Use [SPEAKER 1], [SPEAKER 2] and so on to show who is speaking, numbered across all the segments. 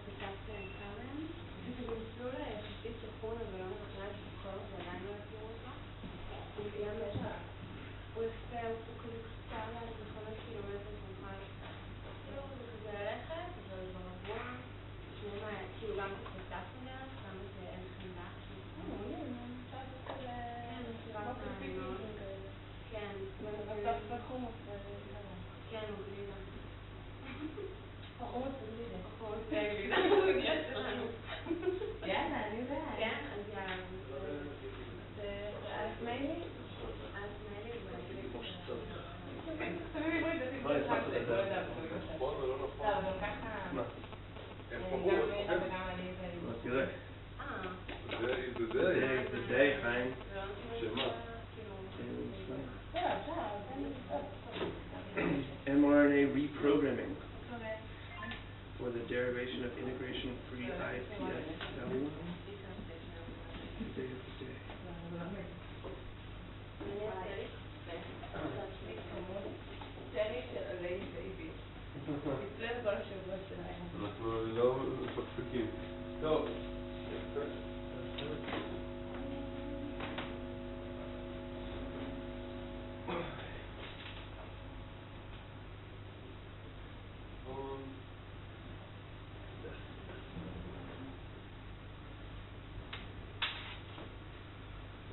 [SPEAKER 1] פתחתי עם קרן, זה מסלול יחסית שחון, אבל לא מתכנן שבכל זאת עדיין לא יכירו אותו. הוא סיים לשם. הוא יפה, הוא כזה קצר ליד ב5 קילומטר שמוכל. כאילו זה כזה ללכת, אבל ברבוע, כאילו גם כפסטנו דרך, גם זה אין חנדק.
[SPEAKER 2] אפשר לעשות כזה...
[SPEAKER 1] כן, מסירת מעיינות. כן.
[SPEAKER 2] בסוף בחומוס
[SPEAKER 1] כן, הוא גלידה.
[SPEAKER 2] בחומוס בגלידה.
[SPEAKER 1] בחומוס בגלידה. הוא הגיע שלנו.
[SPEAKER 2] יאללה, אני יודעת.
[SPEAKER 1] כן, אז יאללה. זה אלף מיילי? אלף מיילי
[SPEAKER 2] תמיד רואים את הסיפור שלך, זה לא יודע בגלל
[SPEAKER 3] נכון ולא נכון.
[SPEAKER 2] לא, אבל ככה...
[SPEAKER 3] מה?
[SPEAKER 2] גם מילה וגם אני זה...
[SPEAKER 4] מה תראה?
[SPEAKER 3] זה
[SPEAKER 4] די, חיים.
[SPEAKER 3] שמה?
[SPEAKER 4] mRNA reprogramming for the derivation of integration-free iPS cell.
[SPEAKER 3] אנחנו לא מפקפקים. טוב.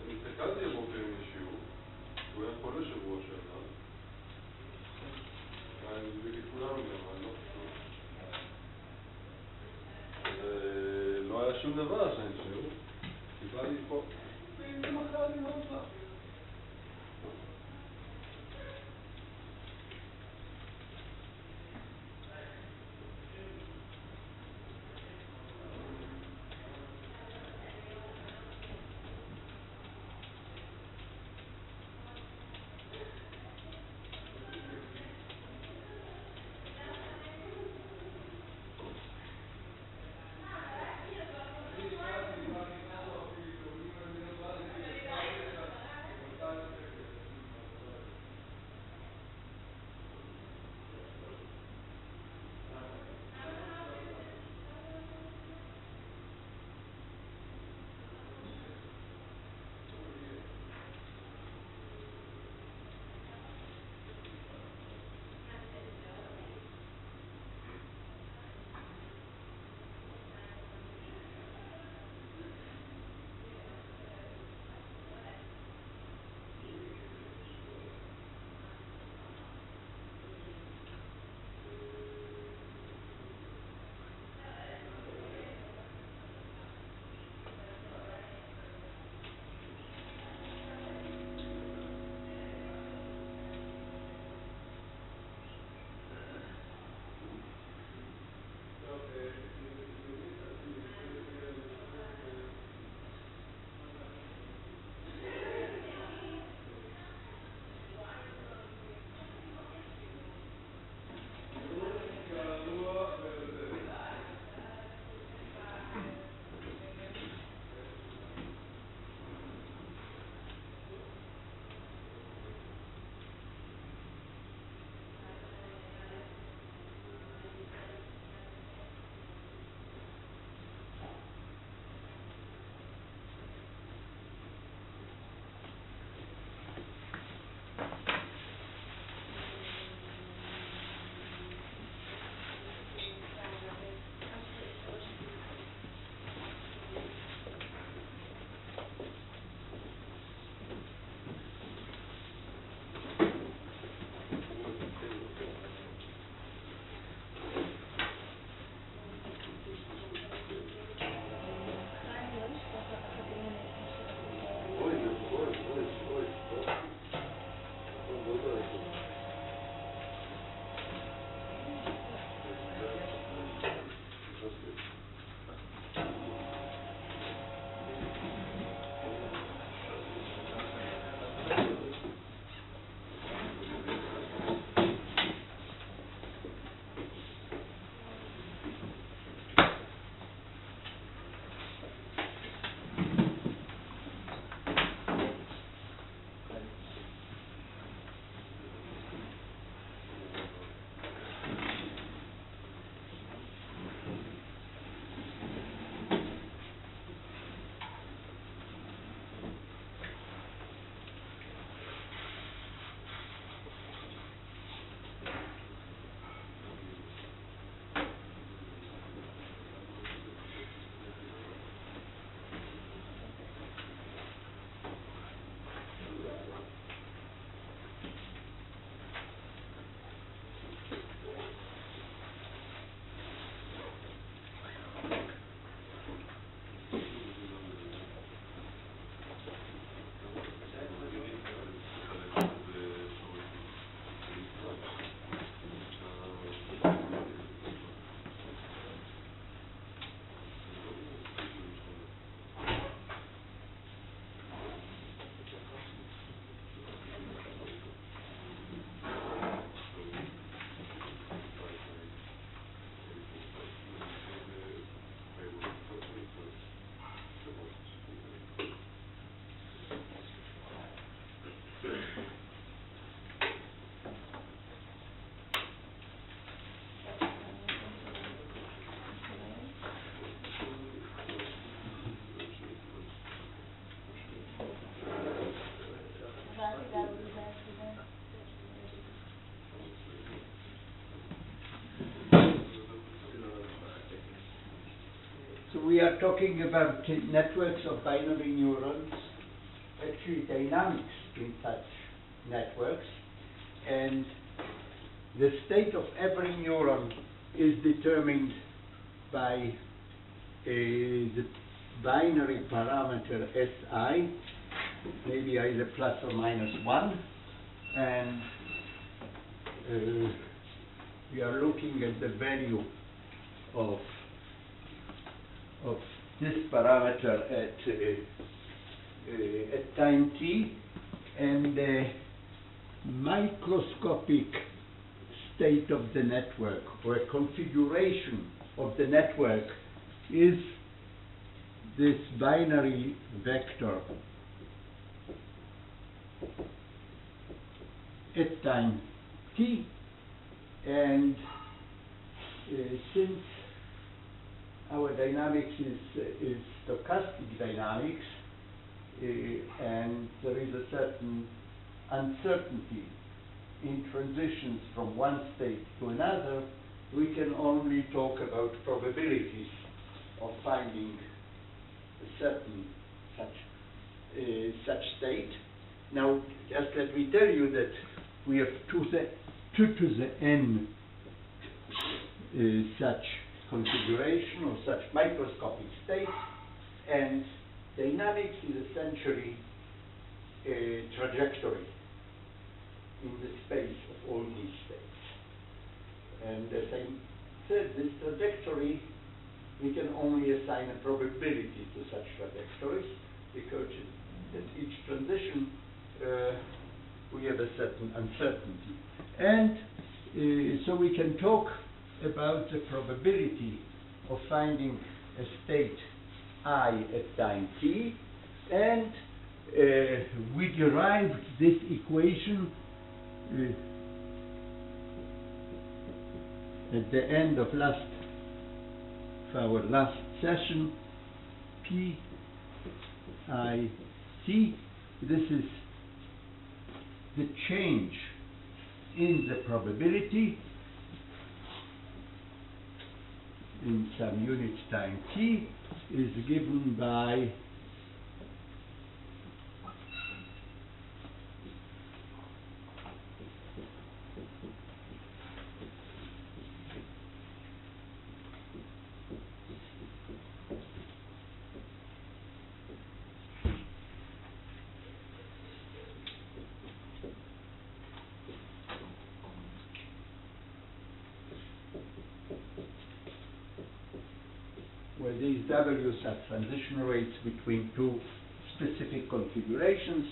[SPEAKER 3] הסתכלתי הבוקר עם מישהו, הוא היה חולה שבוע שעבר. אני מדביק את כולם גם, אני לא חושב. לא היה שום דבר שאני חושב. סיבה לי פה. זה מחר אני לא רוצה.
[SPEAKER 5] So we are talking about networks of binary neurons, actually dynamics in such networks, and the state of every neuron is determined by the binary parameter Si, maybe either plus or minus 1, and we are looking at the value of this parameter at time t, and the microscopic state of the network, or a configuration of the network, is this binary vector at time t, and since our dynamics is stochastic dynamics, and there is a certain uncertainty in transitions from one state to another, we can only talk about probabilities of finding a certain such state. Now, just let me tell you that we have 2 to the n such configuration or such microscopic states, and dynamics is essentially a trajectory in the space of all these states. And as I said, this trajectory, we can only assign a probability to such trajectories, because at each transition we have a certain uncertainty. And so we can talk about the probability of finding a state I at time t, and we derived this equation at the end of our last session. P I t, this is the change in the probability in some unit time t, is given by where these W's are transition rates between 2 specific configurations,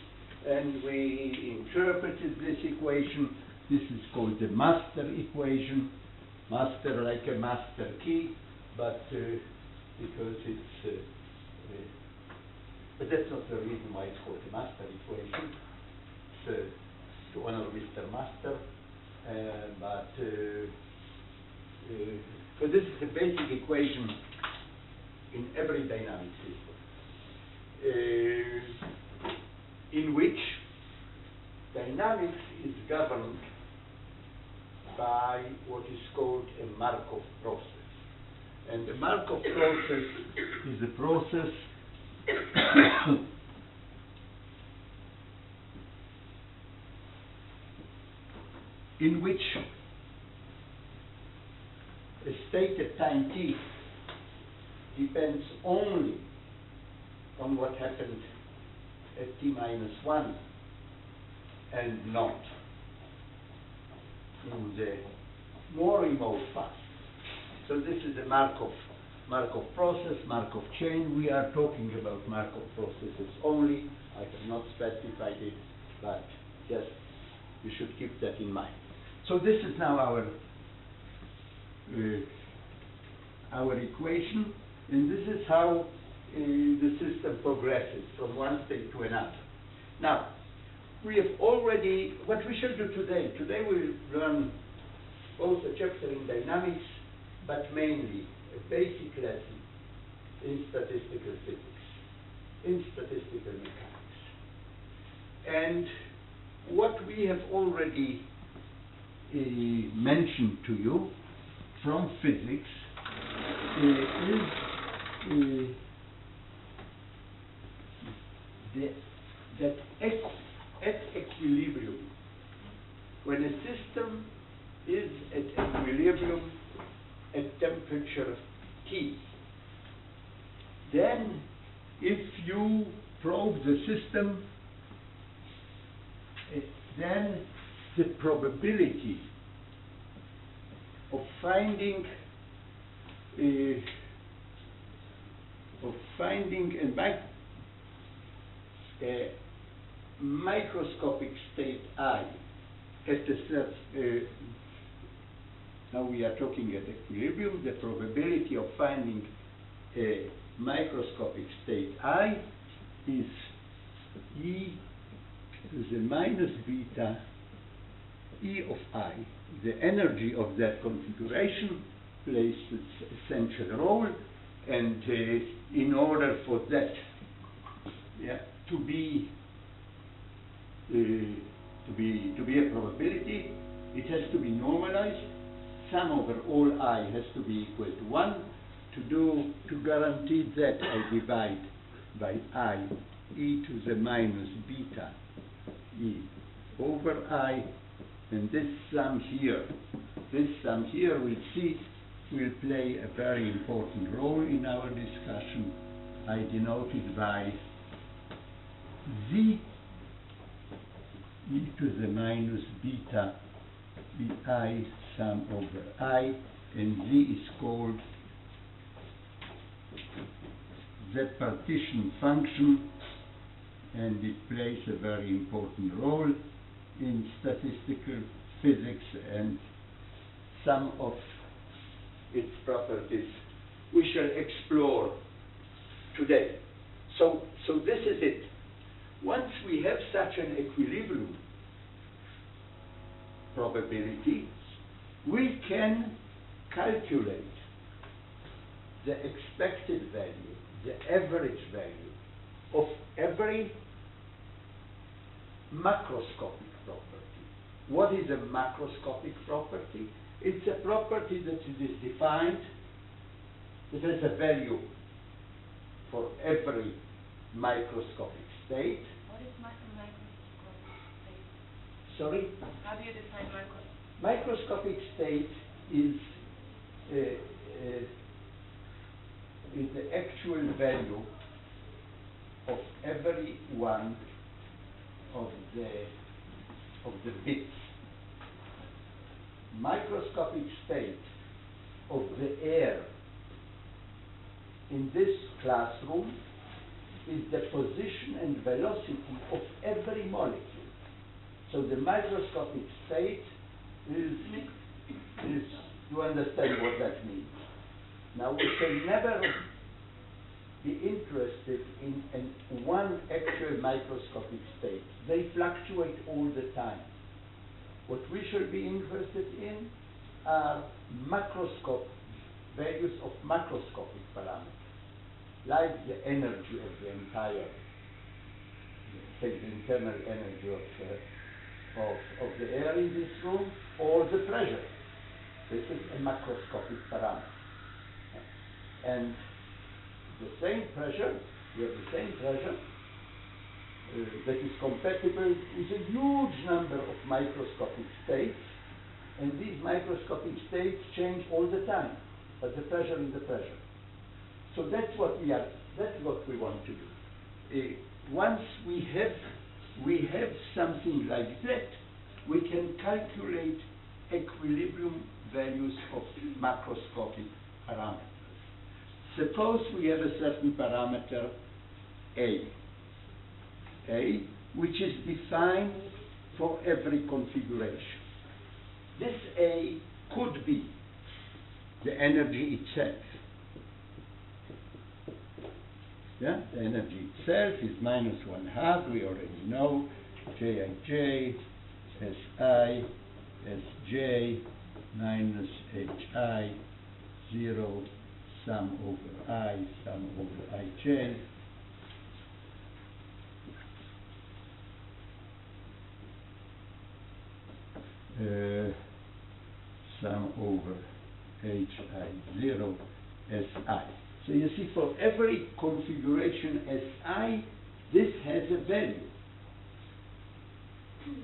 [SPEAKER 5] and we interpreted this equation. This is called the master equation. Master like a master key, but because it's but that's not the reason why it's called the master equation. It's to honor Mr. Master, but this is the basic equation in every dynamic system, in which dynamics is governed by what is called a Markov process. And the Markov process is a process in which a state at time t depends only on what happened at t-1 and not in the more remote past. So this is a Markov process, Markov chain. We are talking about Markov processes only. I have not specified it, but just you should keep that in mind. So this is now our equation, and this is how the system progresses from one state to another. Now, we have already, what we shall do today. Today we'll learn both a chapter in dynamics, but mainly a basic lesson in statistical physics, in statistical mechanics. And what we have already mentioned to you from physics is that at equilibrium, when a system is at equilibrium at temperature T, then if you probe the system, then the probability of finding a microscopic state I at the now we are talking at equilibrium, the probability of finding a microscopic state I is e to the minus beta E of I. The energy of that configuration plays its essential role, and in order for that to be a probability, it has to be normalized. Sum over all I has to be equal to 1. To guarantee that, I divide by I e to the minus beta E over I, and this sum here we'll see will play a very important role in our discussion. I denote it by Z e to the minus beta Bi sum over I, and Z is called the partition function, and it plays a very important role in statistical physics, and some of its properties we shall explore today. So this is it. Once we have such an equilibrium probability, we can calculate the expected value, the average value of every macroscopic property. What is a macroscopic property? It's a property that is defined, that has a value for every microscopic state.
[SPEAKER 2] What is microscopic state?
[SPEAKER 5] Sorry?
[SPEAKER 2] How do you define microscopic?
[SPEAKER 5] Microscopic state is the actual value of every one of the bits. Microscopic state of the air in this classroom is the position and velocity of every molecule. So the microscopic state is you understand what that means. Now we shall never be interested in one actual microscopic state. They fluctuate all the time. What we shall be interested in are values of macroscopic parameters, like the energy of the entire, say, the internal energy of the air in this room, or the pressure. This is a macroscopic parameter. And the same pressure, we have the same pressure that is compatible with a huge number of microscopic states, and these microscopic states change all the time, but the pressure is the pressure. So that's what we want to do. Once we have something like that, we can calculate equilibrium values of macroscopic parameters. Suppose we have a certain parameter A, which is defined for every configuration. This A could be the energy itself. Yeah, the energy itself is -1/2. We already know Jij, Si, Sj, minus Hi, 0, sum over I, sum over Ij. Sum over Hi0 Si. So you see, for every configuration Si, this has a value.
[SPEAKER 1] It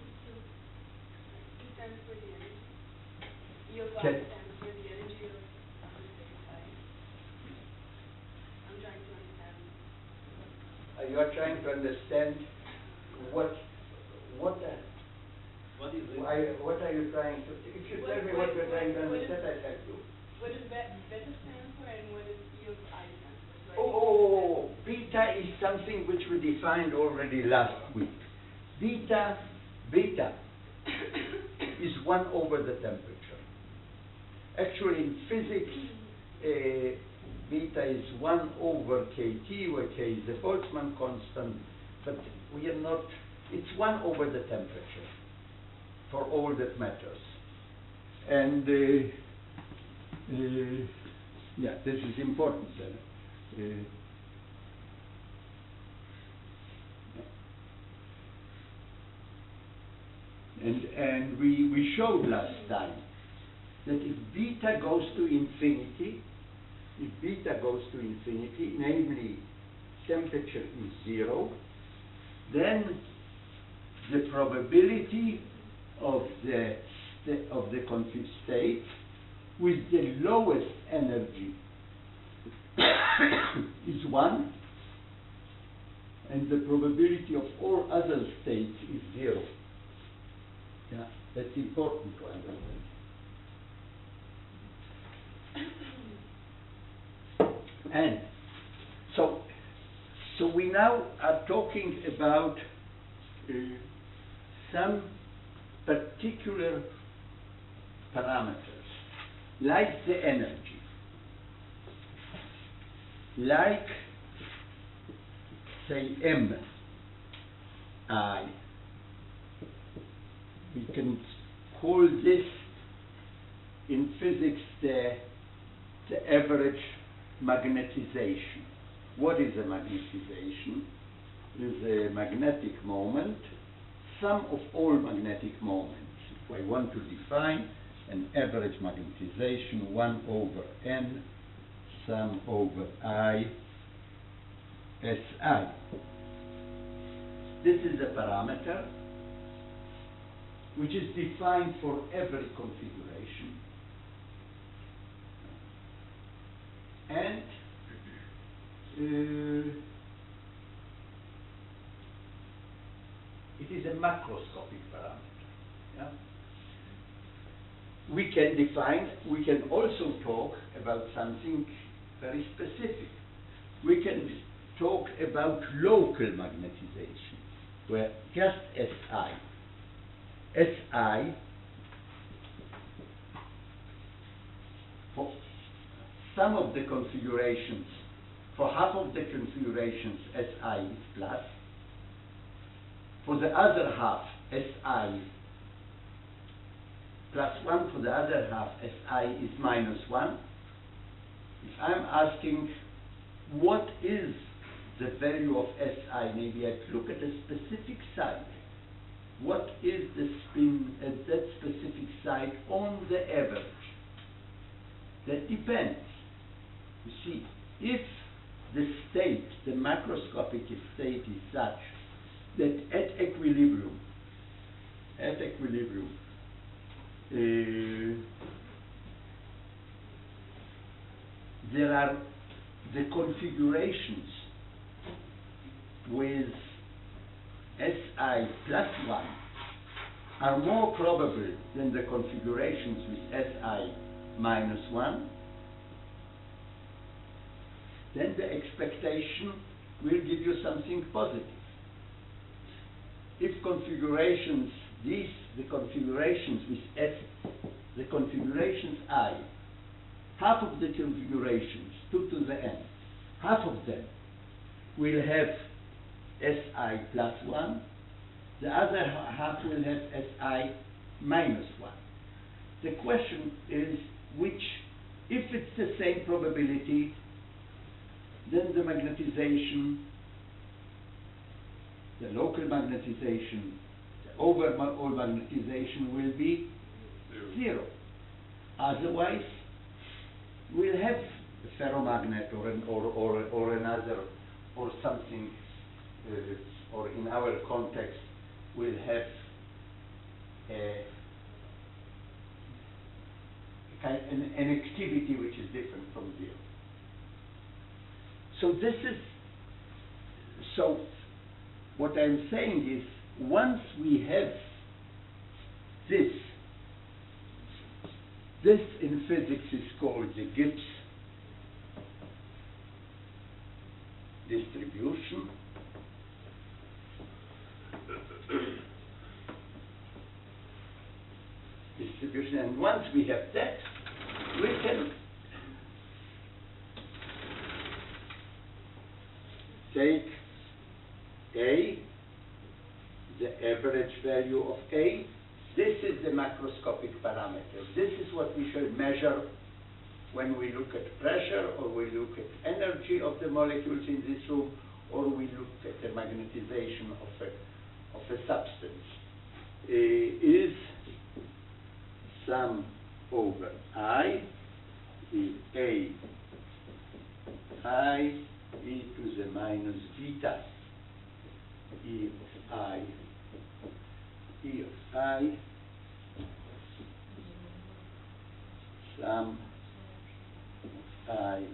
[SPEAKER 1] stands for the energy. Your
[SPEAKER 5] Okay.
[SPEAKER 1] bar stands for the energy of I. I'm trying to understand.
[SPEAKER 5] You are trying to understand what
[SPEAKER 3] What is it?
[SPEAKER 5] what are you trying to, if you tell me what you're trying to understand, I'll help you.
[SPEAKER 1] What does beta stand for and what does E of I stand for?
[SPEAKER 5] Beta is something which we defined already last week. Beta is 1 over the temperature. Actually, in physics, beta is 1 over kT, where K is the Boltzmann constant, but we are not, it's 1 over the temperature for all that matters. And yeah, this is important then. And we showed last time that if beta goes to infinity, namely temperature is 0, then the probability of the config state with the lowest energy is 1, and the probability of all other states is 0. Yeah, that's important to understand. And so we now are talking about some particular parameters, like the energy, like, say, M, I. We can call this in physics the average magnetization. What is a magnetization? It is a magnetic moment, sum of all magnetic moments. If I want to define an average magnetization, 1 over N, sum over I, Si. This is a parameter which is defined for every configuration. And it is a macroscopic parameter. Yeah? We can also talk about something very specific. We can talk about local magnetization, where just Si, for some of the configurations, for half of the configurations, Si is plus. For the other half, Si plus 1. For the other half, Si is minus 1. If I'm asking what is the value of Si, maybe I look at a specific site. What is the spin at that specific site on the average? That depends. You see, if the state, the macroscopic state is such that at equilibrium, there are the configurations with Si plus 1 are more probable than the configurations with Si minus 1, then the expectation will give you something positive. If configurations, the configurations with the configurations I, half of the configurations, 2 to the n, half of them will have Si plus 1, the other half will have Si minus 1. The question is which, if it's the same probability, then the magnetization, the local magnetization, the overall magnetization will be 0. Otherwise, we'll have a ferromagnet or another, or something, or in our context, we'll have an activity which is different from 0. So this is, so what I'm saying is, once we have this in physics is called the Gibbs distribution. And once we have that, we can take A, the average value of A. This is the macroscopic parameter. This is what we shall measure when we look at pressure, or we look at energy of the molecules in this room, or we look at the magnetization of a substance. Is sum over I, A I e to the minus beta E of I sum I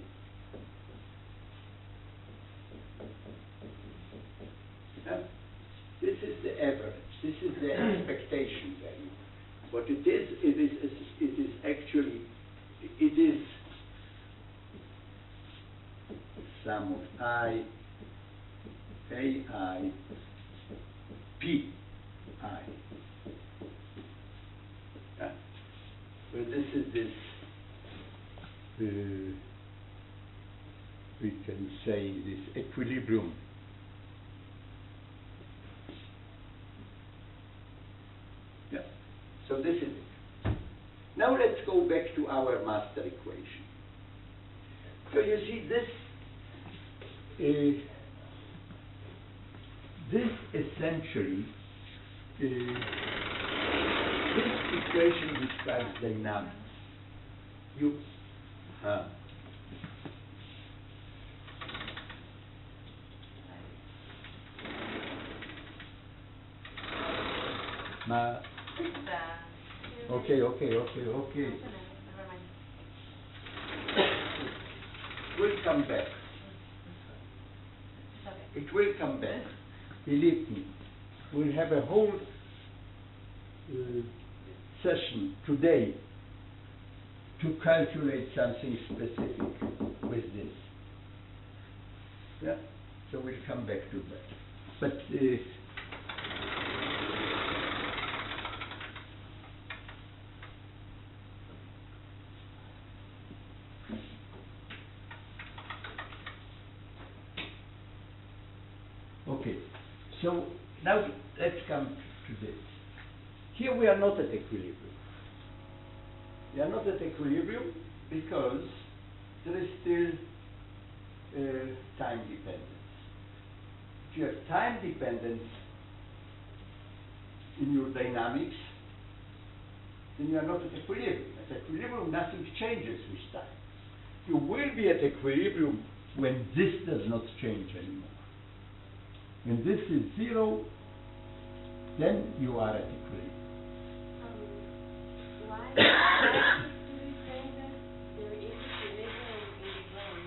[SPEAKER 5] this is the average, this is the expectation value. What it is actually, it is sum of I, AI, P, I. Yeah. So this is this, we can say this equilibrium. Yeah. So this is it. Now let's go back to our master equation. So you see this essentially, this equation describes dynamics. Okay. We'll come back. It will come back. Believe me. We'll have a whole session today to calculate something specific with this. Yeah? So we'll come back to that. But okay, so now let's come to this. Here we are not at equilibrium. We are not at equilibrium because there is still time dependence. If you have time dependence in your dynamics, then you are not at equilibrium. At equilibrium, nothing changes with time. You will be at equilibrium when this does not change anymore. When this is 0, then you are at equilibrium.
[SPEAKER 1] Why do we say that there is equilibrium in the brain?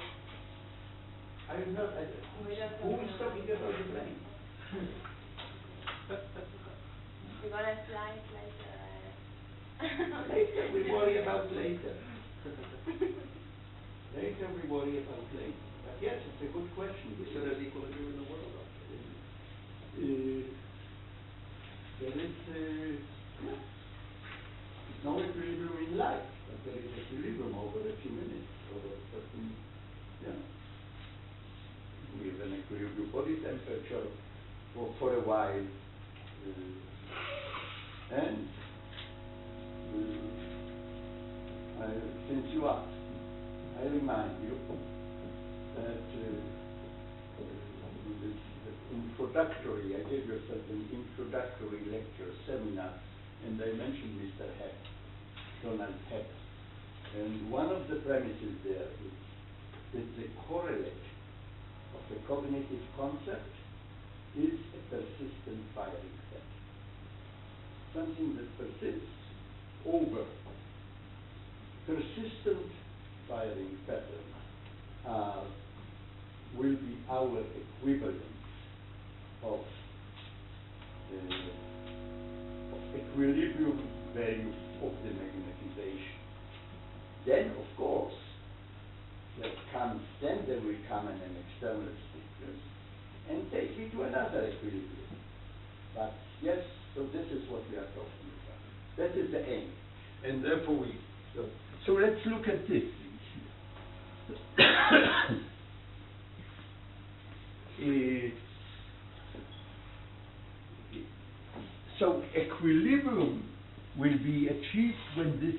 [SPEAKER 5] I'm not, who is talking about the brain?
[SPEAKER 1] We're gonna slide later.
[SPEAKER 5] Later we worry about later. Later we worry about later. But yes, it's a good question.
[SPEAKER 4] So there's equilibrium in the world.
[SPEAKER 5] There is no equilibrium in life, but there is equilibrium over a few minutes, over a certain, we have an equilibrium body temperature for a while, and since you asked, I remind you that introductory, I gave yourself an introductory lecture seminar, and I mentioned Mr. Heck, Donald Heck. And one of the premises there is that the correlate of a cognitive concept is a persistent firing set. Something that persists over. Persistent firing patterns will be our equivalent of equilibrium value of the magnetization. Then, of course, there will come an external stimulus and take you to another equilibrium. But yes, so this is what we are talking about. That is the aim. And therefore so let's look at this, please. So equilibrium will be achieved when this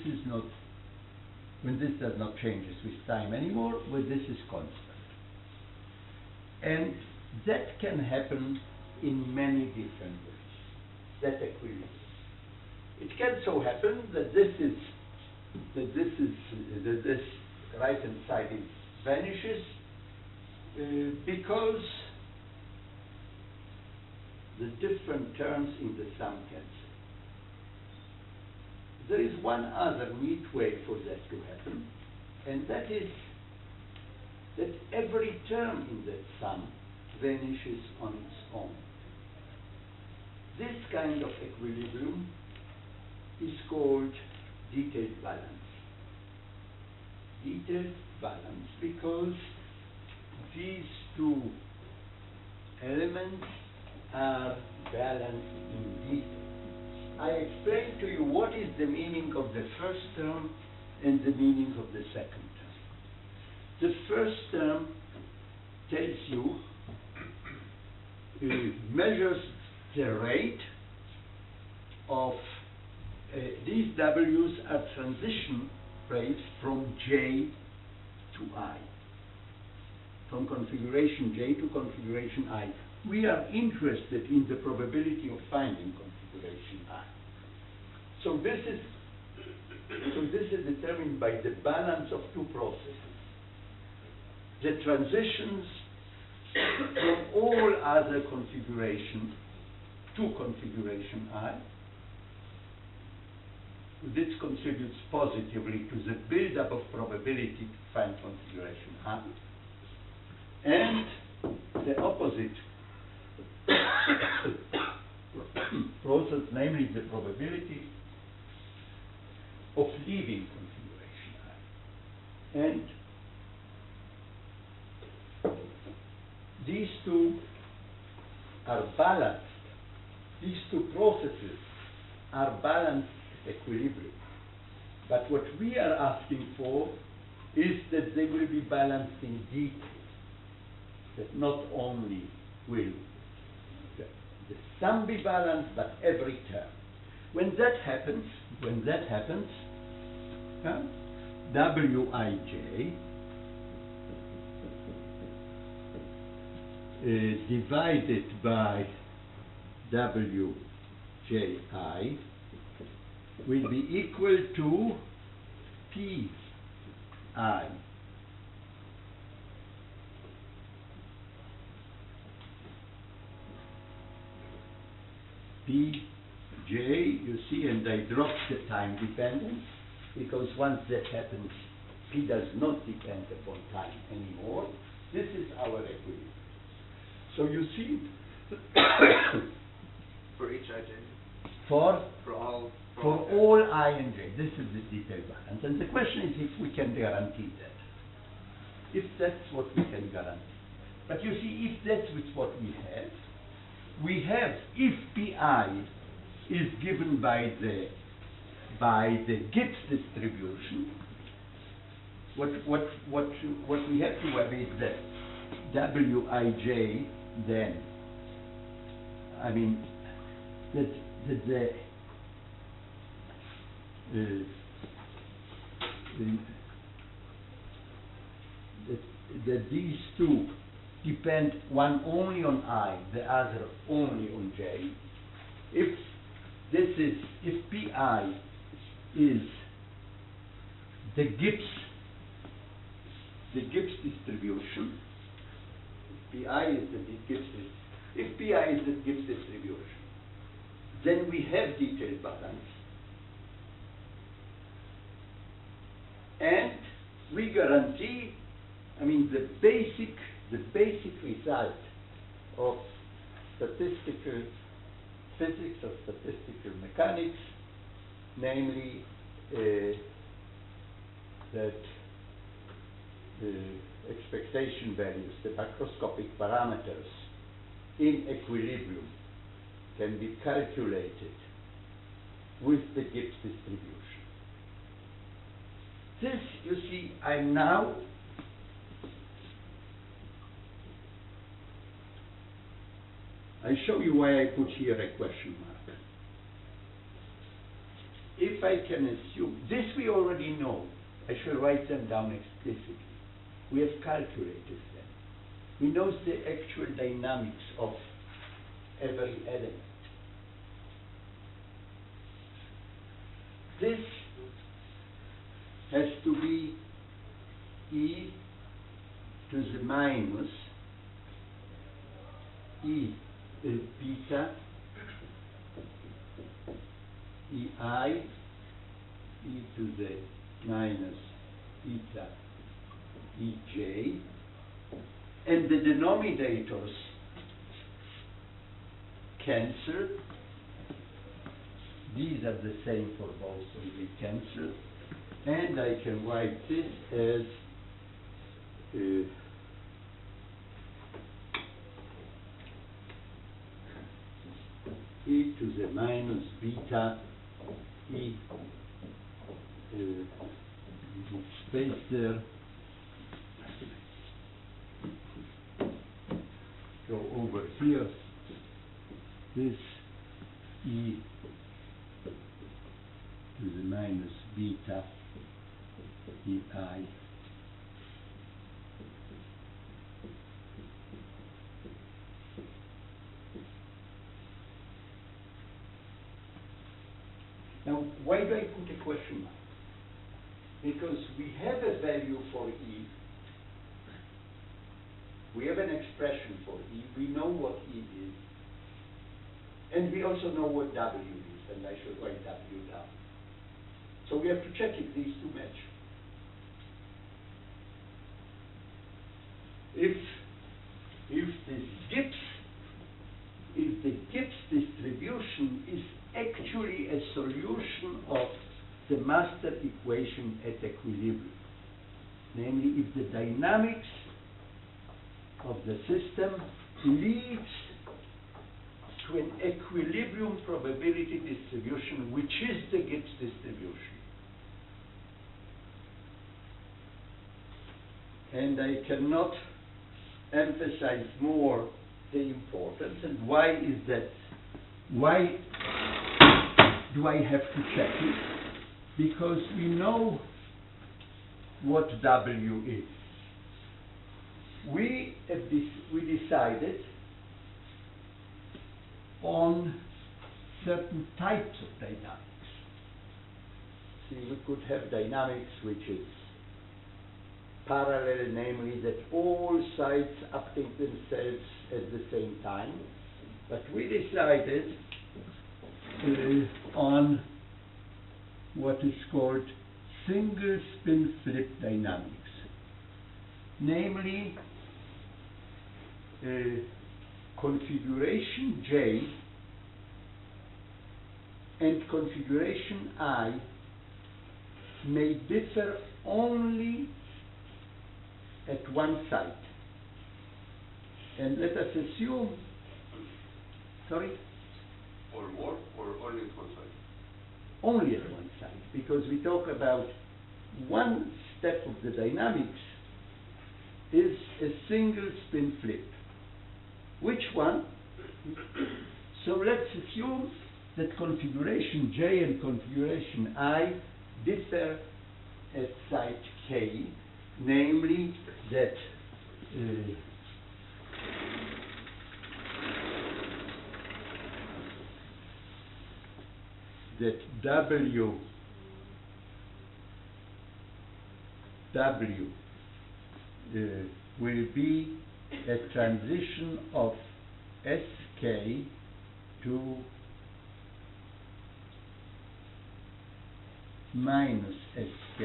[SPEAKER 5] does not change with time anymore, when this is constant. And that can happen in many different ways, that equilibrium. It can so happen that this right-hand side vanishes because the different terms in the sum cancel. There is one other neat way for that to happen, and that is that every term in that sum vanishes on its own. This kind of equilibrium is called detailed balance. Detailed balance because these two elements are balanced in detail. I explained to you what is the meaning of the first term and the meaning of the second term. The first term tells you, measures the rate of these W's are transition rates from J to I, from configuration J to configuration I. We are interested in the probability of finding configuration I. So this is determined by the balance of two processes. The transitions from all other configurations to configuration I. This contributes positively to the build-up of probability to find configuration I. And the opposite process, namely the probability of leaving configuration I. And these two are balanced. These two processes are balanced equilibrium. But what we are asking for is that they will be balanced in detail. That not only will the sum be balanced, but every term. When that happens, Wij divided by Wji will be equal to Pi. Pj, you see, and I dropped the time dependence, because once that happens, P does not depend upon time anymore. This is our equilibrium. So you see,
[SPEAKER 4] For each ij.
[SPEAKER 5] for
[SPEAKER 4] For
[SPEAKER 5] all I and j, this is the detailed balance. And the question is if we can guarantee that. If that's what we can guarantee. But you see, if that's what we have, if pi is given by the Gibbs distribution, what we have to have is that wij then, I mean, that these two depend, one only on I, the other only on j. If pi is the Gibbs distribution, if pi is the Gibbs distribution, then we have detailed balance, and we guarantee, I mean, the basic result of statistical physics, of statistical mechanics, namely that expectation values, the macroscopic parameters in equilibrium can be calculated with the Gibbs distribution. This, you see, I show you why I put here a question mark. If I can assume, this we already know, I shall write them down explicitly. We have calculated them. We know the actual dynamics of every element. This has to be e to the minus beta ei to the minus beta ej, and the denominators cancel. These are the same for both, so they cancel. And I can write this as e to the minus beta e space there. Go over here. This e to the minus beta ei Now, why do I put a question mark? Because we have a value for E, we have an expression for E, we know what E is, and we also know what W is, and I should write W down. So we have to check if these two match. If the Gibbs distribution is actually a solution of the master equation at equilibrium, namely if the dynamics of the system leads to an equilibrium probability distribution, which is the Gibbs distribution. And I cannot emphasize more the importance. And why is that? Why do I have to check it? Because we know what W is. We decided on certain types of dynamics. See, we could have dynamics which is parallel, namely that all sides update themselves at the same time. But we decided on what is called single spin flip dynamics. Namely, configuration J and configuration I may differ only at one site. And let us assume, sorry?
[SPEAKER 3] Or more, or only at one side?
[SPEAKER 5] Only at one side, because we talk about one step of the dynamics is a single spin flip. Which one? So let's assume that configuration J and configuration I differ at site K, namely that W will be a transition of Sk to minus Sk,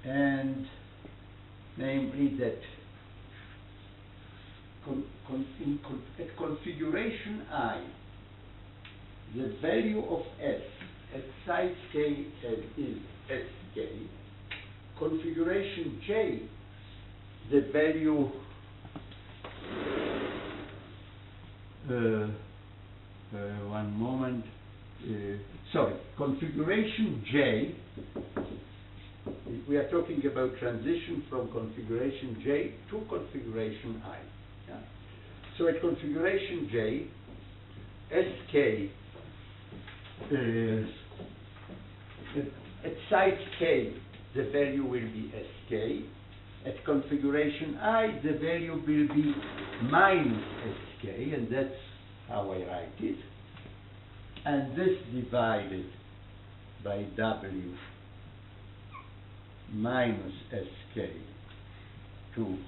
[SPEAKER 5] and namely that at configuration I, the value of S at site K is Sk. Configuration J, the value one moment, sorry, configuration J, we are talking about transition from configuration J to configuration I. Yeah? So at configuration J, Sk, at site K, the value will be Sk. At configuration I, the value will be minus Sk, and that's how I write it. And this divided by W minus Sk to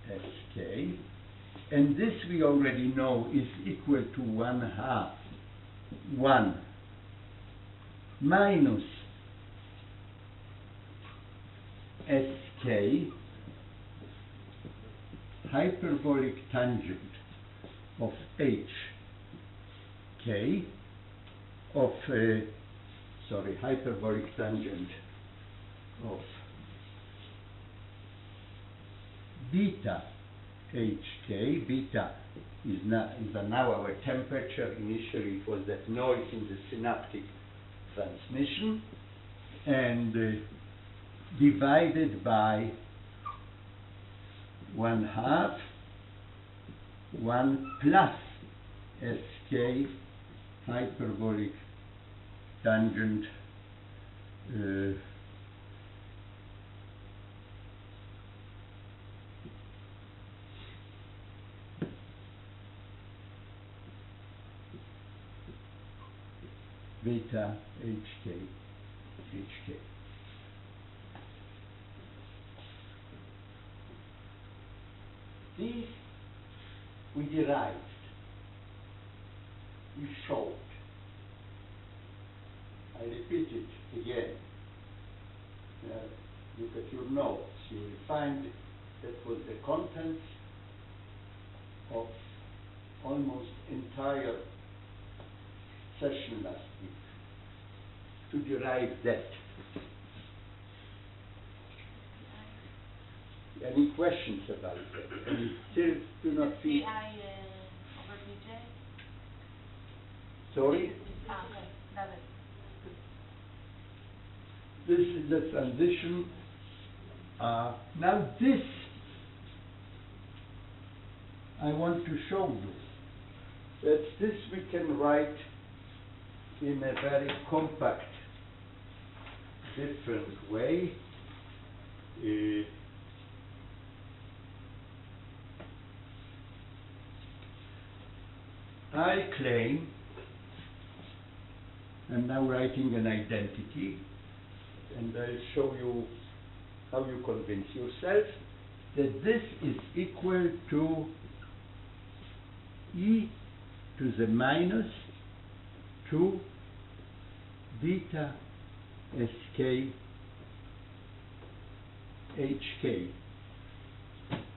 [SPEAKER 5] Sk. And this we already know is equal to 1/2 1 minus Sk hyperbolic tangent of Hk of hyperbolic tangent of beta Hk. Beta is now our temperature. Initially it was that noise in the synaptic transmission, and divided by 1/2 1 plus Sk hyperbolic tangent beta Hk. These we derived, we showed. I repeat it again. Look at your notes. You will find that was the contents of almost entire session last week to derive that. Any questions about that? And you still do not feel...
[SPEAKER 2] I over Bj?
[SPEAKER 5] Sorry?
[SPEAKER 2] Okay, got it.
[SPEAKER 5] This is the transition. Now this, I want to show you that this we can write in a very compact, different way. I claim, I'm now writing an identity, and I'll show you how you convince yourself that this is equal to e to the minus 2 beta Sk Hk.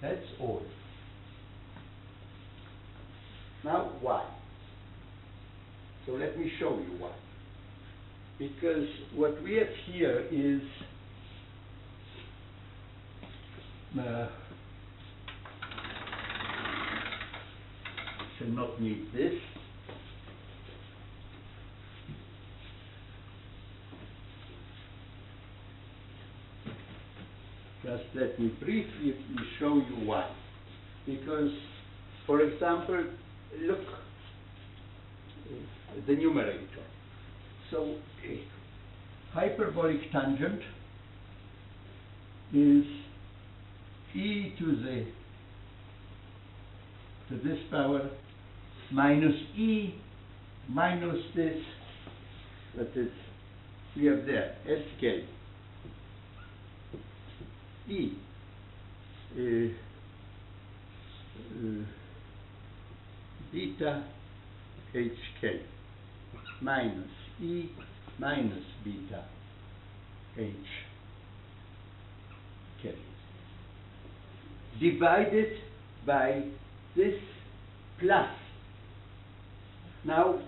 [SPEAKER 5] That's all. Now, why? So let me show you why. Because what we have here is shall not need this. Just let me briefly show you why. Because, for example, look at the numerator. So a hyperbolic tangent is e to this power minus e minus this, that is, we have there, sk e beta hk minus e minus beta hk divided by this plus. Now,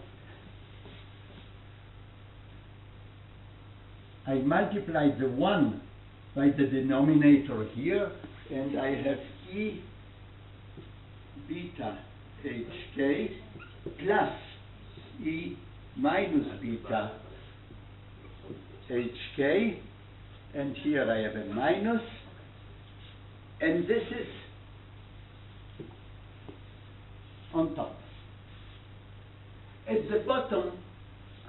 [SPEAKER 5] I multiplied the 1 by the denominator here, and I have e beta hk plus e minus beta hk, and here I have a minus, and this is on top. At the bottom,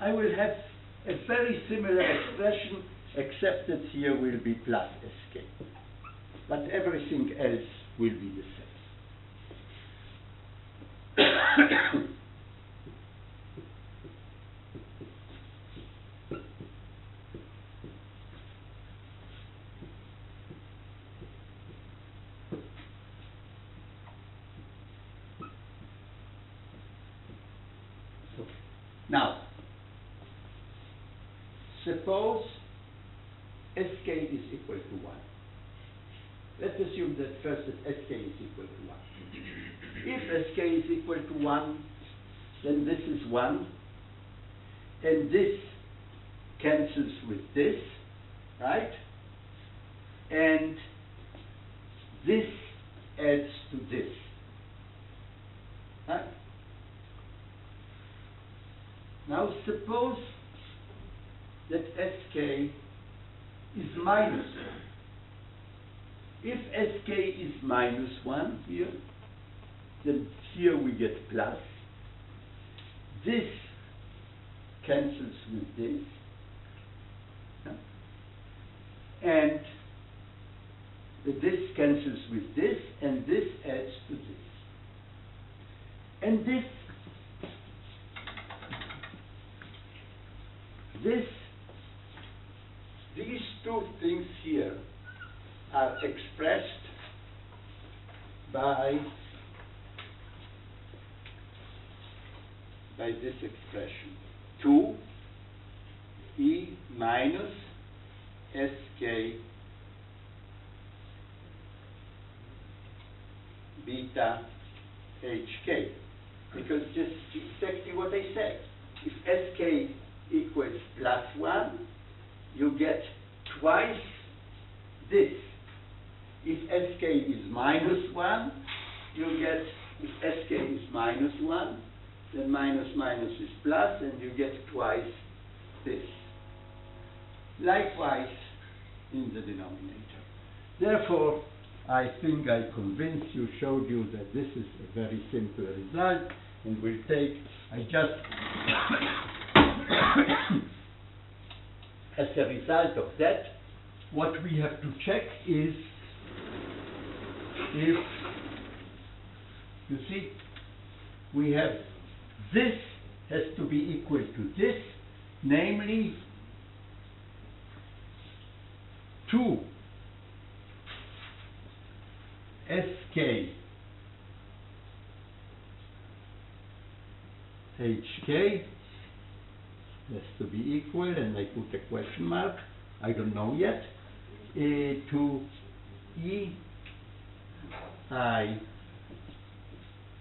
[SPEAKER 5] I will have a very similar expression, except that here will be plus sk. But everything else will be the same. Now, suppose sk is equal to 1. Let's assume that first that sk is equal to 1. If sk is equal to 1, then this is 1, and this cancels with this, right? And this adds to this, right? Now suppose that sk is minus 1. If sk is minus 1 here, then here we get plus. This cancels with this. And this cancels with this, and this adds to this. And these two things here are expressed by this expression, 2 e minus sk beta hk, because just exactly what I said. If sk equals plus 1, you get twice this. If sk is minus 1, you get, if sk is minus 1, then minus minus is plus, and you get twice this. Likewise in the denominator. Therefore, I think I convinced you, showed you that this is a very simple result, and we'll take, I just as a result of that, what we have to check is if, you see, we have this has to be equal to this, namely 2 sk hk has to be equal, and I put a question mark, I don't know yet, to e I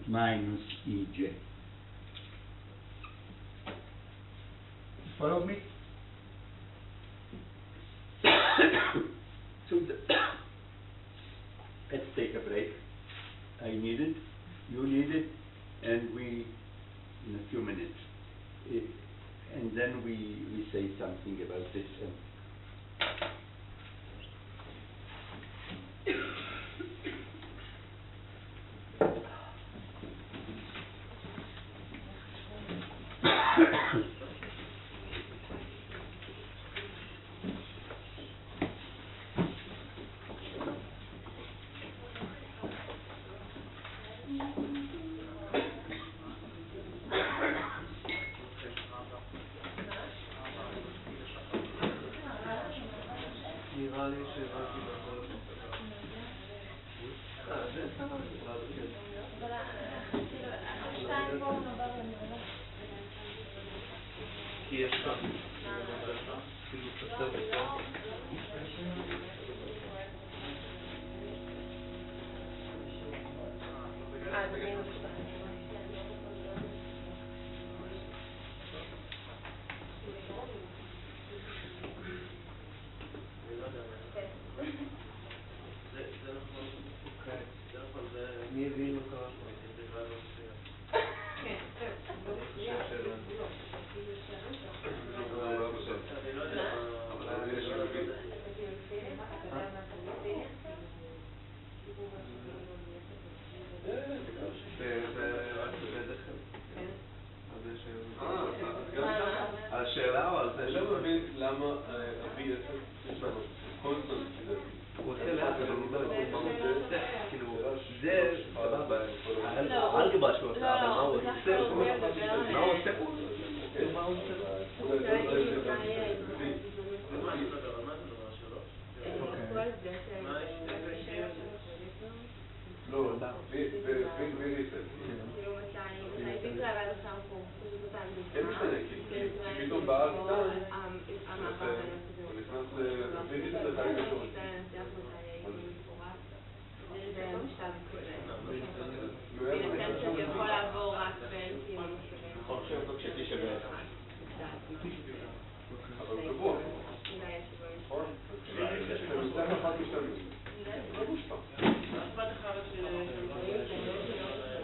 [SPEAKER 5] minus EJ. Follow me? So let's take a break. I need it, you need it, and we, in a few minutes, and then we say something about this.
[SPEAKER 4] נראה לי שהבנתי בכל דבר. זה סבבה, כן.
[SPEAKER 1] אבל השתיים פה הוא נובע במראה.
[SPEAKER 4] כי יש לך, כאילו חסר פה.
[SPEAKER 1] זה מינוס שתיים.
[SPEAKER 4] זה נכון, אוקיי, זה נכון, מי הבין מה קרה פה? זה בכלל לא מפריע.
[SPEAKER 1] כן,
[SPEAKER 4] אני חושב שהבנתי. אני לא יודע מה...
[SPEAKER 3] אבל יש להבין.
[SPEAKER 4] זה רק באיזה חלק. על השאלה או על זה?
[SPEAKER 3] אני לא מבין למה אבי יש לנו קונסטנט כזה.
[SPEAKER 4] הוא עושה לאט, אבל אני לא יודע מה הוא עושה. כאילו, זה סבבה. האלגברה שהוא עושה, אבל מה הוא עושה? מה הוא עושה פה? מה הוא עושה? ומה אני מדבר? על מה אתה מדבר? שלוש? מה יש?
[SPEAKER 3] לא, ביג וריסט.
[SPEAKER 1] כאילו מתי ביגלה ועד עכשיו פה,
[SPEAKER 3] אין משנה, כי פתאום בארץ הוא נכנס לביג וריסט לחלק גדול.
[SPEAKER 1] זה משלב בהינתן שזה יכול לעבור רק בין כאילו
[SPEAKER 5] עכשיו לא כשתי שווה.
[SPEAKER 3] אבל הוא קבוע. נכון? זה נכון משתמש. לא מושפע.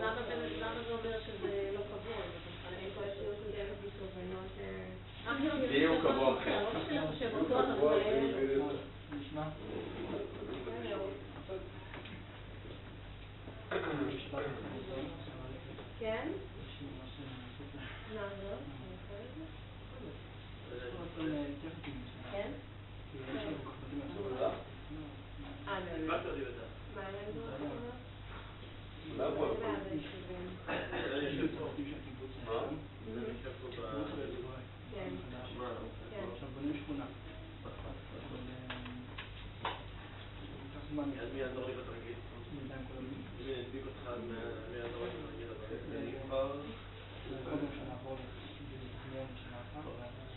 [SPEAKER 1] למה זה אומר שזה לא קבוע? אני כל השיעור של דרך מסובנות
[SPEAKER 5] זה יהיה קבוע אחר.
[SPEAKER 3] נשמע?
[SPEAKER 1] כן? כן?
[SPEAKER 4] אז מי יעזור לי בתרגיל? מי ידביק אותך? מי יעזור לי בתרגיל?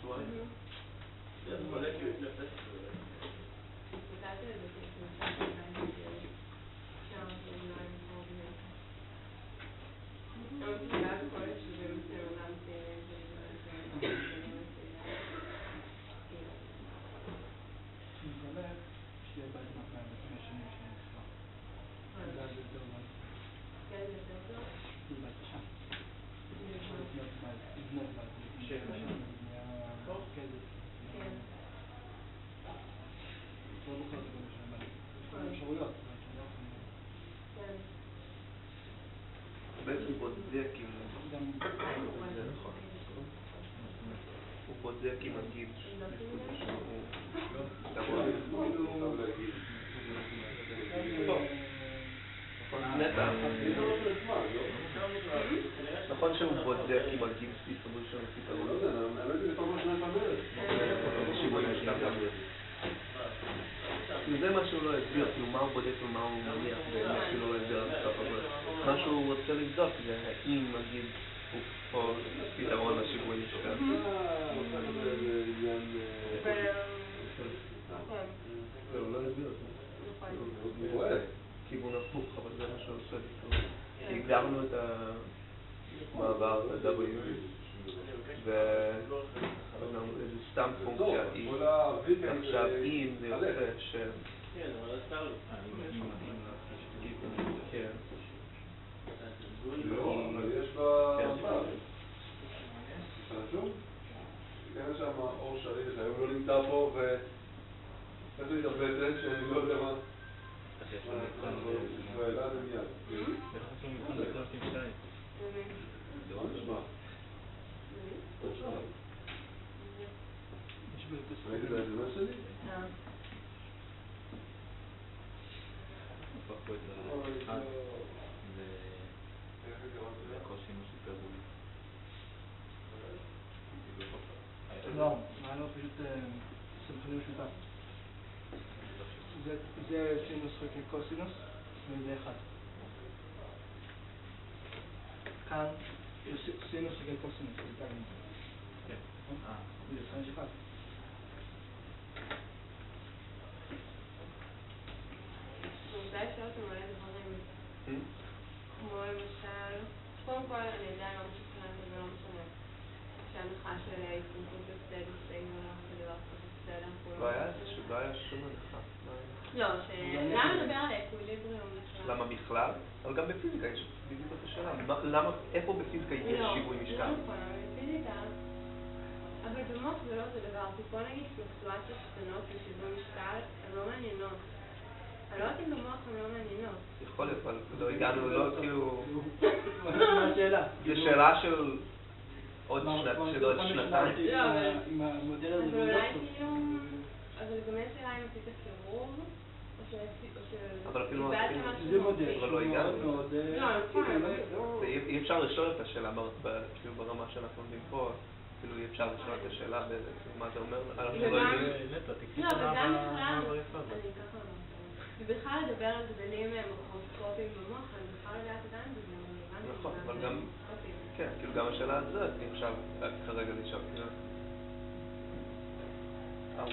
[SPEAKER 4] שבועיים? זה חולה כי הוא יתנפס. בעצם בודק אם זה נכון. הוא בודק אם הגיב נטע, נכון שהוא בודק אם הגיב סולושן הוא פתרון.
[SPEAKER 3] לא יודע, אני לא יודע כל מה שנתן
[SPEAKER 4] זה מה שהוא לא הסביר, כאילו מה הוא בודק ומה הוא מניח באמת, כאילו לא הסביר עד הסוף, אבל מה שהוא רוצה לבדוק זה האם הגיב הוא פה פתרון לשיווי משקל. הוא לא הסביר את זה. כיוון הפוך, אבל זה מה משהו סודי. הגדרנו את המעבר ל-W ואמרנו איזה סתם פונקציה E. עכשיו אם זה יוצא ש...
[SPEAKER 6] כן, אבל עשה לו.
[SPEAKER 4] כן.
[SPEAKER 3] לא, אבל יש בה... רשום? יש שם אור שריש, היום לא נמצא פה ו... איך להתאבדת שאני לא יודע מה... ואלה זה מיד.
[SPEAKER 6] איך עושים מבחן בקלאס עם שתיים?
[SPEAKER 3] מה נשמע? ראית את העדונה שלי?
[SPEAKER 6] הפך פה את האחד לקוסינוס היפרבולי.
[SPEAKER 7] לא, היה לו פשוט סמכוני משותף. זה סינוס חלקי קוסינוס, וזה אחד. כאן סינוס חלקי קוסינוס, זה תג נמצא.
[SPEAKER 6] כן.
[SPEAKER 7] זה סינוס אחד.
[SPEAKER 1] אולי אפשר אותם מלא דברים, כמו למשל, קודם כל אני עדיין לא משוכנעת וזה לא משנה. שההנחה של ההתפרקות בסטייט וסטייט ולא בסדר.
[SPEAKER 4] לא היה שום הנחה.
[SPEAKER 1] לא, למה לדבר על האקוויליבריום?
[SPEAKER 4] למה בכלל? אבל גם בפיזיקה יש בדיוק את השאלה. למה, איפה בפיזיקה יש שיווי משקל?
[SPEAKER 1] לא נכון, אבל בפיזיקה, אבל במוח זה לא אותו דבר. פה נגיד פלוקטואציות קטנות ושיווי משקל, הן לא מעניינות. אני לא יודעת אם במוח הן לא מעניינות.
[SPEAKER 4] יכול להיות, אבל לא הגענו, לא כאילו...
[SPEAKER 7] מה השאלה?
[SPEAKER 4] זה שאלה של עוד שנתיים.
[SPEAKER 7] עם המודל הזה.
[SPEAKER 1] אבל אולי כאילו... אבל גם אין שאלה אם עשית קירוב, או
[SPEAKER 4] אבל אפילו...
[SPEAKER 7] זה מודל.
[SPEAKER 4] אבל לא הגענו.
[SPEAKER 1] לא, נכון.
[SPEAKER 4] אי אפשר לשאול את השאלה ברמה שאנחנו עומדים פה. אפילו אי אפשר לשאול את השאלה מה זה אומר. אנחנו לא יודעים.
[SPEAKER 1] לא, אבל גם בכלל... ובכלל לדבר על גדלים מקרוסקופיים במוח, אני בכלל יודעת עדיין בזה.
[SPEAKER 4] נכון, אבל גם... כן, כאילו גם השאלה הזאת אי אפשר כרגע לשאול.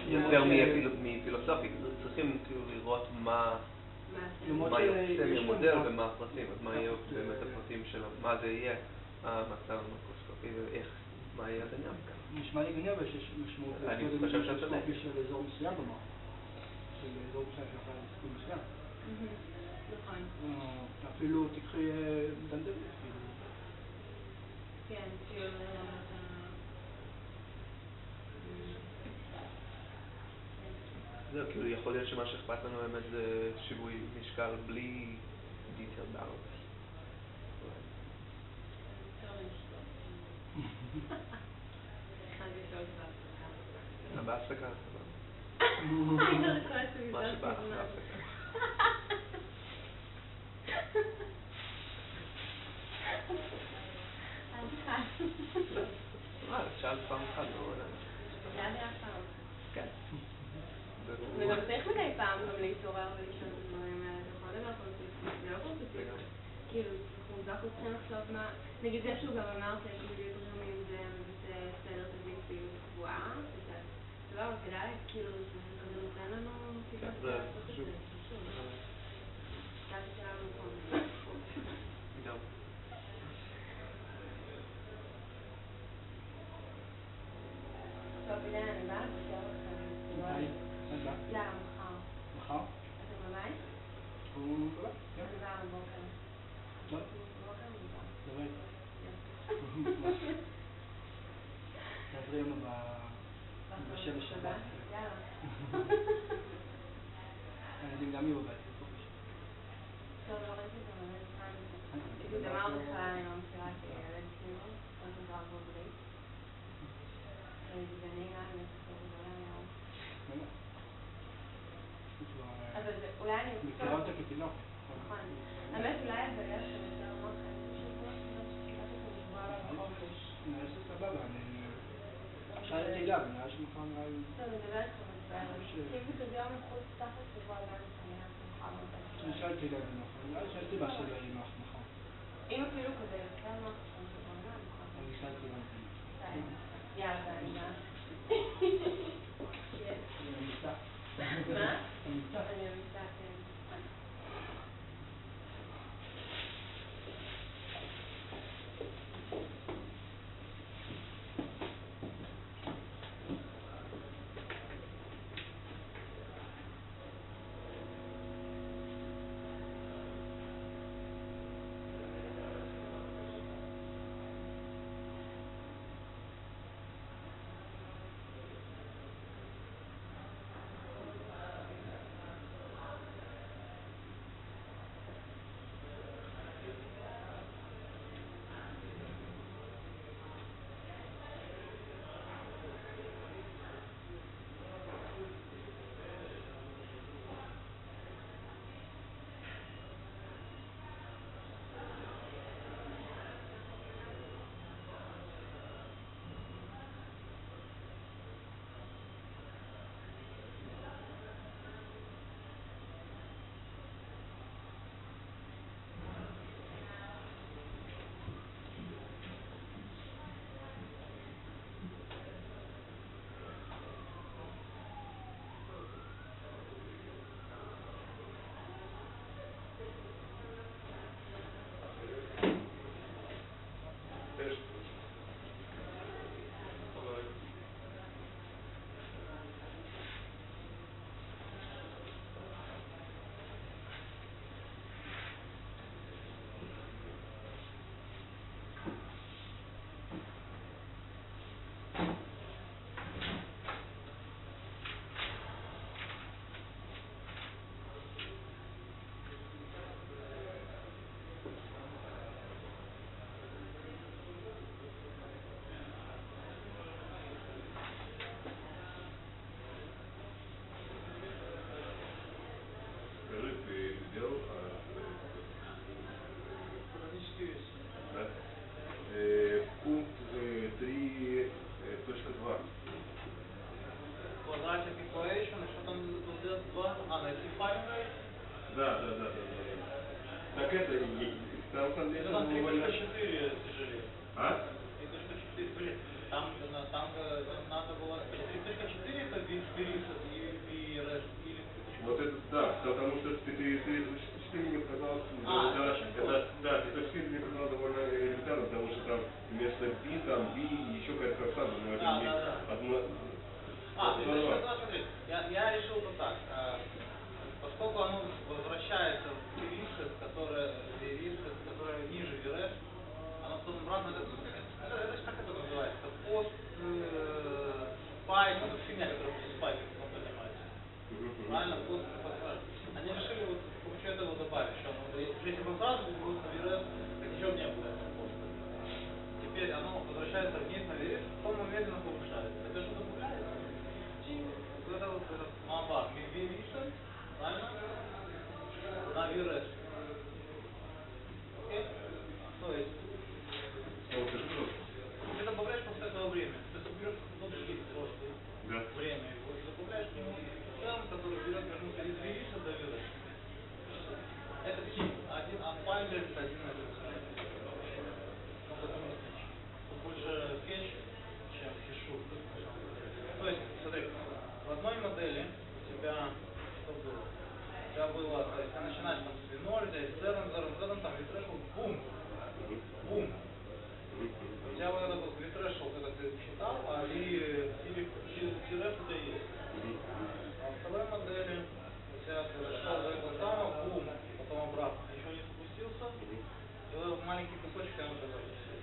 [SPEAKER 4] יותר מפילוסופי, צריכים כאילו לראות מה יוצא מהמודל ומה הפרטים, אז מה יהיו באמת הפרטים של מה זה יהיה המצב המקרוסקופי ואיך, מה יהיה הדינמיקה.
[SPEAKER 7] נשמע לי גניבה שיש משמעות מקרוסקופי של אזור מסוים במוח. של אזור מסוים שיכול להיות סיכון מסוים.
[SPEAKER 1] נכון.
[SPEAKER 7] אפילו תקחי דנדלית, כאילו.
[SPEAKER 1] כן, כאילו...
[SPEAKER 4] זהו, כאילו יכול להיות שמה שאכפת לנו באמת זה שיווי משקל בלי דיטל באלנס. בהפסקה. מה שבא לך בהפסקה. שאלת פעם אחת, לא יודע.
[SPEAKER 1] שאלתי לך פעם.
[SPEAKER 4] כן.
[SPEAKER 1] וגם צריך מדי פעם גם להתעורר ולשאול את הדברים האלה, זה יכול דבר קונסיסטי, זה לא קונסיסטי. כאילו, אנחנו רק צריכים לחשוב מה... נגיד זה שהוא גם אמר שאקוויליבריומים זה מבטא סדר טבעי פעילות קבועה, לא, אבל כדאי, כאילו, זה נותן לנו מוטיבציה לעשות את זה. זה שלנו נכון.
[SPEAKER 4] גם.
[SPEAKER 1] טוב, הנה, אני באה לבקר לכם. יאללה, מחר.
[SPEAKER 7] מחר?
[SPEAKER 1] אתם בבית?
[SPEAKER 7] הוא קולה, כן.
[SPEAKER 1] אני באה בבוקר.
[SPEAKER 7] לא?
[SPEAKER 1] בבוקר אני באה.
[SPEAKER 7] דברי. תעברי לנו בשבע שבת.
[SPEAKER 1] יאללה.
[SPEAKER 7] הילדים גם יהיו בבית, בחופש.
[SPEAKER 1] טוב, לא ראיתי את זה באמת כאן. הייתי דמר בכלל, אני לא מכירה את ילד כאילו, כמו שזה רק בברית. זה נראה, אני חושבת, זה לא היה ארוך. אבל אולי אני...
[SPEAKER 7] מכירה אותה כתינוק.
[SPEAKER 1] נכון. האמת אולי אבל יש שם יותר מוח, אני חושבת שקיבלת את זה לשבוע עליו בחופש.
[SPEAKER 7] נראה שסבבה, אני... שאלה תהילה, אבל נראה שמחר נראה לי...
[SPEAKER 1] טוב, אני מדברת לך בסדר. אם זה כזה יום מחוץ תחת שבוע עדיין אני מחר בבית.
[SPEAKER 7] אני שאלה תהילה בנוח, נראה לי שאלה סיבה שלא יהיה נוח מחר.
[SPEAKER 1] אם אפילו כזה יותר נוח, אני שבוע עדיין מחר.
[SPEAKER 7] אני שאלה תהילה בנוח.
[SPEAKER 1] יאללה, ואני באה.
[SPEAKER 7] אני אמיצה.
[SPEAKER 1] מה?
[SPEAKER 7] אמיצה.
[SPEAKER 1] אני אמיצה, כן.
[SPEAKER 8] найти final.
[SPEAKER 3] Да. Так это, там
[SPEAKER 8] Это там 3.4, к сожалению.
[SPEAKER 3] А?
[SPEAKER 8] 3.4, блин, там надо было... 3.4 это вирисов и REST, или...
[SPEAKER 3] Вот это, да, потому что 3.4 мне показалось, да, 3.4 мне показалось довольно элементарно, потому что там вместо B, там B и еще какая-то красава, но это не одно...
[SPEAKER 8] Смотри, я решил вот так, поскольку оно возвращается в вирисов, которые ниже VREST, оно потом обратно, это как это называется, пост спайк, это фигня, которая пост спайк, если вы понимаете. Правильно, пост спайк. Они решили вот с помощью этого добавить, что если бы сразу было на VREST, так ничего не было этого поста. Теперь оно возвращается вниз на VREST, потом оно медленно повышается. Это что добавляется? Вот это вот наоборот, VREST, правильно? На VREST. Окей? То есть ты добавляешь после этого время. Ты берешь Bldg просто время его и добавляешь к нему терм, который берет вернуться из VREST до VREST. Это key. А finder это один на один. Он deterministic. Тут больше фетч, чем фишу. То есть, смотри, в одной модели у тебя что было? У тебя было, если начинаешь там с V0, здесь Z, там V-threshold, бум. У тебя вот этот V-threshold, это ты считал, а V-ref у тебя есть. А во второй модели у тебя ты зашел до этого самого, бум, потом обратно, ничего не спустился, и вот этот маленький кусочек я уже запустил.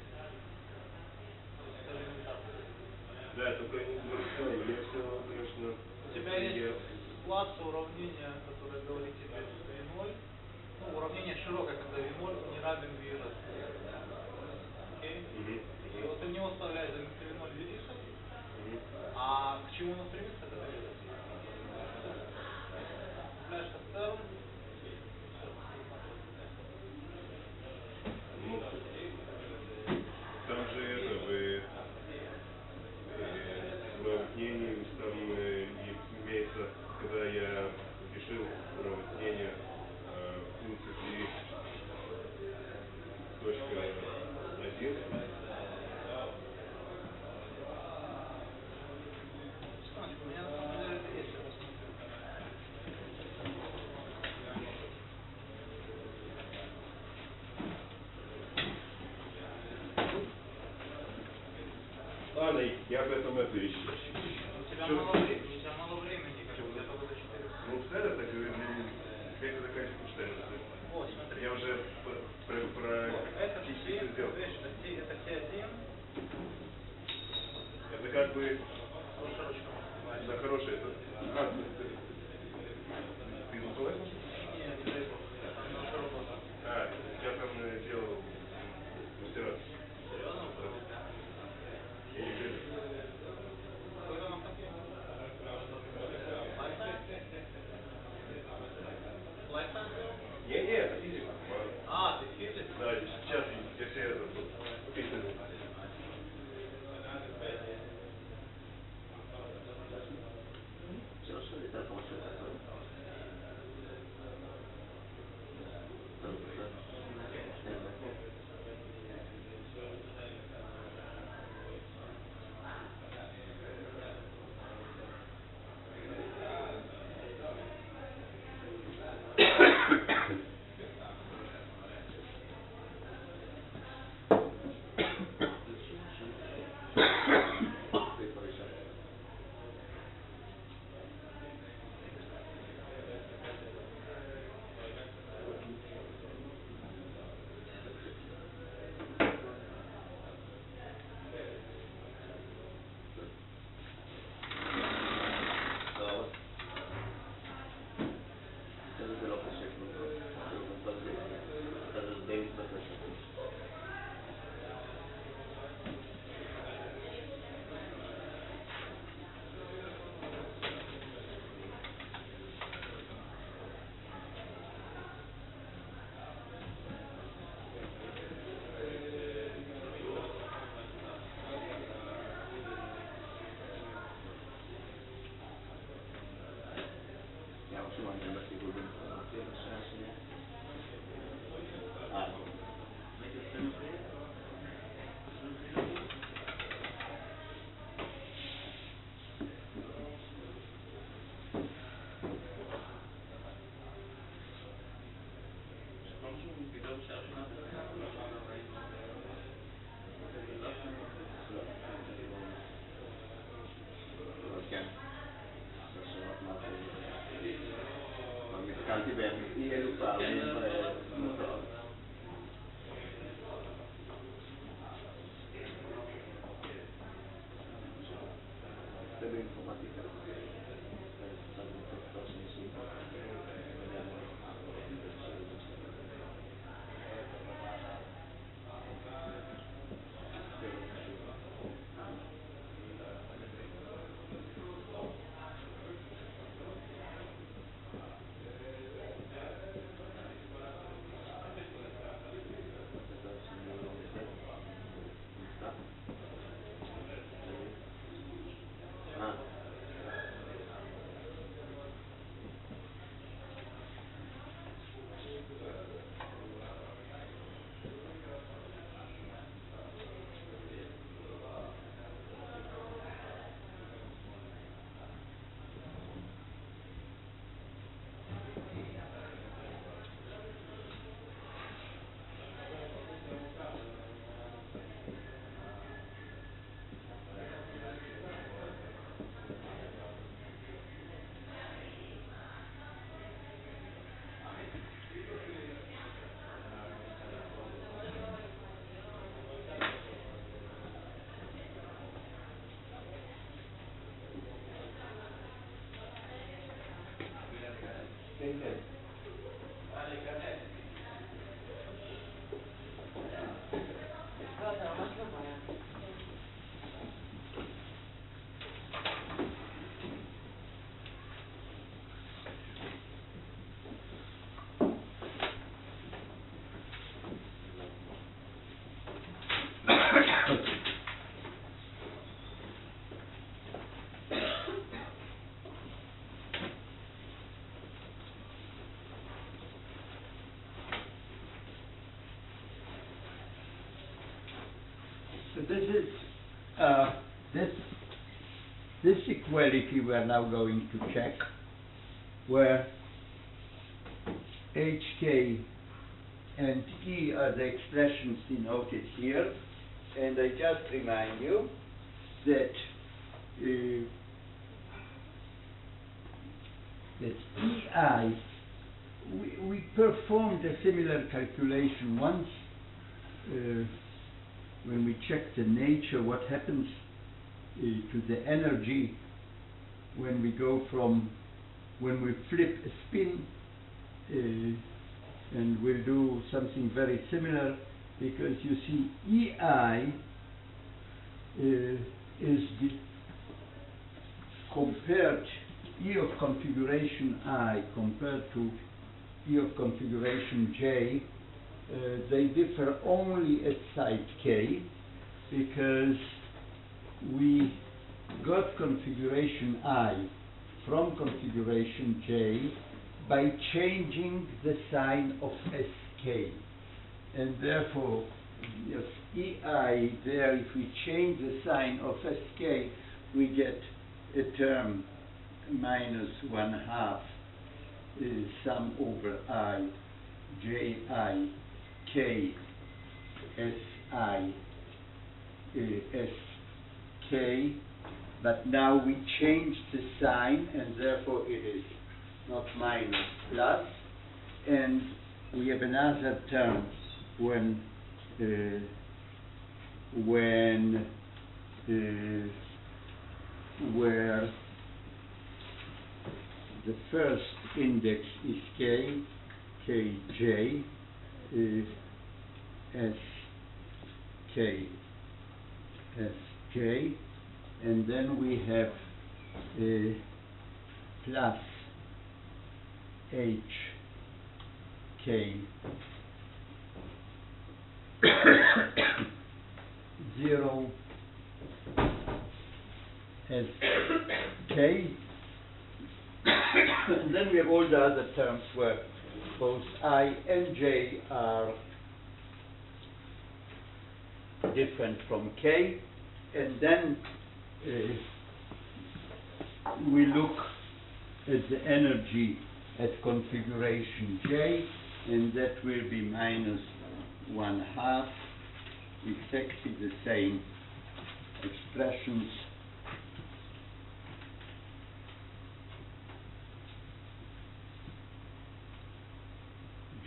[SPEAKER 8] Это элементарно.
[SPEAKER 3] Да, только я все, конечно...
[SPEAKER 8] У тебя есть класс уравнения, которое говорит тебе V0. Ну, уравнение широкое, когда V0 не равен VREST. Окей? И вот ты в него вставляешь за V0 вирисов, а к чему он стремится, это VREST. Вставляешь как терм,
[SPEAKER 3] Ну, там же это, вы уравнение, там имеется, когда я решил уравнение функции точка 1.
[SPEAKER 8] секундочку, у меня на самом деле это есть, я посмотрю.
[SPEAKER 3] Ладно, я об этом это еще.
[SPEAKER 8] У тебя мало времени, как бы, где-то до 4.
[SPEAKER 3] Ну, это так, это заканчивается 14.
[SPEAKER 8] Вот, смотри.
[SPEAKER 3] Я уже про
[SPEAKER 8] это
[SPEAKER 3] частицы сделал.
[SPEAKER 8] это T1.
[SPEAKER 3] Это как бы...
[SPEAKER 8] Хорошая ручка.
[SPEAKER 3] Да, хорошая. Это... Ты называешь?
[SPEAKER 8] Не дай бог. Немножко работа.
[SPEAKER 3] Я там делал мастера.
[SPEAKER 8] Серьезно?
[SPEAKER 3] Я не верю.
[SPEAKER 8] Какой там автопин? Lifetime?
[SPEAKER 3] Не, это физика.
[SPEAKER 8] А, ты физик?
[SPEAKER 3] Да, сейчас я все это пишет.
[SPEAKER 5] mancano l'articolo d'informazione, כן. אבל נתקלתי בהם אי אלו פעמים במטרות. זה באינפורמטיקה. So this is this equality we are now going to check, where HK and E are the expressions denoted here, and I just remind you that EI, we performed a similar calculation once when we checked the nature, what happens to the energy when we go from, when we flip a spin, and we'll do something very similar, because you see EI is compared, E of configuration I compared to E of configuration J, they differ only at site K, because we got configuration I from configuration J by changing the sign of SK. And therefore, yes, EI there, if we change the sign of SK, we get a term minus 1/2 sum over I, JI, K, SI, SK, but now we change the sign, and therefore it is not minus, plus, and we have another term when where the first index is K, Kj, SK, Sj, and then we have plus HK 0 SK And then we have all the other terms where both I and J are different from K. And then we look at the energy at configuration J, and that will be minus 1/2, exactly the same expressions.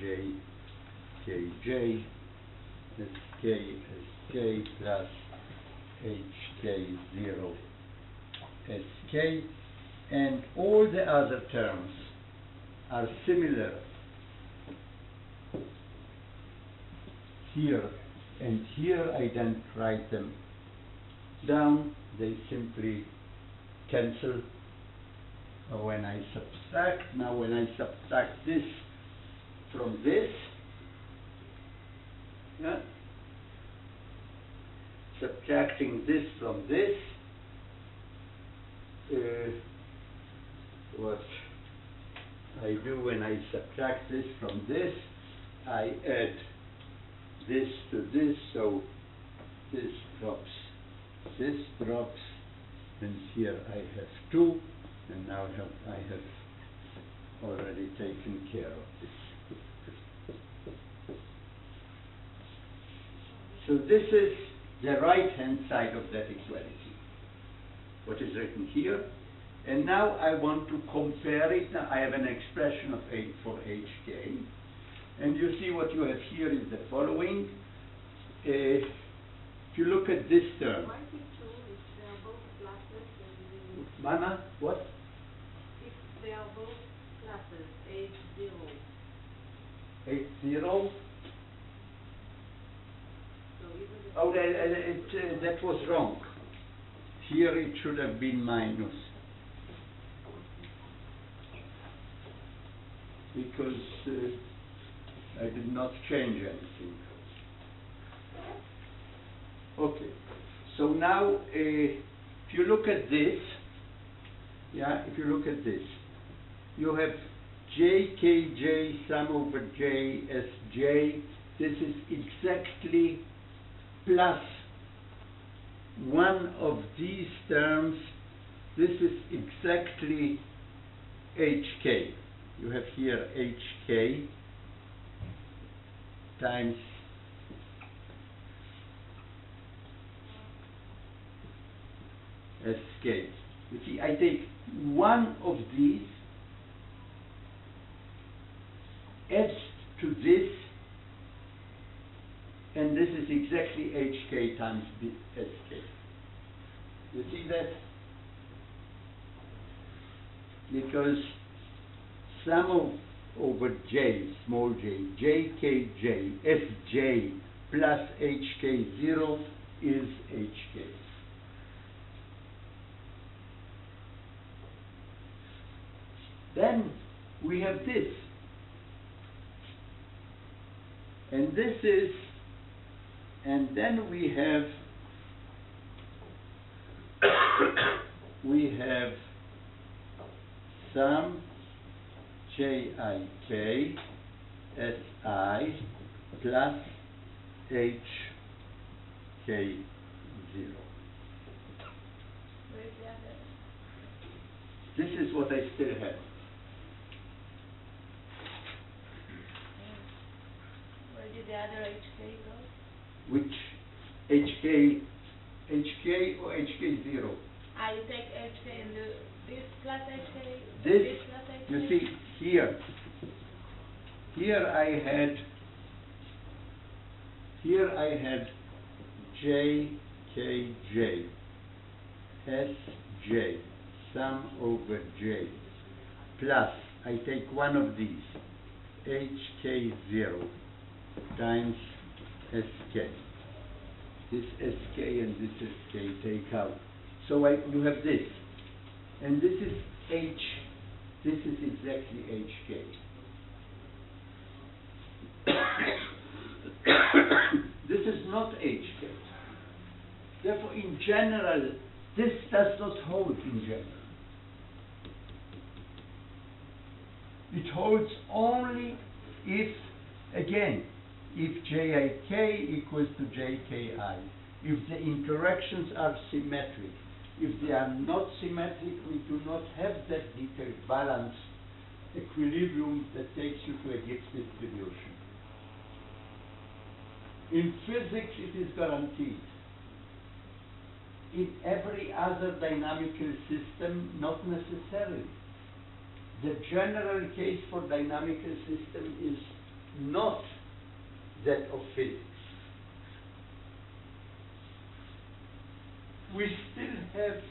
[SPEAKER 5] J, K, J, SK, SK plus HK 0 SK, and all the other terms are similar here and here. I don't write them down, they simply cancel when I subtract. Now when I subtract this from this, subtracting this from this, what I do when I subtract this from this, I add this to this, so this drops, and here I have 2, and now I have already taken care of this. So this is the right-hand side of that equality, what is written here. And now I want to compare it. Now I have an expression of A for HK. And you see what you have here is the following. If you look at this term.
[SPEAKER 1] Why is it true if they are both classes?
[SPEAKER 5] Mama, what?
[SPEAKER 1] If they are both classes, H0.
[SPEAKER 5] H0?
[SPEAKER 1] So even if
[SPEAKER 5] Oh, that was wrong. Here it should have been minus. Because I did not change anything. Okay, so now if you look at this, if you look at this, you have JKJ sum over J Sj. This is exactly plus one of these terms. This is exactly HK. You have here HK times SK. You see, I take one of these, adds to this, and this is exactly HK times SK. You see that? Because sum over J, small j, JKJ, Sj plus HK0 is HK. Then we have this. And this is, and then we have sum JIK SI plus HK0.
[SPEAKER 2] Where's the other?
[SPEAKER 5] This is what I still have.
[SPEAKER 2] Where did the other HK go?
[SPEAKER 5] Which HK or HK0?
[SPEAKER 2] You take HK and do this plus HK,
[SPEAKER 5] This
[SPEAKER 2] plus HK?
[SPEAKER 5] you see here. Here I had JKJ SJ sum over J plus I take one of these HK0 times SK. This SK and this SK take out. So you have this. And this is H. This is exactly HK. This is not HK. Therefore, in general, this does not hold in general. It holds only if, again, if JIK equals to JKI, if the interactions are symmetric. If they are not symmetric, we do not have that detailed balance equilibrium that takes you to a Gibbs distribution. In physics, it is guaranteed. In every other dynamical system, not necessarily. The general case for dynamical system is not that of physics. We still have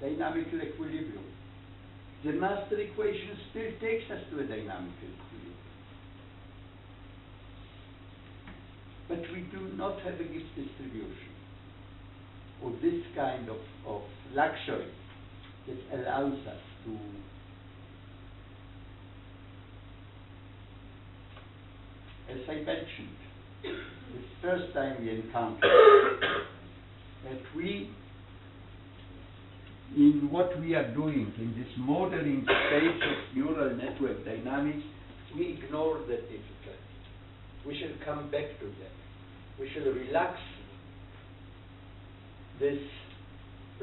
[SPEAKER 5] dynamical equilibrium. The master equation still takes us to a dynamical equilibrium. But we do not have a Gibbs distribution, or this kind of luxury that allows us to as I mentioned, the first time we encountered that we, in what we are doing in this modeling stage of neural network dynamics, we ignore that difficulty. We shall come back to that. We shall relax this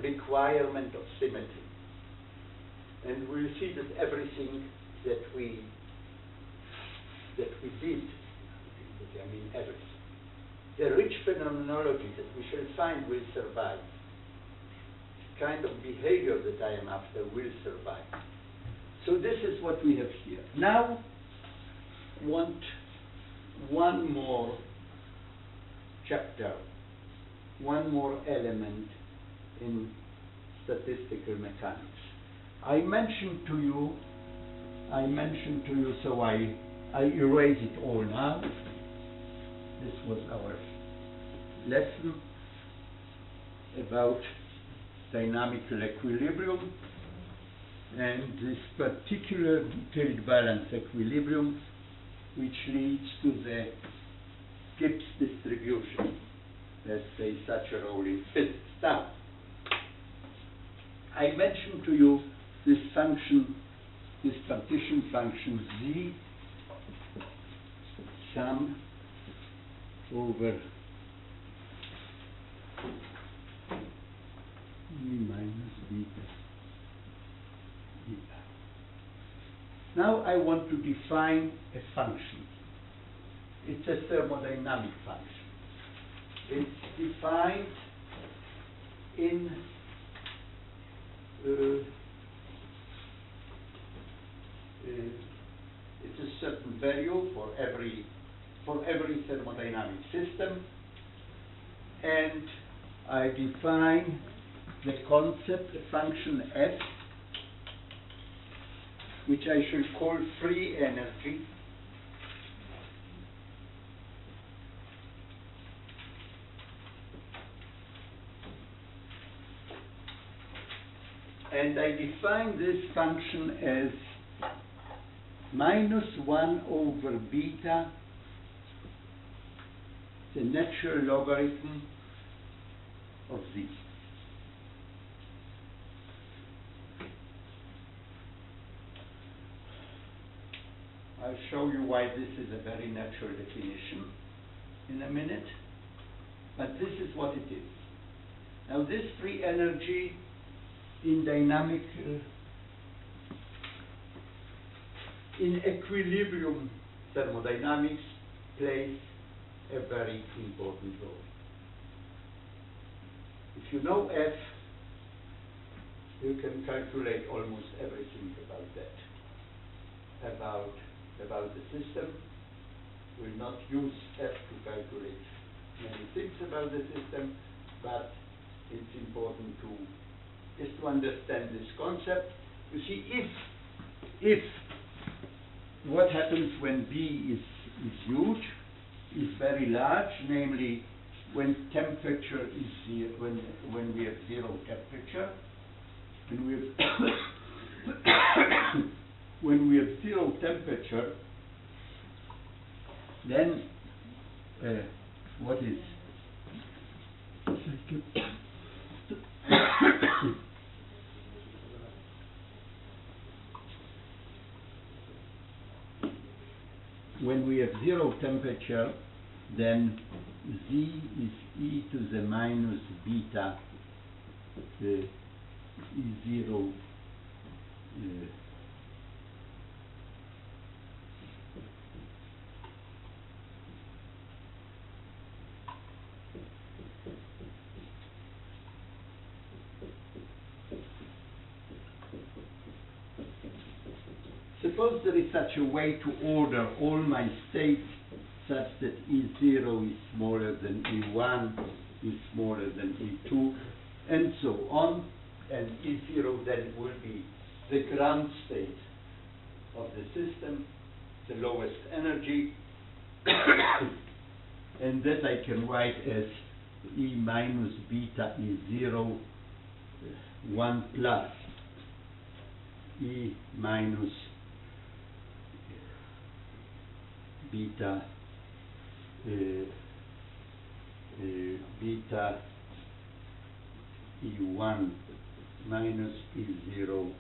[SPEAKER 5] requirement of symmetry. And we'll see that everything that we did, I mean everything, the rich phenomenology that we shall find will survive. The kind of behavior that I am after will survive. So this is what we have here. Now, want one more chapter, one more element in statistical mechanics. I mentioned to you, so I erase it all now. This was our lesson about dynamical equilibrium and this particular detailed balance equilibrium which leads to the Gibbs distribution that plays such a role in physics. Now, I mentioned to you this function, this partition function Z sum over E minus beta. Now I want to define a function. It's a thermodynamic function. It's defined in it's a certain value for every thermodynamic system, and I define the concept, the function f, which I shall call free energy, and I define this function as minus 1 over beta, the natural logarithm of z. I'll show you why this is a very natural definition in a minute, but this is what it is. Now this free energy in dynamic, in equilibrium thermodynamics plays a very important role. If you know F, you can calculate almost everything about that, about the system. We'll not use F to calculate many things about the system, but it's important just to understand this concept. You see, if what happens when B is huge, is very large, namely when temperature is zero, when we have zero temperature, when we have zero temperature, then what is when we have zero temperature, then Z is e to the minus beta E0 Suppose there is such a way to order all my states such that E0 is smaller than E1, is smaller than E2, and so on, and E0 then will be the ground state of the system, the lowest energy, and that I can write as E minus beta E0, 1 plus E minus beta beta E1 minus E0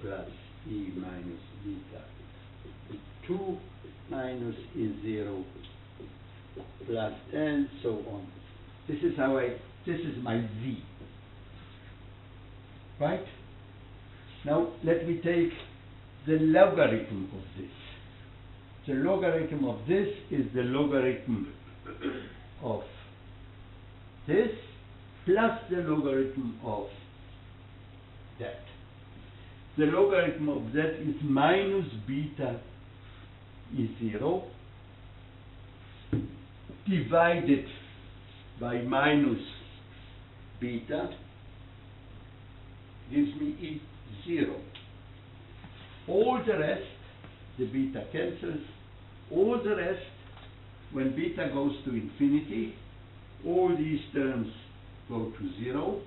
[SPEAKER 5] plus E minus beta 2 minus E0 plus and so on. This is how this is my Z. Right? Now let me take the logarithm of this. The logarithm of this is the logarithm of this plus the logarithm of that. The logarithm of that is minus beta E0 divided by minus beta gives me E0. All the rest, the beta cancels. All the rest, when beta goes to infinity, all these terms go to 0,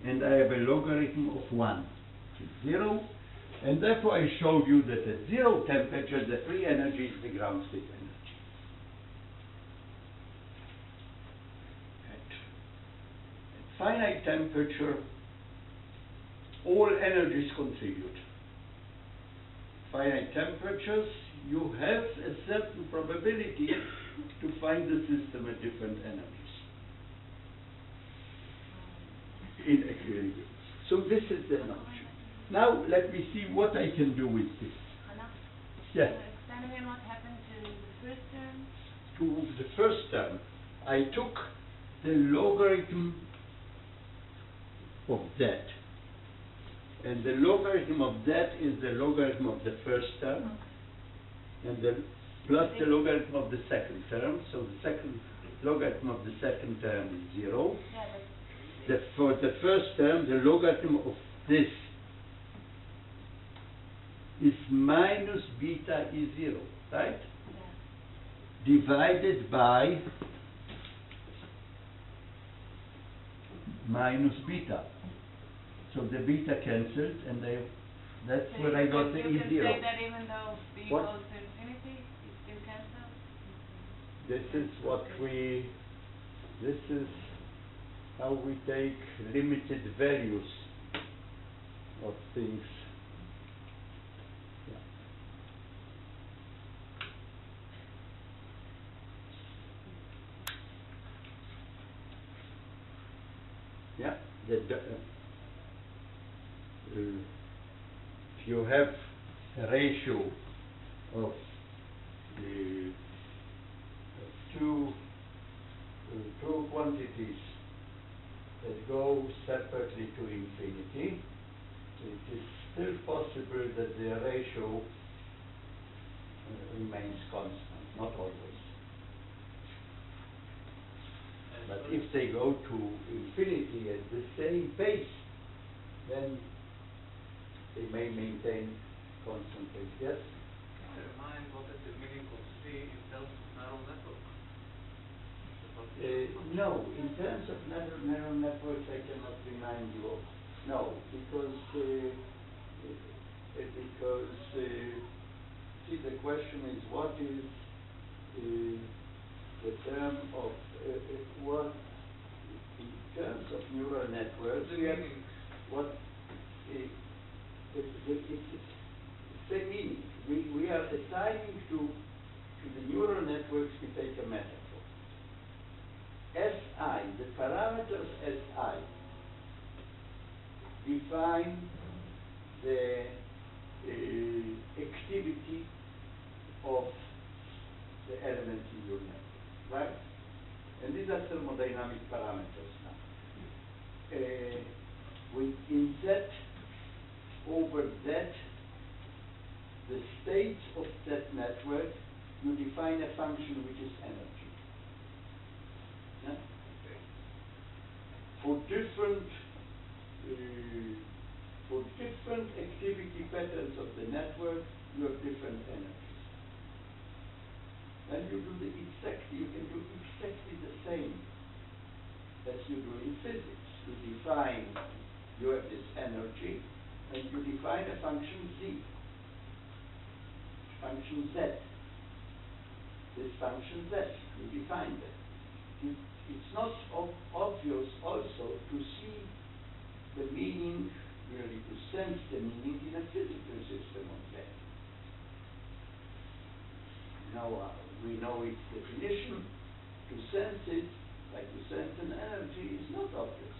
[SPEAKER 5] and I have a logarithm of 1. It's 0, and therefore I showed you that at 0 temperature, the free energy is the ground state energy. At finite temperature, all energies contribute. Finite temperatures, you have a certain probability to find the system at different energies in equilibrium. So this is the notion. Now let me see what I can do with this.
[SPEAKER 2] Hanoch,
[SPEAKER 5] Yeah.
[SPEAKER 2] explain again what happened to the first term.
[SPEAKER 5] To the first term, I took the logarithm of that. And the logarithm of that is the logarithm of the first term, and the plus the logarithm of the second term. So the second logarithm of the second term is 0.
[SPEAKER 2] Yeah,
[SPEAKER 5] For the first term, the logarithm of this is minus beta E0, right?
[SPEAKER 2] yeah.
[SPEAKER 5] Divided by minus beta. So the beta cancelled, and that's
[SPEAKER 2] So
[SPEAKER 5] where I got the
[SPEAKER 2] you
[SPEAKER 5] E0.
[SPEAKER 2] can say that even though B
[SPEAKER 5] What?
[SPEAKER 2] goes to infinity, it still cancels?
[SPEAKER 5] This is what this is how we take limited values of things. Yeah, if you have a ratio of two quantities that go separately to infinity, it is still possible that the ratio remains constant, not always. But if they go to infinity at the same pace, then they may maintain constant pace. Yes?
[SPEAKER 8] Can you remind what is the meaning of C in terms of neural network?
[SPEAKER 5] No, in terms of neural networks, I cannot remind you of. No, because see, the question is what is the term of what in terms of neural networks.
[SPEAKER 8] The meaning.
[SPEAKER 5] What it's the same meaning. We are assigning to to the neural networks, we take a metaphor. Si, the parameters Si, define the activity of the elements in your network, right? And these are thermodynamic parameters now. In Z over Z, the states of that network, you define a function which is energy. Yeah? For different activity patterns of the network, you have different energies. And you can do exactly the same as you do in physics. You have this energy, and you define a function Z, function Z. This function Z, you define that. It's not obvious also to see the meaning, really to sense the meaning in a physical system of Z. Now we know its definition. To sense it, like to sense an energy, is not obvious.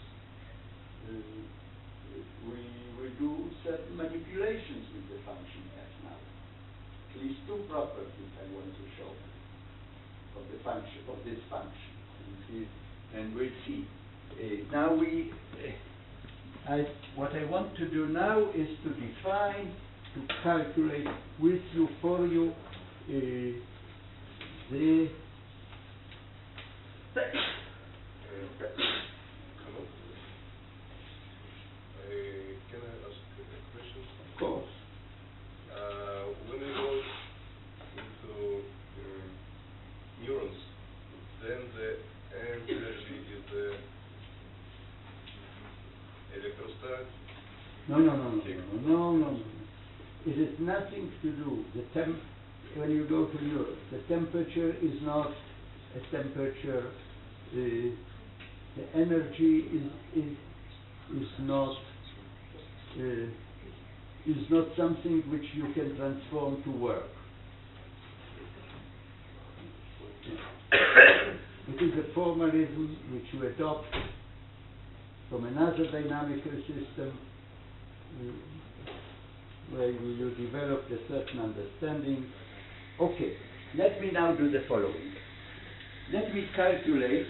[SPEAKER 5] We do certain manipulations with the function F now. At least two properties I want to show of the function, of this function. And we'll see. Now what I want to do now is to define, to calculate with you, for you, the
[SPEAKER 3] Can I ask a question?
[SPEAKER 5] Of course.
[SPEAKER 3] When we go into neurons, then the energy is the electrostatic.
[SPEAKER 5] No. It has nothing to do. When you go to neurons, the temperature is not a temperature. The energy is not something which you can transform to work. It is a formalism which you adopt from another dynamical system where you developed a certain understanding. Okay, let me now do the following. Let me calculate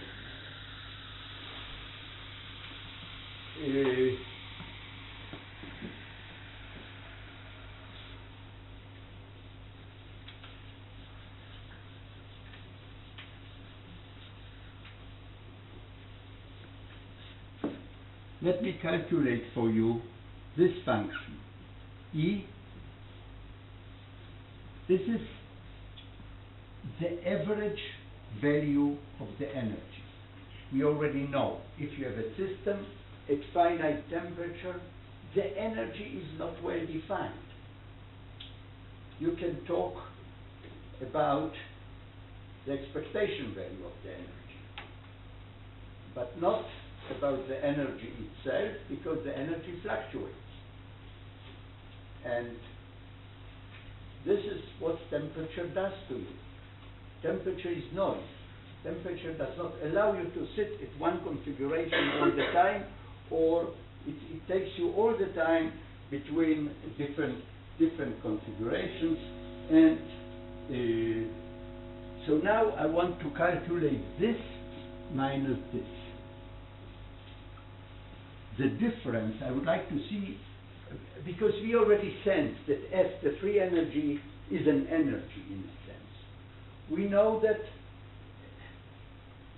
[SPEAKER 5] for you this function E. This is the average value of the energy. We already know if you have a system at finite temperature, the energy is not well defined. You can talk about the expectation value of the energy, but not about the energy itself, because the energy fluctuates. And this is what temperature does to you. Temperature is noise. Temperature does not allow you to sit at one configuration all the time, or it takes you all the time between different configurations. And so now I want to calculate this minus this. The difference I would like to see, because we already sense that F, the free energy, is an energy in a sense. We know that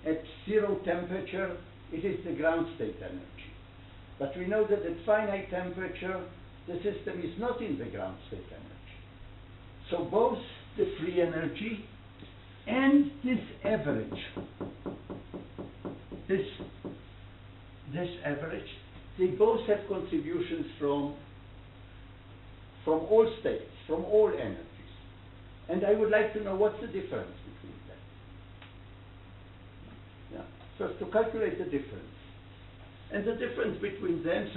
[SPEAKER 5] at zero temperature, it is the ground state energy. But we know that at finite temperature, the system is not in the ground state energy. So both the free energy and this average, this average, they both have contributions from all states, from all energies. And I would like to know what's the difference between them. Yeah. First, to calculate the difference. And the difference between them,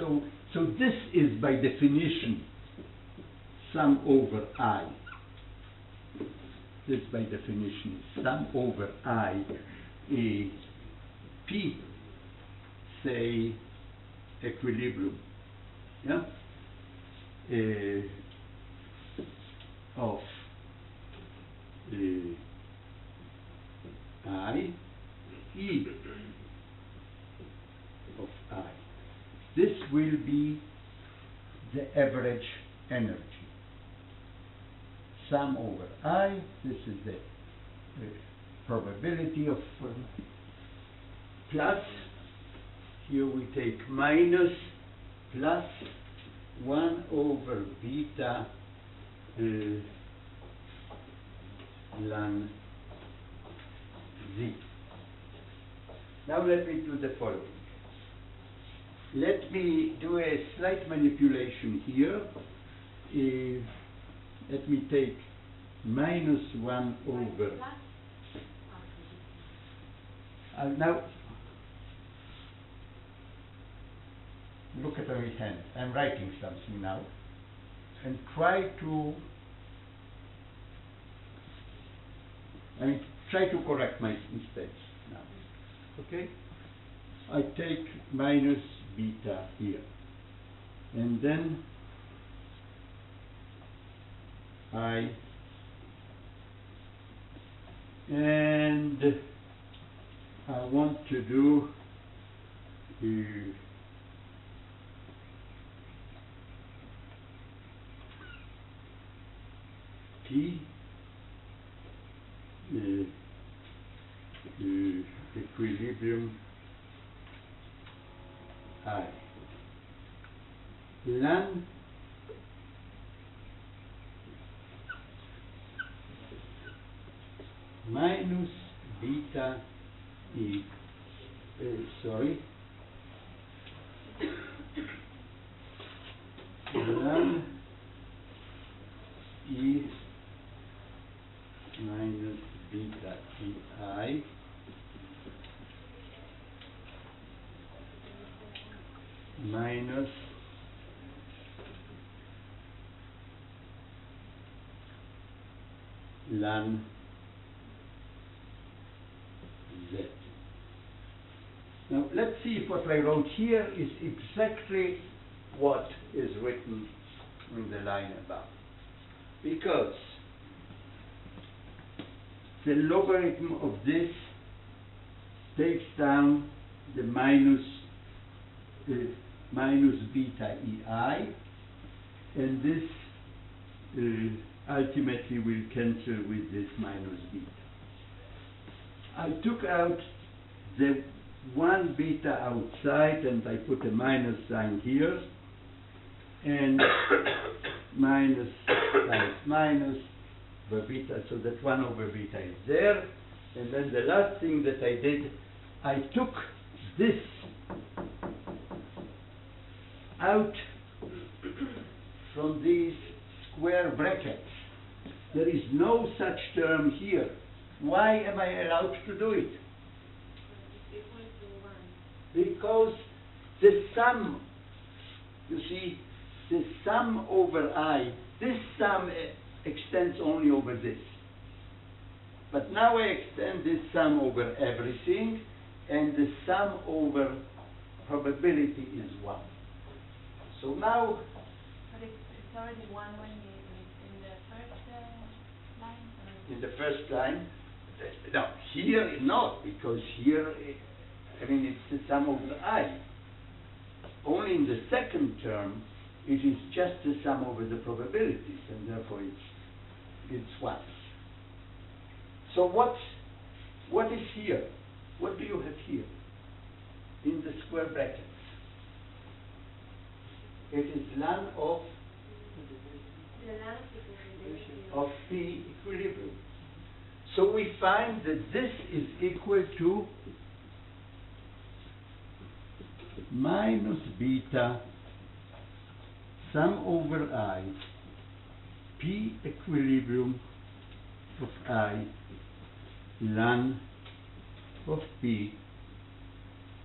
[SPEAKER 5] so this is by definition sum over I. this by definition is sum over I, P, say, equilibrium, yeah, of I, E of I. This will be the average energy. Sum over I, this is the probability of plus, here we take minus, plus 1 over beta ln Z. Now let me do the following. Let me do a slight manipulation here. Let me take minus 1 over. Now, look at my hand. I'm writing something now. And try to correct my mistakes now. Okay? I take minus beta here. And then I want to do T equilibrium I ln minus beta E, sorry, ln E minus beta EI minus ln Z. Now let's see if what I wrote here is exactly what is written in the line above. Because the logarithm of this takes down the minus beta EI, and this ultimately will cancel with this minus beta. I took out the 1 beta outside and I put a minus sign here, and minus times minus over beta, so that 1 over beta is there. And then the last thing that I did, I took this out from these square brackets. There is no such term here. Why am I allowed to do it? Because the sum, you see, the sum over I, this sum extends only over this. But now I extend this sum over everything, and the sum over probability is 1. So now...
[SPEAKER 2] But it's already 1 when it's in the first line?
[SPEAKER 5] In the first line? No, here not, because here, I mean, it's the sum over I. Only in the second term, it is just the sum over the probabilities, and therefore it's 1. So what is here? What do you have here? In the square brackets. It is ln of P equilibrium. So we find that this is equal to minus beta sum over I P equilibrium of I ln of P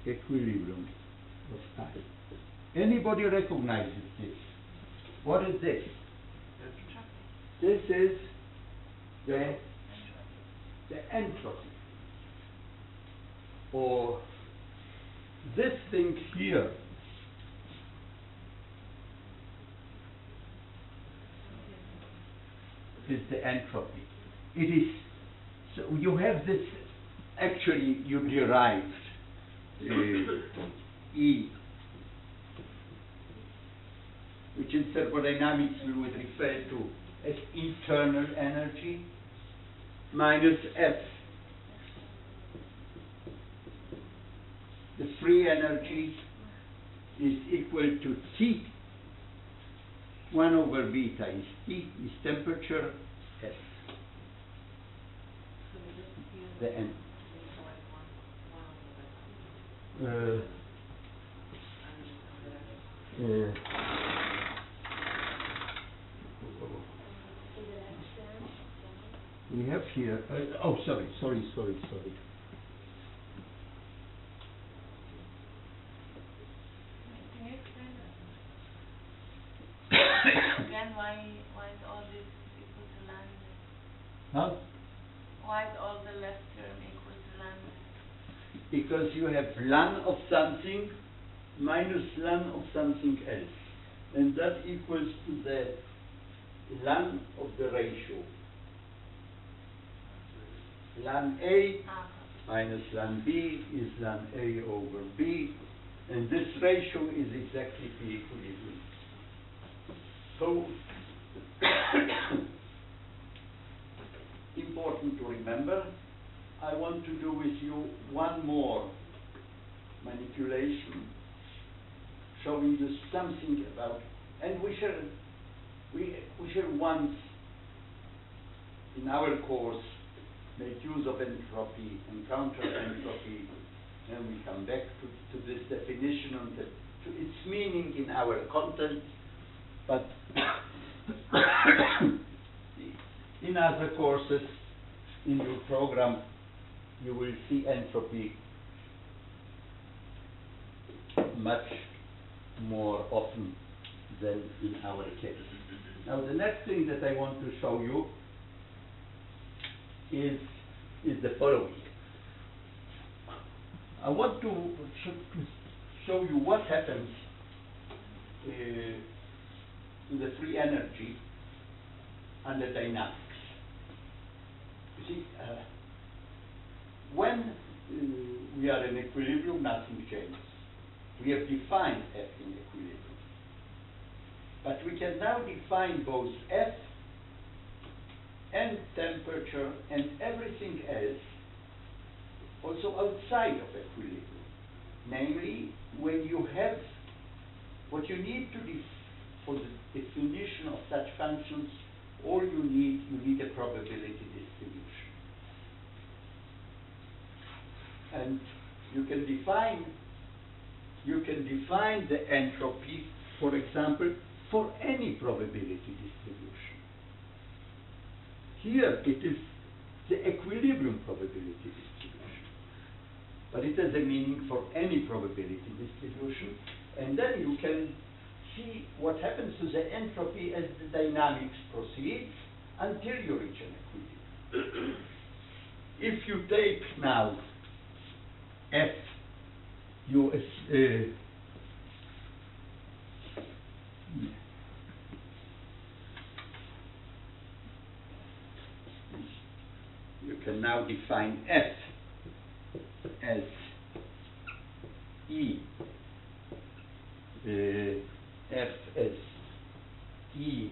[SPEAKER 5] equilibrium of I. Anybody recognizes this? What is this? This is the the entropy, or this thing here is the entropy. It is, so you have this, actually you derived E, which in thermodynamics we would refer to as internal energy, minus F, the free energy, is equal to T. 1 over beta is T, is temperature, S. The N. We have here, oh, sorry.
[SPEAKER 2] Can you explain again why is all this equal to lambda?
[SPEAKER 5] Huh?
[SPEAKER 2] Why is all the left term equal to lambda?
[SPEAKER 5] Because you have ln of something minus ln of something else. And that equals to the ln of the ratio. Ln A minus ln B is ln A over B. And this ratio is exactly the equilibrium. So, important to remember, I want to do with you one more manipulation, showing you something about, and we shall once in our course make use of entropy and counter entropy, and we come back to this definition and to its meaning in our content, but in other courses in your program you will see entropy much more often than in our case. Now the next thing that I want to show you is the following. I want to show you what happens to the free energy under dynamics. You see, when we are in equilibrium, nothing changes. We have defined F in equilibrium. But we can now define both F and temperature and everything else also outside of equilibrium. Namely, when you have what you need to for the definition of such functions, all you need a probability distribution. And you can define the entropy, for example, for any probability distribution. Here it is the equilibrium probability distribution. But it has a meaning for any probability distribution. And then you can see what happens to the entropy as the dynamics proceeds until you reach an equilibrium. If you take now F, you can now define F as E, F as E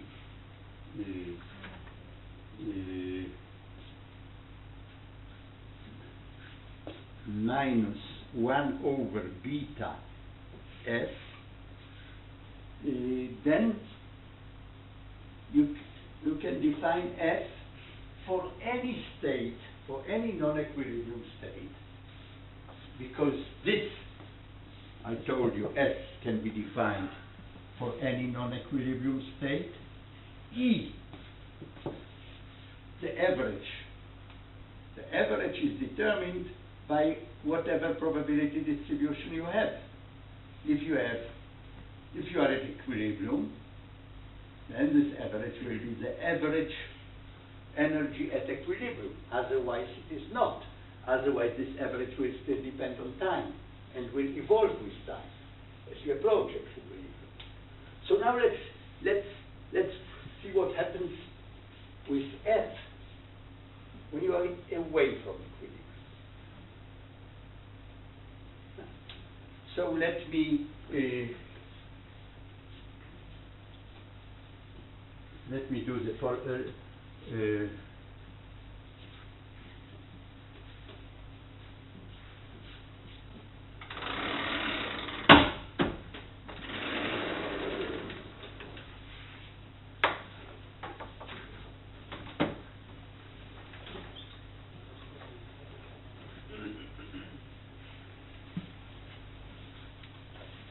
[SPEAKER 5] minus 1 over beta F, then you can define F for any state, for any non-equilibrium state, because this, I told you, S can be defined for any non-equilibrium state. E, the average. The average is determined by whatever probability distribution you have. If you are at equilibrium, then this average will be the average energy at equilibrium. Otherwise, it is not. Otherwise, this average will still depend on time and will evolve with time as you approach equilibrium. So now let's see what happens with F when you are away from equilibrium. So let me do the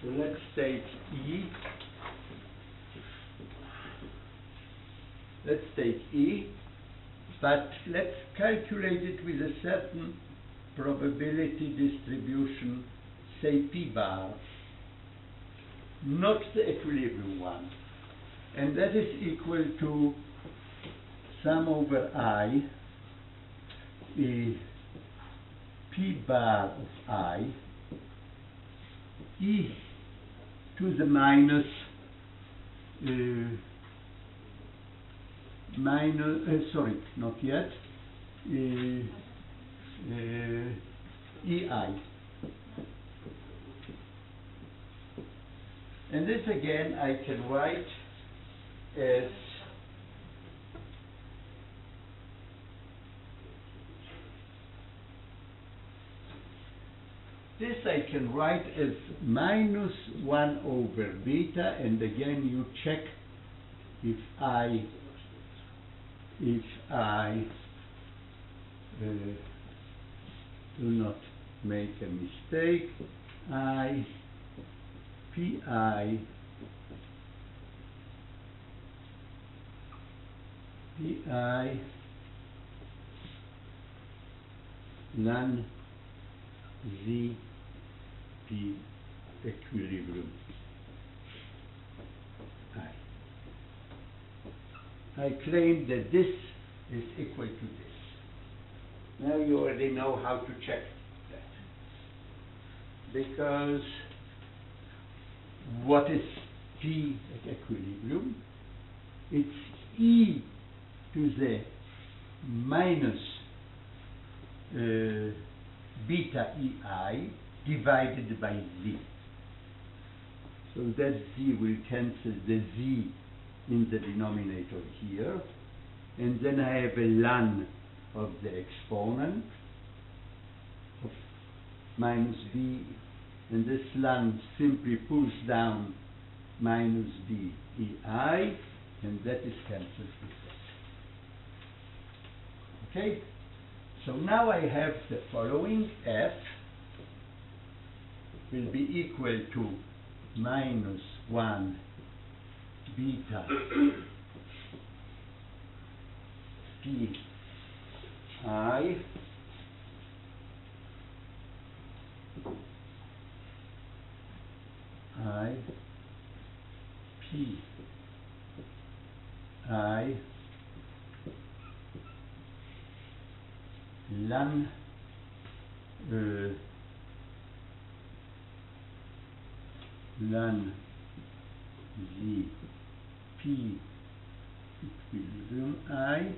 [SPEAKER 5] So let's take E. Let's take E, but let's calculate it with a certain probability distribution, say P bar, not the equilibrium one. And that is equal to sum over I, P bar of I, E to the minus sorry, not yet, EI. And this again I can write as this I can write as minus 1 over beta, and again you check if I do not make a mistake, I PI ln Z P equilibrium I claim that this is equal to this. Now you already know how to check that. Because what is P at equilibrium? It's E to the minus beta EI divided by Z. So that Z will cancel the Z in the denominator here, and then I have a ln of the exponent of minus b, and this ln simply pulls down minus b ei, and that is cancelled with that. Okay? So now I have the following: F will be equal to minus 1 beta P I P I ln Z P equilibrium I,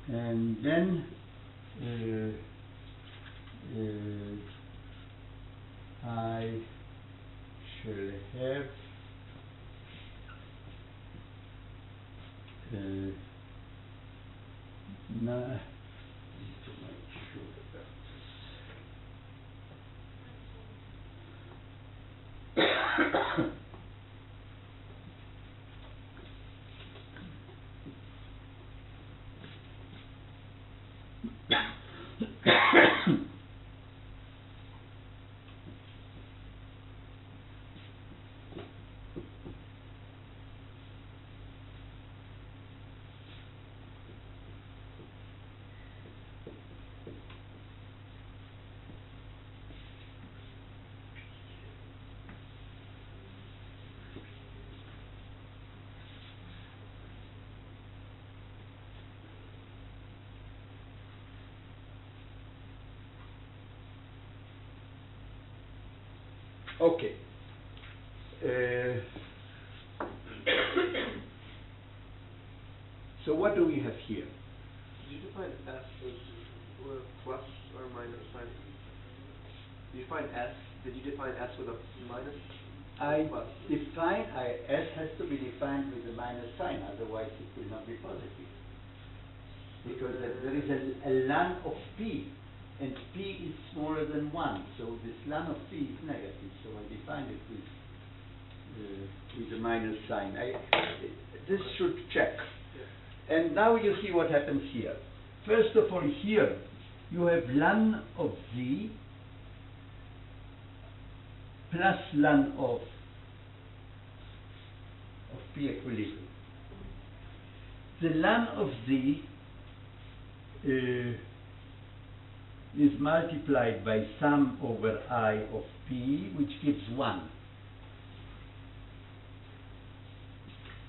[SPEAKER 5] and then I shall have Okay. So what do we have here?
[SPEAKER 4] Did you define S as plus or minus sign? Did you define S? Did you define S with a minus?
[SPEAKER 5] I
[SPEAKER 4] Plus.
[SPEAKER 5] define S has to be defined with a minus sign, otherwise it will not be positive. Because there is a ln of P, and P is smaller than 1, so this ln of P is negative, so I define it with a minus sign. This should check. And now you see what happens here. First of all, here you have ln of Z plus ln of P equilibrium. The ln of Z is multiplied by sum over I of P, which gives 1.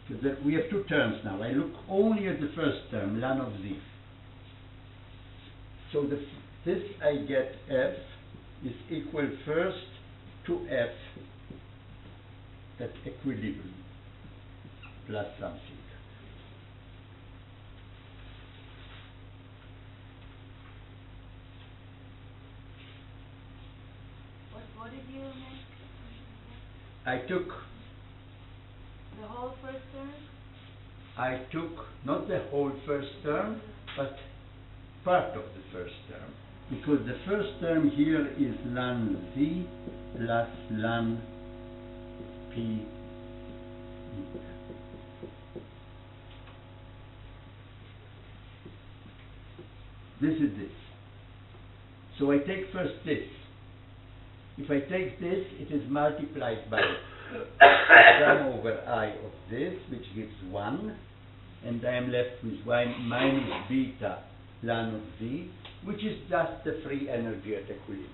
[SPEAKER 5] So that we have two terms now. I look only at the first term, ln of Z. So this I get F is equal first to F at equilibrium plus something.
[SPEAKER 2] What did you make?
[SPEAKER 5] I took
[SPEAKER 2] The whole first term?
[SPEAKER 5] not the whole first term, but part of the first term. Because the first term here is ln Z plus ln P. This is this. So I take first this. If I take this, it is multiplied by sum over I of this, which gives 1, and I am left with 1 minus beta ln of Z, which is just the free energy at equilibrium.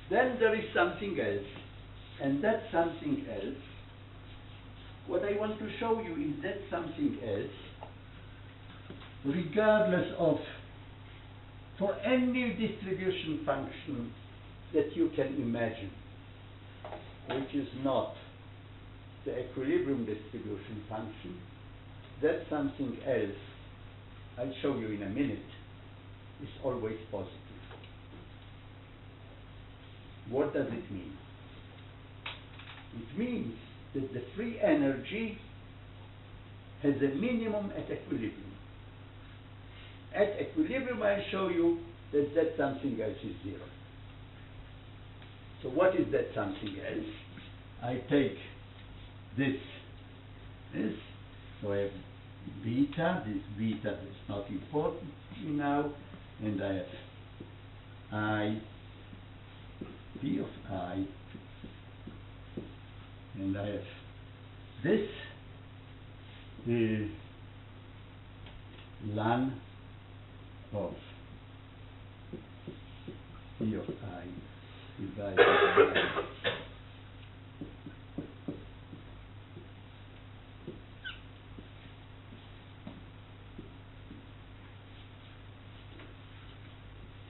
[SPEAKER 5] Then there is something else, and that something else, what I want to show you is that something else, regardless of, for any distribution function that you can imagine, which is not the equilibrium distribution function, that something else, I'll show you in a minute, is always positive. What does it mean? It means that the free energy has a minimum at equilibrium. At equilibrium, I'll show you that that something else is 0. So what is that something else? I take this, so I have beta, this beta is not important now, and I have I, P of I, and I have this ln of P of I divided by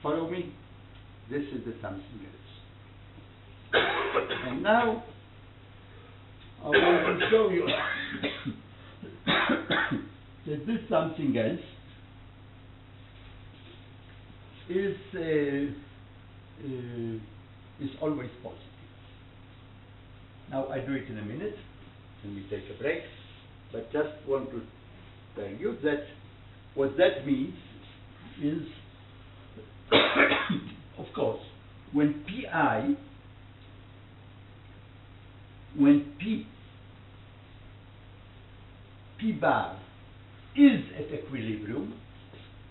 [SPEAKER 5] follow me? This is the something else. And now I want to show you that this something else is always positive. Now I do it in a minute, and we take a break, but just want to tell you that what that means is, of course, when P bar is at equilibrium,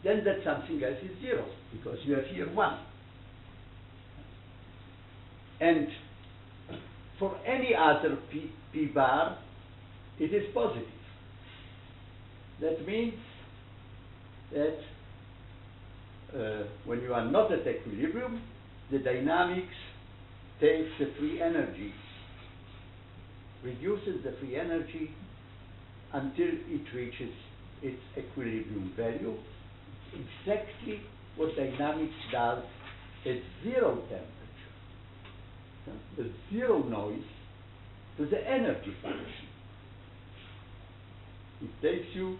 [SPEAKER 5] then that something else is 0, because you have here 1. And for any other P bar, it is positive. That means that when you are not at equilibrium, the dynamics takes the free energy, reduces the free energy until it reaches its equilibrium value. Exactly what dynamics does at 0 temperature. a zero noise to the energy function. It takes you,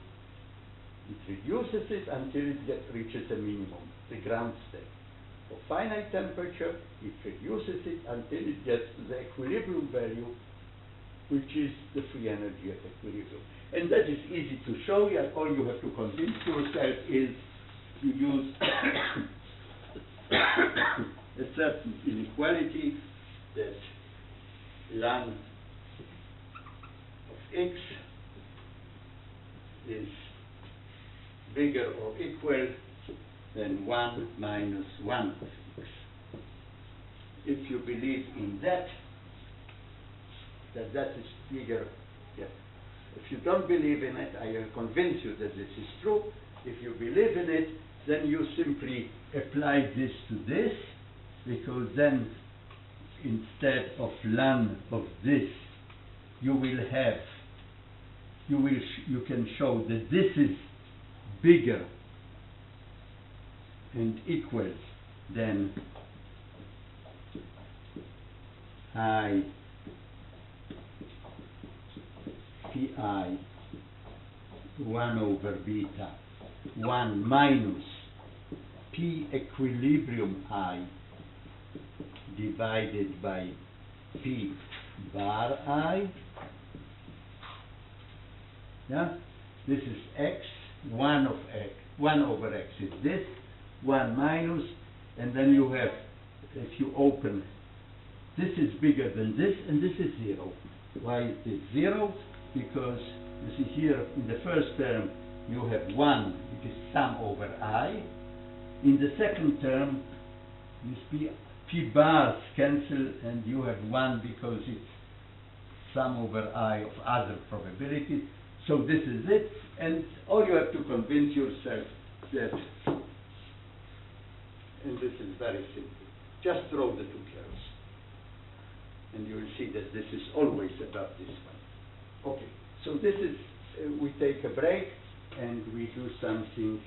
[SPEAKER 5] it reduces it until it reaches a minimum, the ground state. For finite temperature, it reduces it until it gets to the equilibrium value, which is the free energy at equilibrium. And that is easy to show you. All you have to convince yourself is you use a certain inequality that ln of x is bigger or equal than 1 minus 1 of x. If you believe in that is bigger, yeah. If you don't believe in it, I will convince you that this is true. If you believe in it, then you simply apply this to this, because then instead of ln of this, you will have, you can show that this is bigger and equals than I pi 1 over beta 1 minus p equilibrium I divided by p bar I. Yeah? This is x, 1 of x, 1 over x is this, 1 minus, and then you have, if you open, this is bigger than this, and this is 0. Why is this 0? Because you see here in the first term you have 1, which is sum over I. In the second term, these p bars cancel, and you have 1 because it's sum over I of other probabilities. So this is it, and all you have to convince yourself that, and this is very simple, just draw the two curves, and you will see that this is always above this one. Okay, so this is, we take a break, and we do something,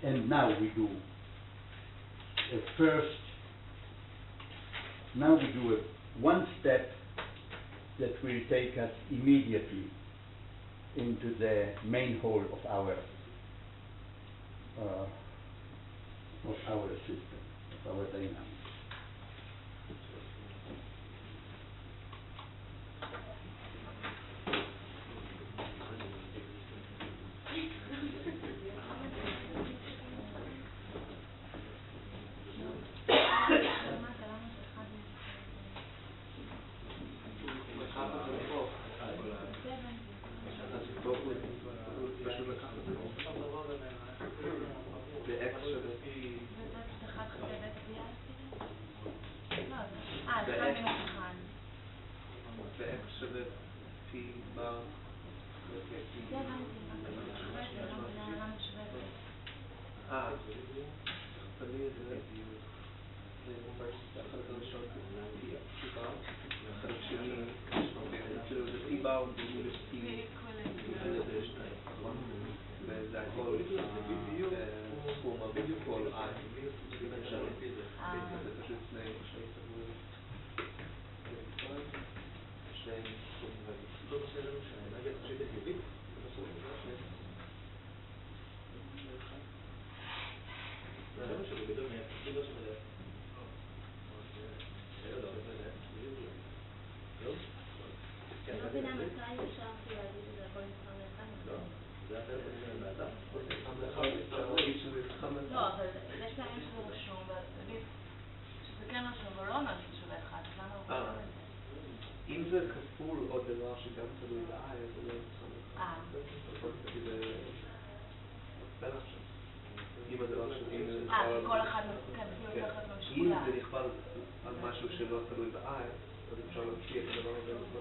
[SPEAKER 5] and now we do now we do one step that will take us immediately into the main hall of our system, of our dynamics.
[SPEAKER 2] לא, אבל יש פעמים שזה רשום, ועדיף שזה כן רשום, אבל לא אומר שזה שווה 1, אז למה הוא חושב את זה?
[SPEAKER 4] אם זה כפול עוד דבר שגם תלוי ב-I, אז זה לא יצטרך. אם הדבר
[SPEAKER 2] כל אחד כאילו הופך להיות משקולה.
[SPEAKER 4] אם זה נכפל על משהו שלא תלוי ב-I, אז אפשר להוציא את הדבר הזה בכל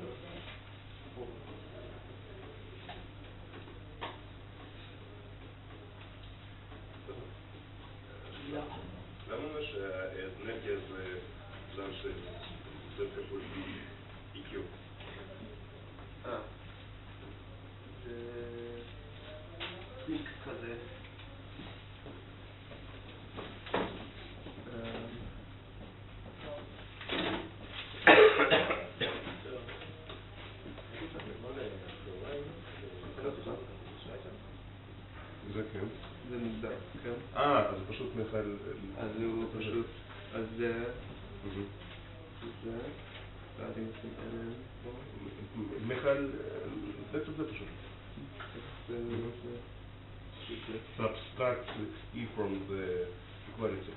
[SPEAKER 3] למה אומר שהאנרגיה זה זמן של Z כפול EQ?
[SPEAKER 4] זה טריק כזה.
[SPEAKER 3] זה כן.
[SPEAKER 4] זה מוגדר, כן?
[SPEAKER 3] אז זה פשוט מיכל...
[SPEAKER 4] אז הוא פשוט... אז זה...
[SPEAKER 3] Mhm.
[SPEAKER 4] זה... ואז אם עושים אלן...
[SPEAKER 3] מיכל... בעצם זה פשוט. Subtract E from the equality.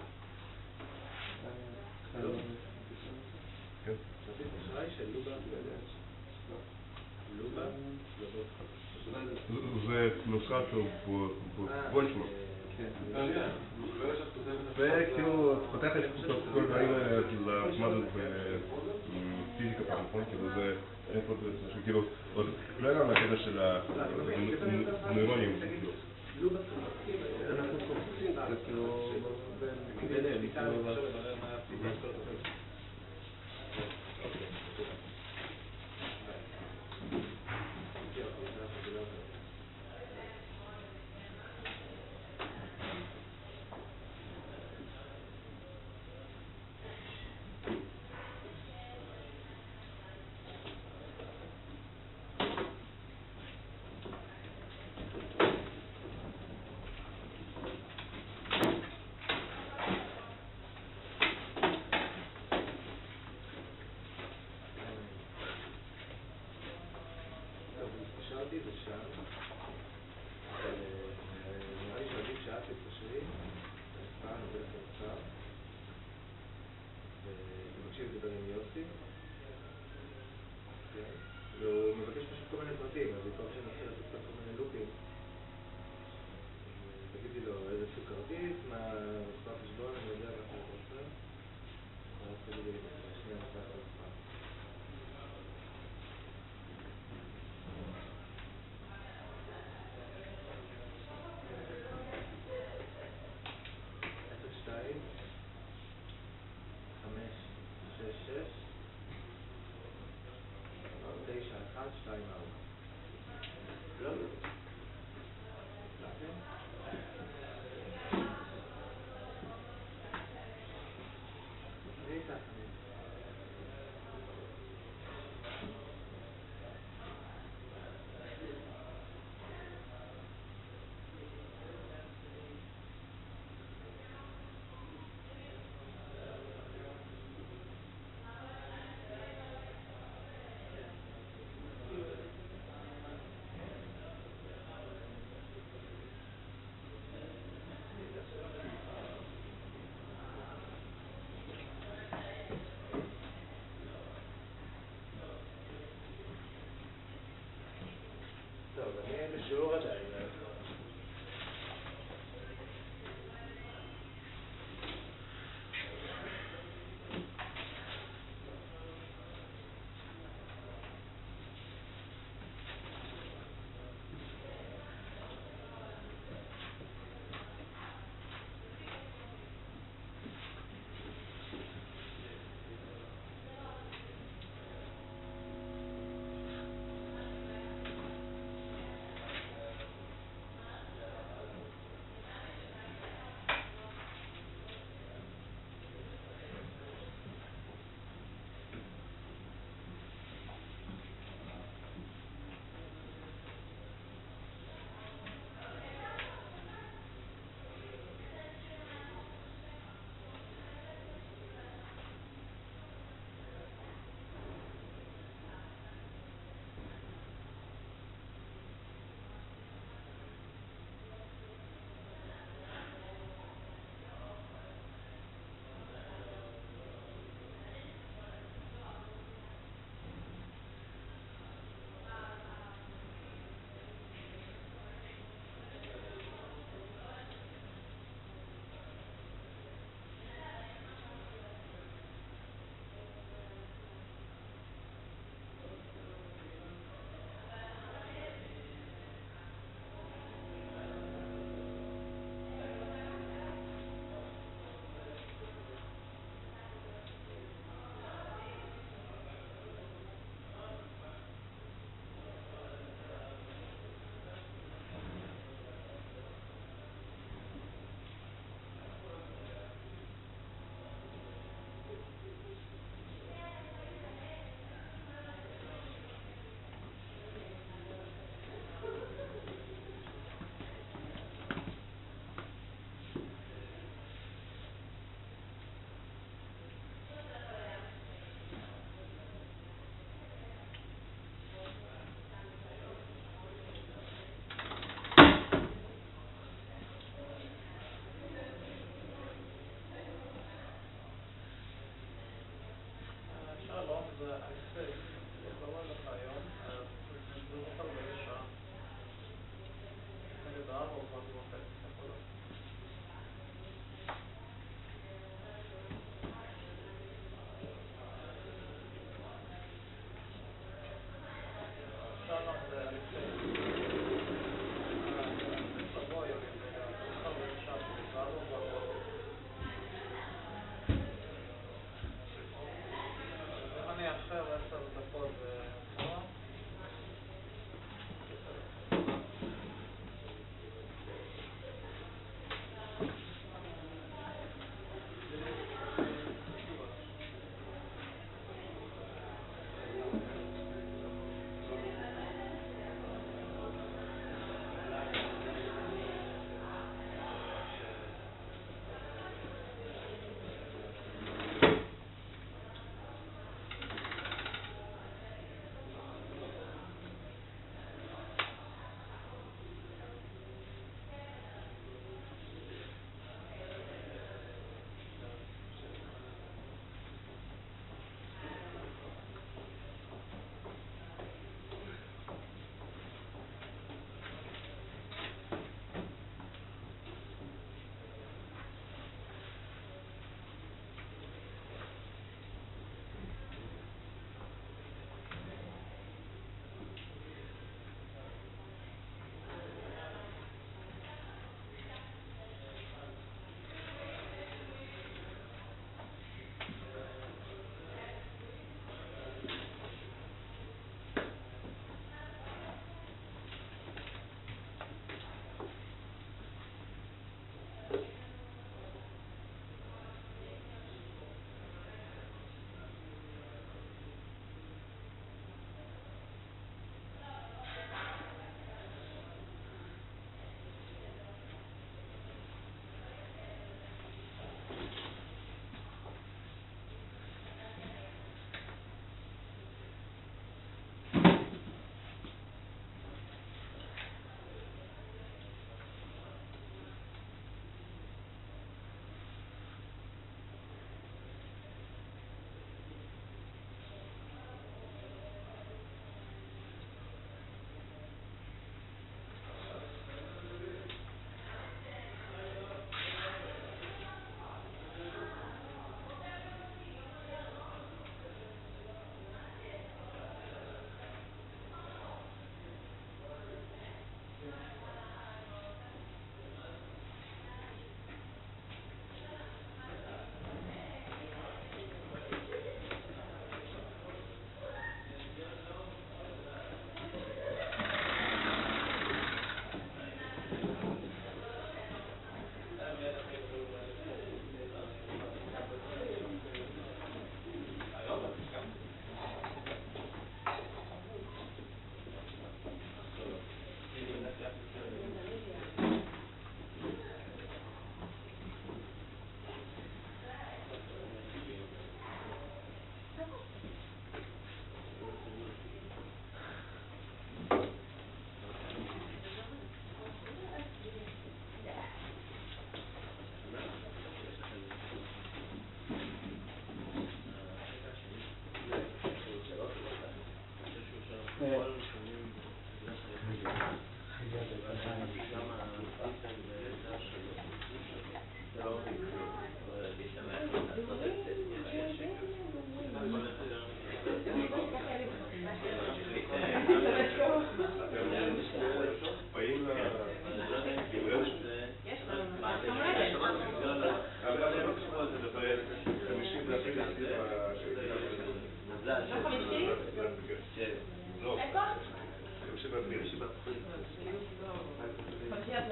[SPEAKER 3] כן. זה נוסחה שהוא בולשמן. וכאילו, את פותחת כל הדברים האלה למדות בפיזיקה פעם, נכון? כאילו זה, איפה זה, כאילו, עוד לא היה לנו הקטע של הנוירונים, כאילו.
[SPEAKER 4] אנחנו קוראים, זה כאילו, ביניהם, כאילו,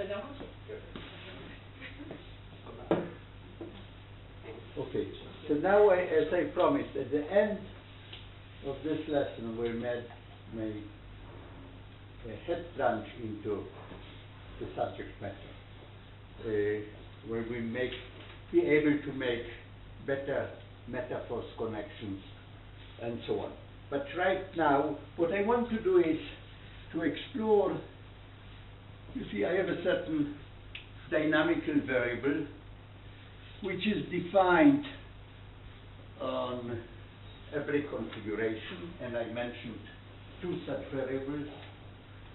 [SPEAKER 2] va bien compris.
[SPEAKER 5] Okay, so now, as I promised, at the end of this lesson, we'll make a head plunge into the subject matter, where we be able to make better metaphors, connections, and so on. But right now, what I want to do is to explore, you see, I have a certain dynamical variable which is defined on every configuration, and I mentioned two such variables,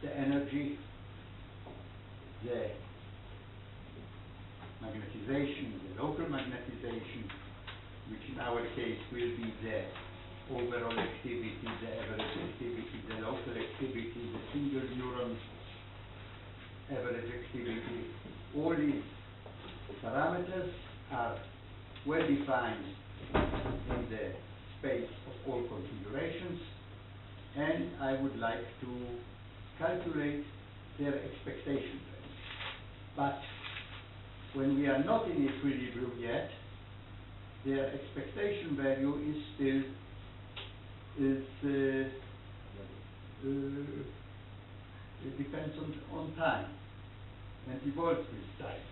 [SPEAKER 5] the energy, the magnetization, the local magnetization, which in our case will be the overall activity, the average activity, the local activity, the single neuron average activity. All these parameters are well defined in the space of all configurations, and I would like to calculate their expectation value. But when we are not in equilibrium yet, their expectation value is still it depends on time and evolves with time.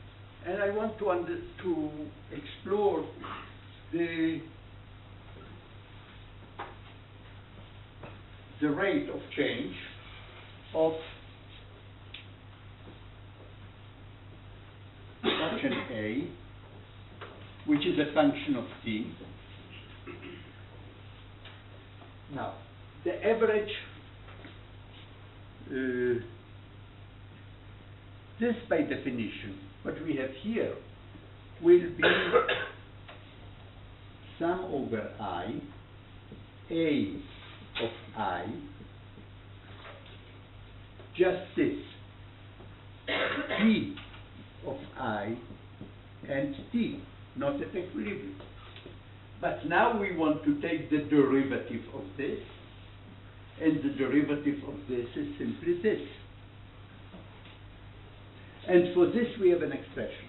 [SPEAKER 5] And I want to explore the rate of change of such an A, which is a function of t. Now, the average, this by definition, what we have here will be sum over I, A of I, just this, P of I and T, not at equilibrium. But now we want to take the derivative of this, and the derivative of this is simply this. And for this we have an expression,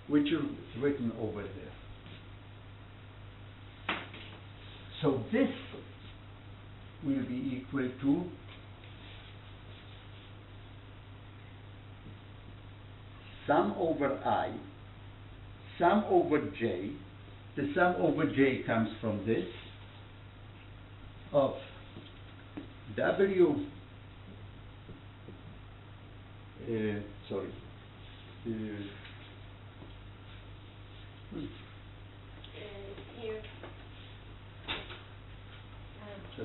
[SPEAKER 5] which is written over there. So this will be equal to sum over I, sum over J. The sum over J comes from this, of W, here, so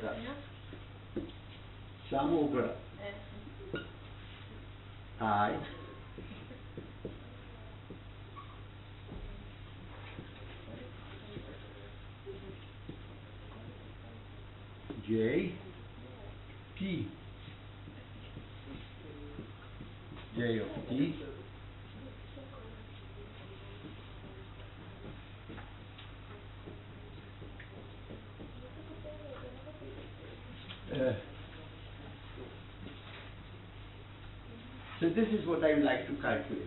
[SPEAKER 5] that's sum over I, J, T, J of T, so this is what I would like to calculate.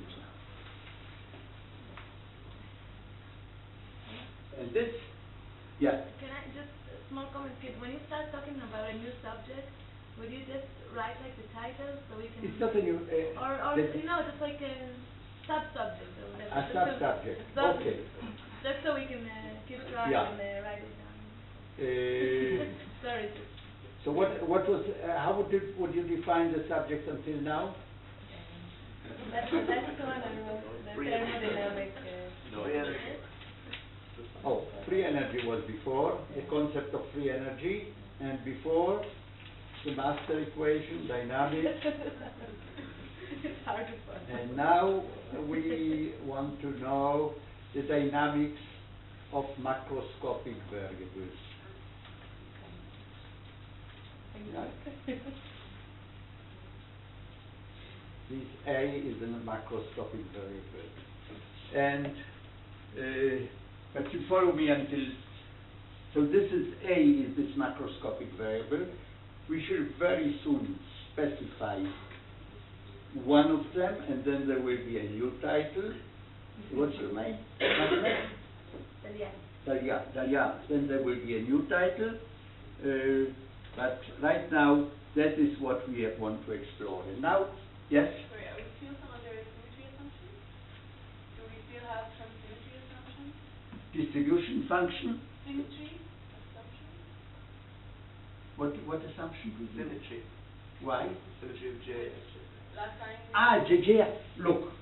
[SPEAKER 5] And this, yeah.
[SPEAKER 2] Can I just a small comment, kid? When you start talking about a new subject, would you just write like the title so we can?
[SPEAKER 5] It's not a new.
[SPEAKER 2] Or no, just like a sub-subject or whatever.
[SPEAKER 5] A sub-subject. Okay.
[SPEAKER 2] Just so we can keep track and write it down. Sorry.
[SPEAKER 5] So what was? How would you define the subject until now?
[SPEAKER 2] That's the next one I wrote. The thermodynamic.
[SPEAKER 5] Oh, free energy was before, the concept of free energy, and before the master equation, dynamics.
[SPEAKER 2] It's hard to find.
[SPEAKER 5] And now we want to know the dynamics of macroscopic variables. Yeah? This A is a macroscopic variable. And but you follow me until, so this is A, is this macroscopic variable. We should very soon specify one of them, and then there will be a new title. What's your name? Dalia. Then there will be a new title, but right now that is what we want to explore. And now, yes?
[SPEAKER 1] Sorry, are we still some under symmetry assumptions? Do we still have some symmetry assumptions?
[SPEAKER 5] Distribution function?
[SPEAKER 1] Symmetry assumption?
[SPEAKER 5] What assumption?
[SPEAKER 4] Symmetry.
[SPEAKER 5] Why?
[SPEAKER 4] Symmetry of J.
[SPEAKER 1] Last time.
[SPEAKER 5] JJ. Look,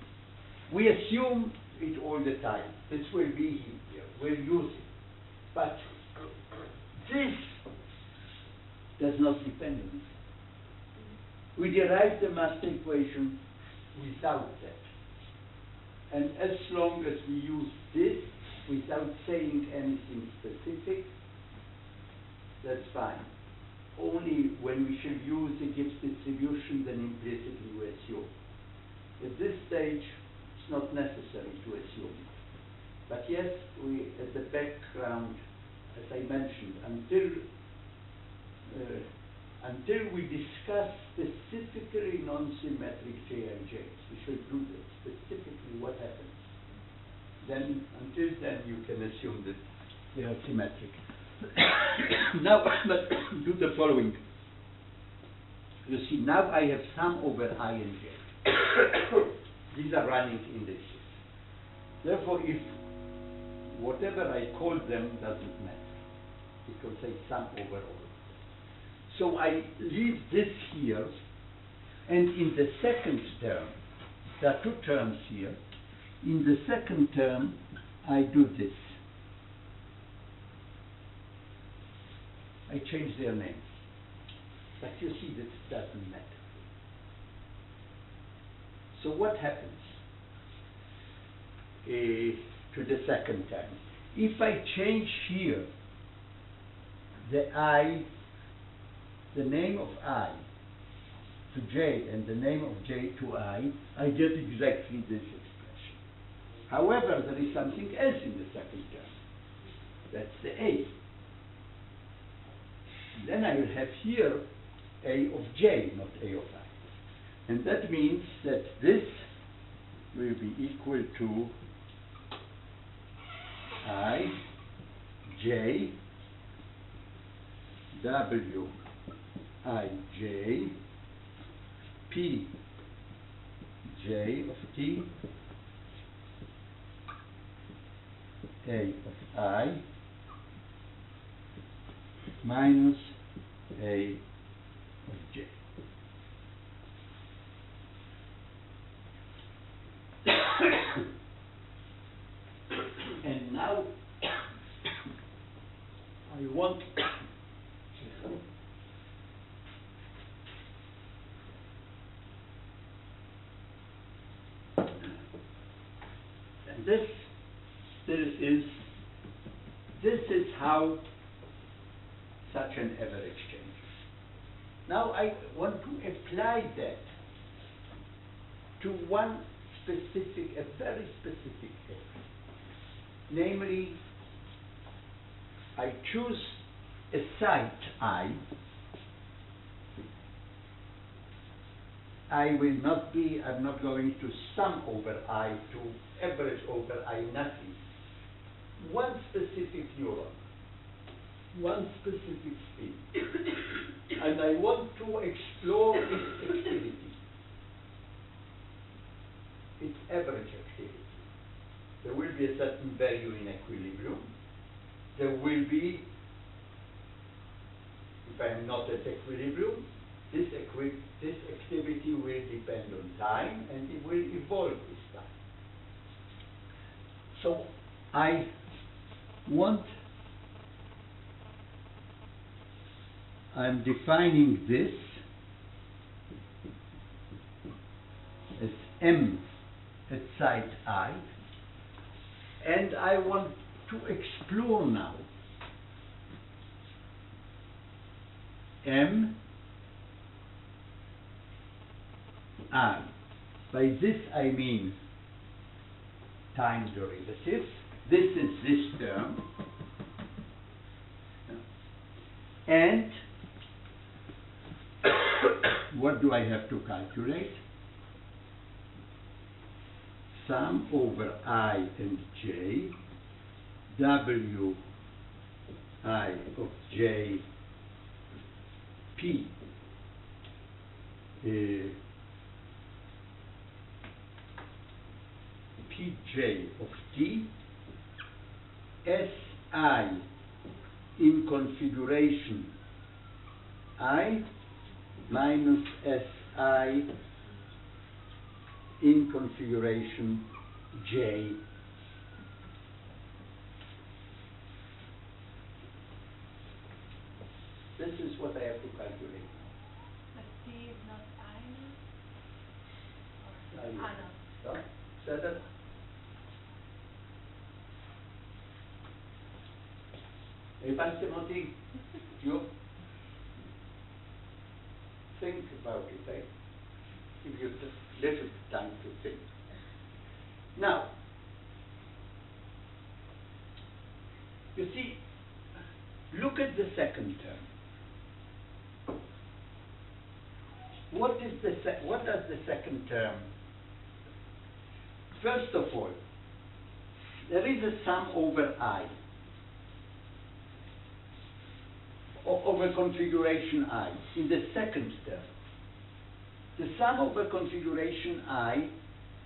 [SPEAKER 5] we assume it all the time. This will be here. We'll use it. But this does not depend on it. We derive the master equation without that. And as long as we use this without saying anything specific, that's fine. Only when we shall use the Gibbs distribution, then implicitly we assume. At this stage, it's not necessary to assume. But yes, we, as a background, as I mentioned, until we discuss specifically non-symmetric J&Js, we should do that, specifically what happens. Then, until then, you can assume that they are symmetric. Now, let's do the following. You see, now I have sum over I and J. These are running indices. Therefore, if whatever I call them doesn't matter, because they sum over all. So I leave this here, and in the second term, there are two terms here. In the second term, I do this. I change their names. But you see, this doesn't matter. So what happens to the second term? If I change here the name of I to J and the name of J to I get exactly this expression. However, there is something else in the second term. That's the A. Then I will have here A of J, not A of I. And that means that this will be equal to I, J, W, I, J, P, J of T, A of I, minus A of J. And now I want and this is how such an average changes. Now I want to apply that to one specific, a very specific case. Namely, I choose a site I will not be, I'm not going to sum over I to average over I nothing. One specific neuron, one specific spin. And I want to explore its activity, its average activity. There will be a certain value in equilibrium. There will be, if I am not at equilibrium, this activity will depend on time and it will evolve with time. So I I'm defining this as M at site I, and I want to explore now M I. By this I mean time derivative. This is this term. And what do I have to calculate? sum over I and j, w I of j p pj of t si in configuration I minus si in configuration j. This is what I have to calculate now.
[SPEAKER 2] But T is not I now?
[SPEAKER 5] Ah, yes.
[SPEAKER 2] I know.
[SPEAKER 5] So that you think about it. I give you just little time to think. Now, you see, look at the second term. What does the second term? First of all, there is a sum over I, over configuration I in the second term. The sum over configuration I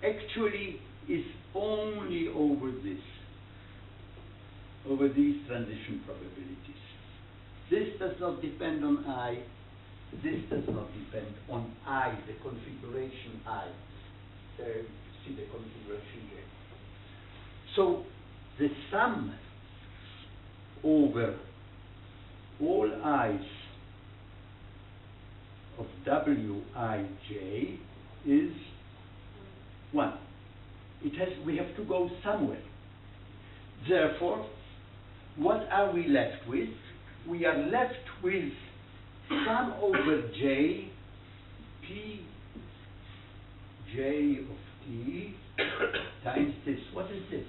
[SPEAKER 5] actually is only over this, over these transition probabilities. This does not depend on I, this does not depend on I, the configuration I. See the configuration J. So the sum over all i's of wij is 1. We have to go somewhere. Therefore, what are we left with? We are left with sum over j, p j of t times this. What is this?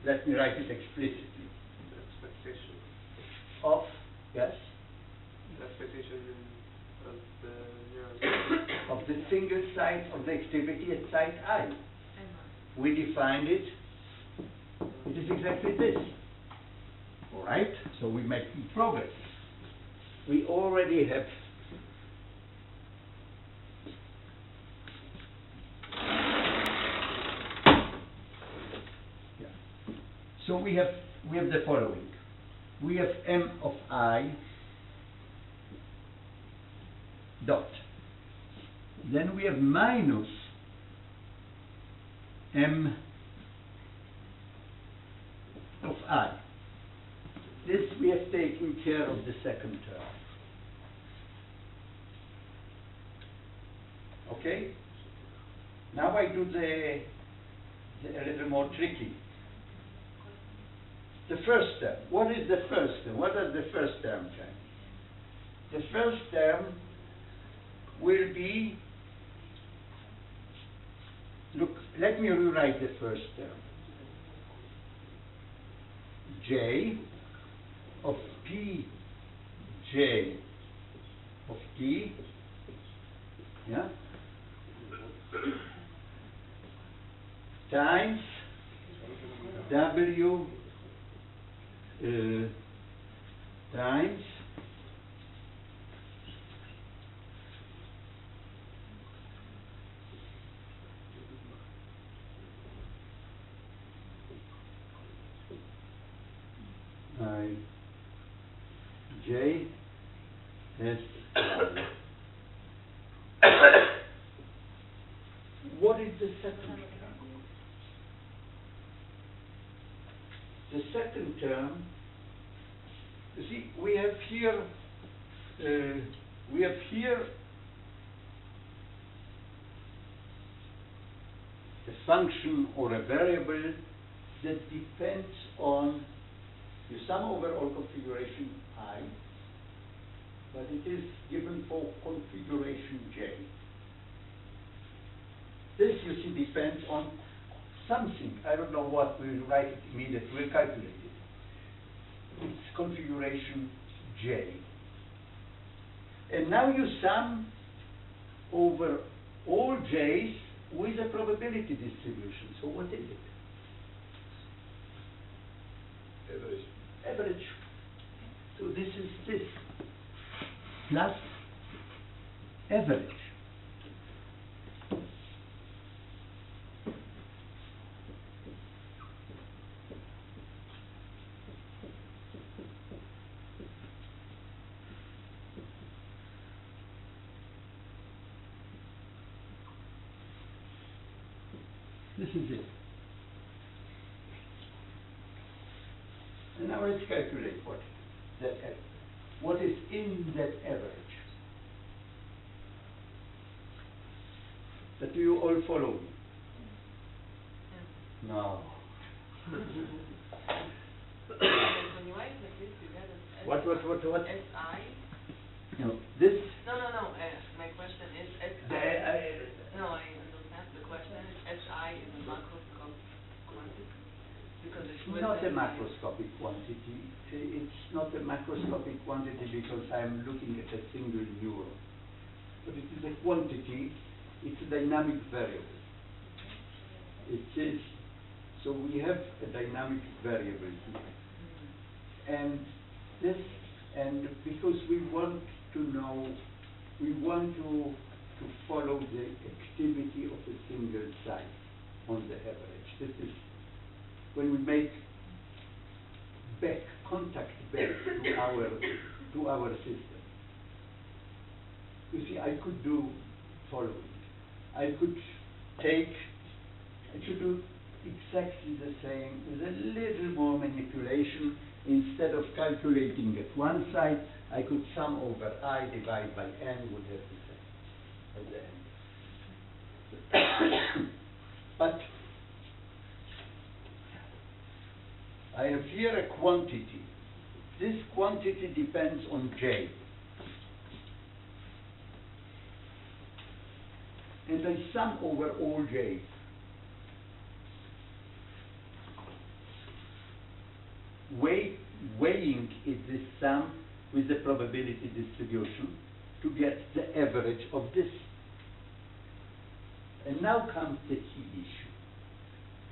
[SPEAKER 5] Let me write it explicitly.
[SPEAKER 4] Expectation.
[SPEAKER 5] Of, yes?
[SPEAKER 4] Expectation of the neuron.
[SPEAKER 5] Of the single site of the activity at site I. We defined it. It is exactly this. All right? So we make progress. We already have So we have the following. We have m of I dot. Then we have minus m of I. This we have taken care of the second term. Okay? Now I do a little more tricky. The first term. What is the first term? What does the first term say? The first term will be, look, let me rewrite the first term. J of P J of T, yeah, times W times I J S I. What is the second term? The second term, you see, we have here a function or a variable that depends on the sum over all configuration I, but it is given for configuration J. This, you see, depends on something. I don't know what. We'll write it immediately. We'll calculate it. It's configuration J. And now you sum over all j's with a probability distribution. So what is it?
[SPEAKER 3] Average.
[SPEAKER 5] Average. So this is this plus average. This is it. And now let's calculate what is in that average. But do you all follow me? No.
[SPEAKER 2] When you write like this, you get it.
[SPEAKER 5] What?
[SPEAKER 2] SI?
[SPEAKER 5] No. This.
[SPEAKER 2] No. My question is SI. No, I understand. The question is SI is a macroscopic quantity because it's
[SPEAKER 5] Not a macroscopic quantity. It's not a macroscopic quantity because I'm looking at a single neuron. But it is a quantity. It's a dynamic variable. It is. So we have a dynamic variable here. And this, and because we want to know, we want to follow the activity of a single site on the average. This is when we make contact back to our system. You see, I could do following. I could do exactly the same with a little more manipulation. Instead of calculating at one side, I could sum over I divide by n would have the same at the end. But I have here a quantity. This quantity depends on J. And I sum over all J's. Weighing is this sum with the probability distribution to get the average of this. And now comes the key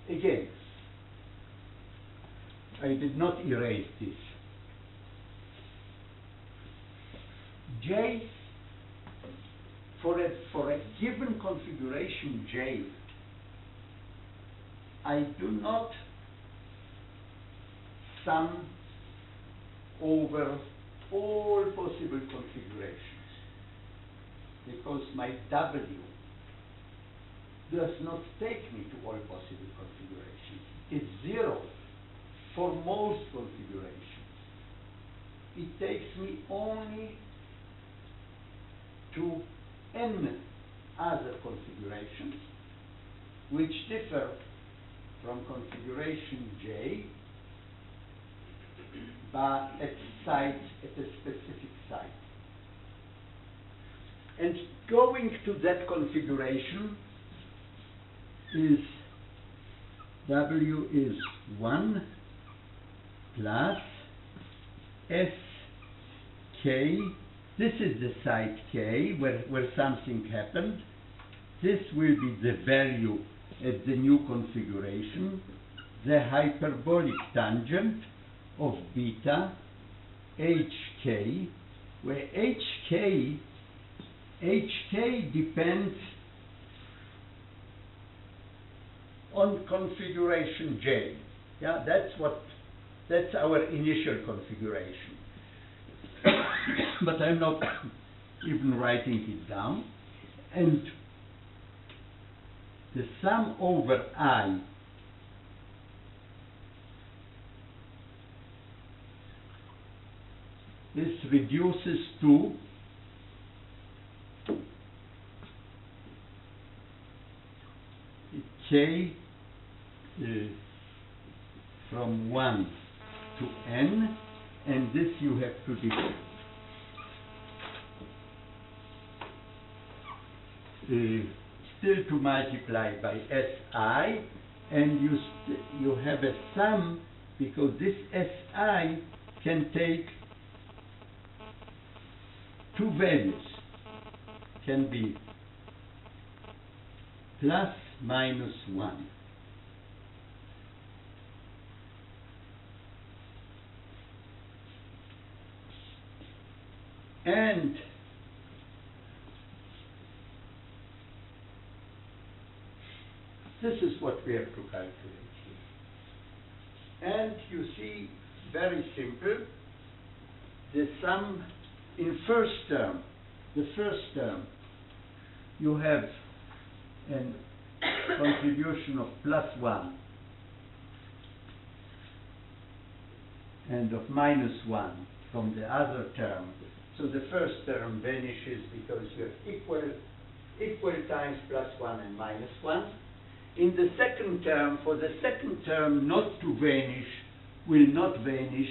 [SPEAKER 5] issue. Again, I did not erase this. J, for a given configuration J, I do not sum over all possible configurations because my W does not take me to all possible configurations. It's 0 for most configurations. It takes me only to n other configurations which differ from configuration J but at a specific site. And going to that configuration is W is 1 plus SK. This is the site K where something happened. This will be the value at the new configuration, the hyperbolic tangent of beta HK, where HK depends on configuration J. Yeah, that's our initial configuration. But I'm not even writing it down. And the sum over I this reduces to K from 1 to n, and this you have to differ. Still to multiply by SI, and you have a sum because this SI can take two values. Can be plus minus 1. And this is what we have to calculate here. And you see, very simple, the sum in first term, the first term, you have a contribution of plus 1 and of minus 1 from the other term. So the first term vanishes because you have equal times plus 1 and minus 1. In the second term, for the second term not to vanish, will not vanish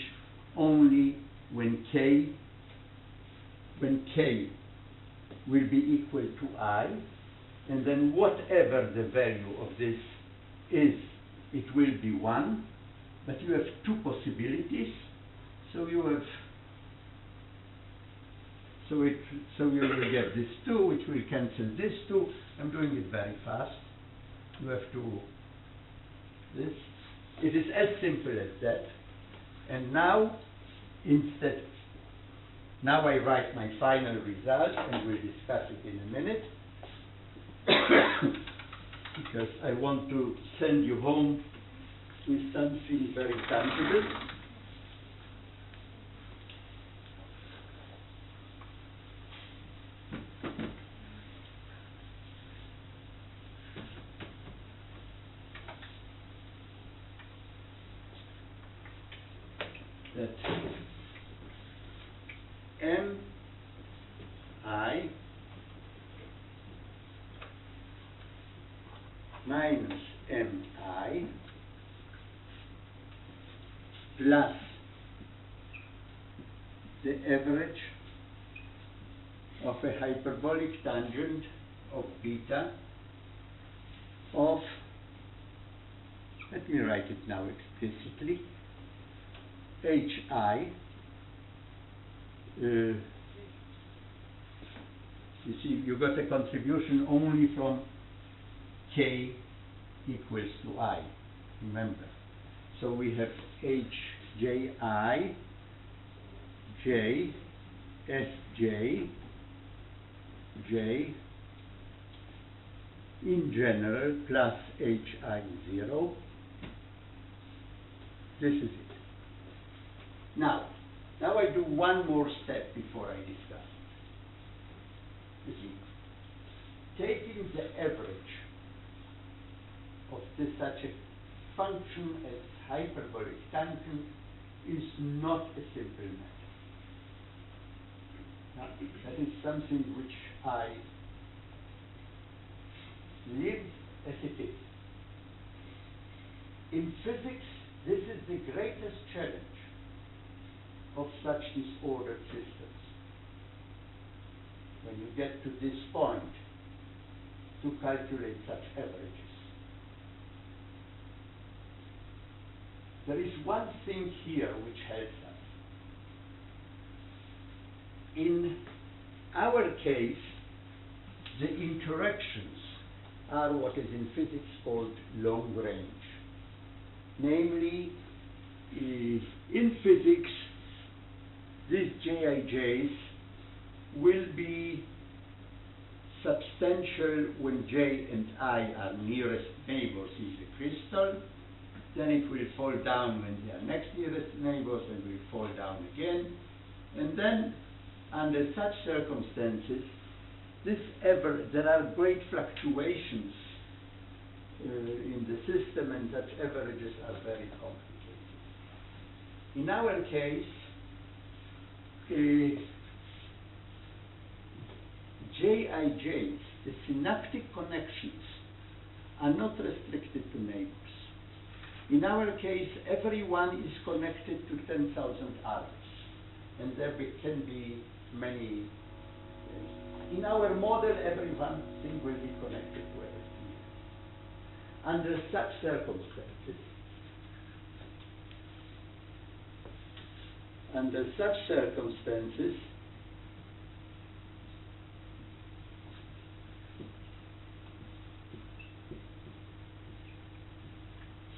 [SPEAKER 5] only when k will be equal to I, and then whatever the value of this is, it will be 1, but you have two possibilities, so you have so you will get this 2, which will cancel this 2. I'm doing it very fast. You have to this. It is as simple as that. And now, now I write my final result, and we'll discuss it in a minute, because I want to send you home with something very tangible. That mi minus mi plus the average of a hyperbolic tangent of beta of, let me write it now explicitly, hi, you see, you got a contribution only from k equals to I, remember. So we have hji, j, sj, j, in general, plus hi0. This is it. Now I do one more step before I discuss it. You see, taking the average of such a function as hyperbolic tangent is not a simple matter. Now, that is something which I live as it is. In physics, this is the greatest challenge of such disordered systems. When you get to this point, to calculate such averages. There is one thing here which helps us. In our case, the interactions are what is in physics called long range. Namely, in physics, these Jij's will be substantial when J and I are nearest neighbors in the crystal. Then it will fall down when they are next nearest neighbors, and will fall down again. And then, under such circumstances, there are great fluctuations in the system, and such averages are very complicated. In our case, Jij's, the synaptic connections, are not restricted to neighbors. In our case, everyone is connected to 10,000 others, and there can be many. In our model, everyone will be connected to everything. Under such circumstances,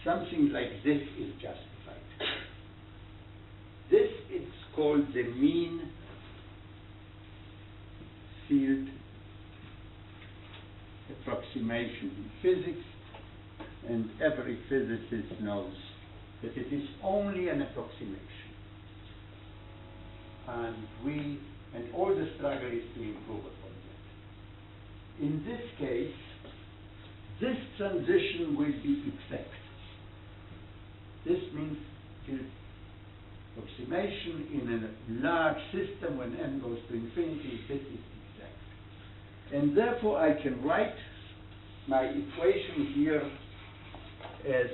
[SPEAKER 5] something like this is justified. This is called the mean field approximation in physics, and every physicist knows that it is only an approximation. And all the struggle is to improve upon that. In this case, this transition will be exact. This means field approximation in a large system when n goes to infinity, this is exact. And therefore I can write my equation here as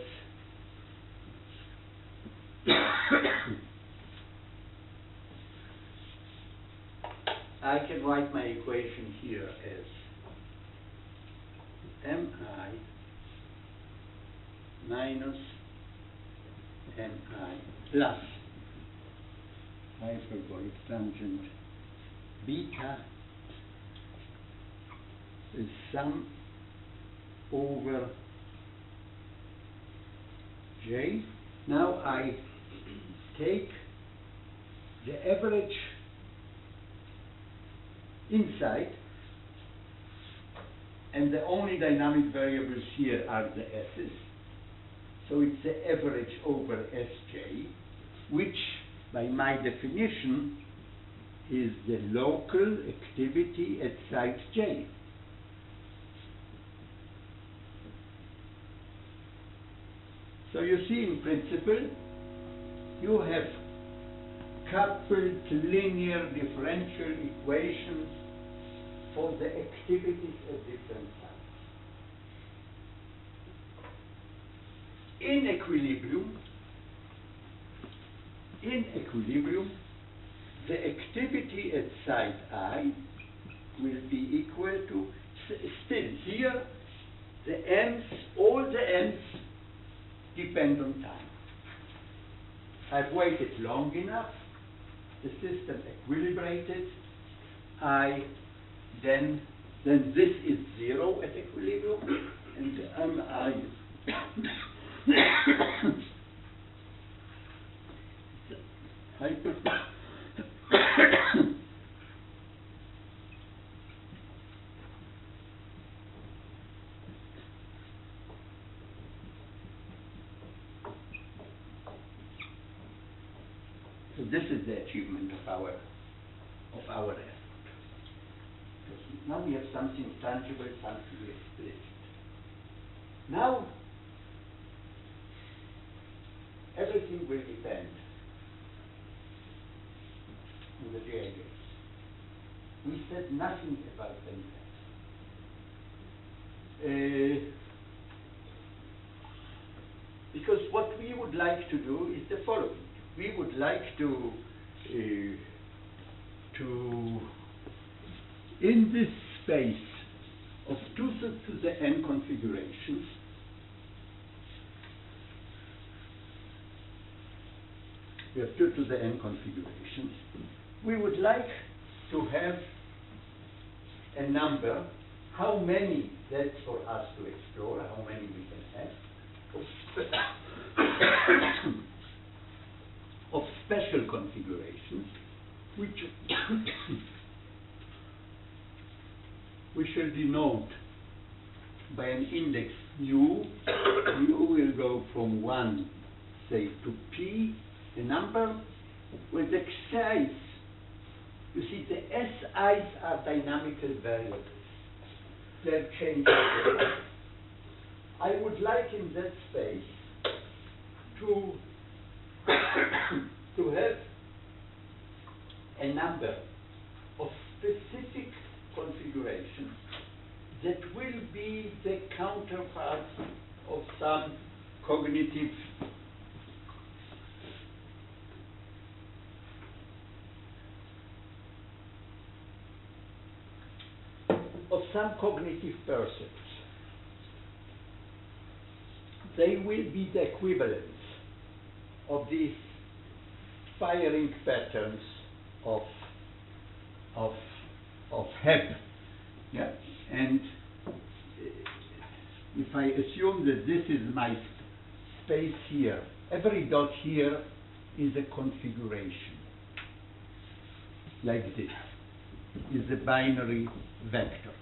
[SPEAKER 5] I can write my equation here as mi minus mi plus hyperbolic tangent beta is sum over j. Now I take the average inside, and the only dynamic variables here are the s's. So it's the average over Sj, which by my definition is the local activity at site J. So you see, in principle, you have coupled linear differential equations for the activities at different sites. In equilibrium, the activity at site I will be equal to, still here, the m's, all the m's depend on time. I've waited long enough, the system equilibrated, then this is 0 at equilibrium, and so this is the achievement of our effort. Now we have something tangible, something explicit. Now everything will depend on the J gates. We said nothing about them. Because what we would like to do is the following. We would like to in this space of 2 to the n configurations, we have 2 to the n configurations, we would like to have a number, how many, that's for us to explore, how many we can have, of special configurations, which we shall denote by an index mu. Mu will go from 1, say, to p, a number with xi's. You see, the si's are dynamical variables. They're changing. I would like in that space to have a number of specific configurations that will be the counterpart of some cognitive percepts. They will be the equivalents of these firing patterns of Hebb. Yeah? And if I assume that this is my space here, every dot here is a configuration, like this, is a binary vector.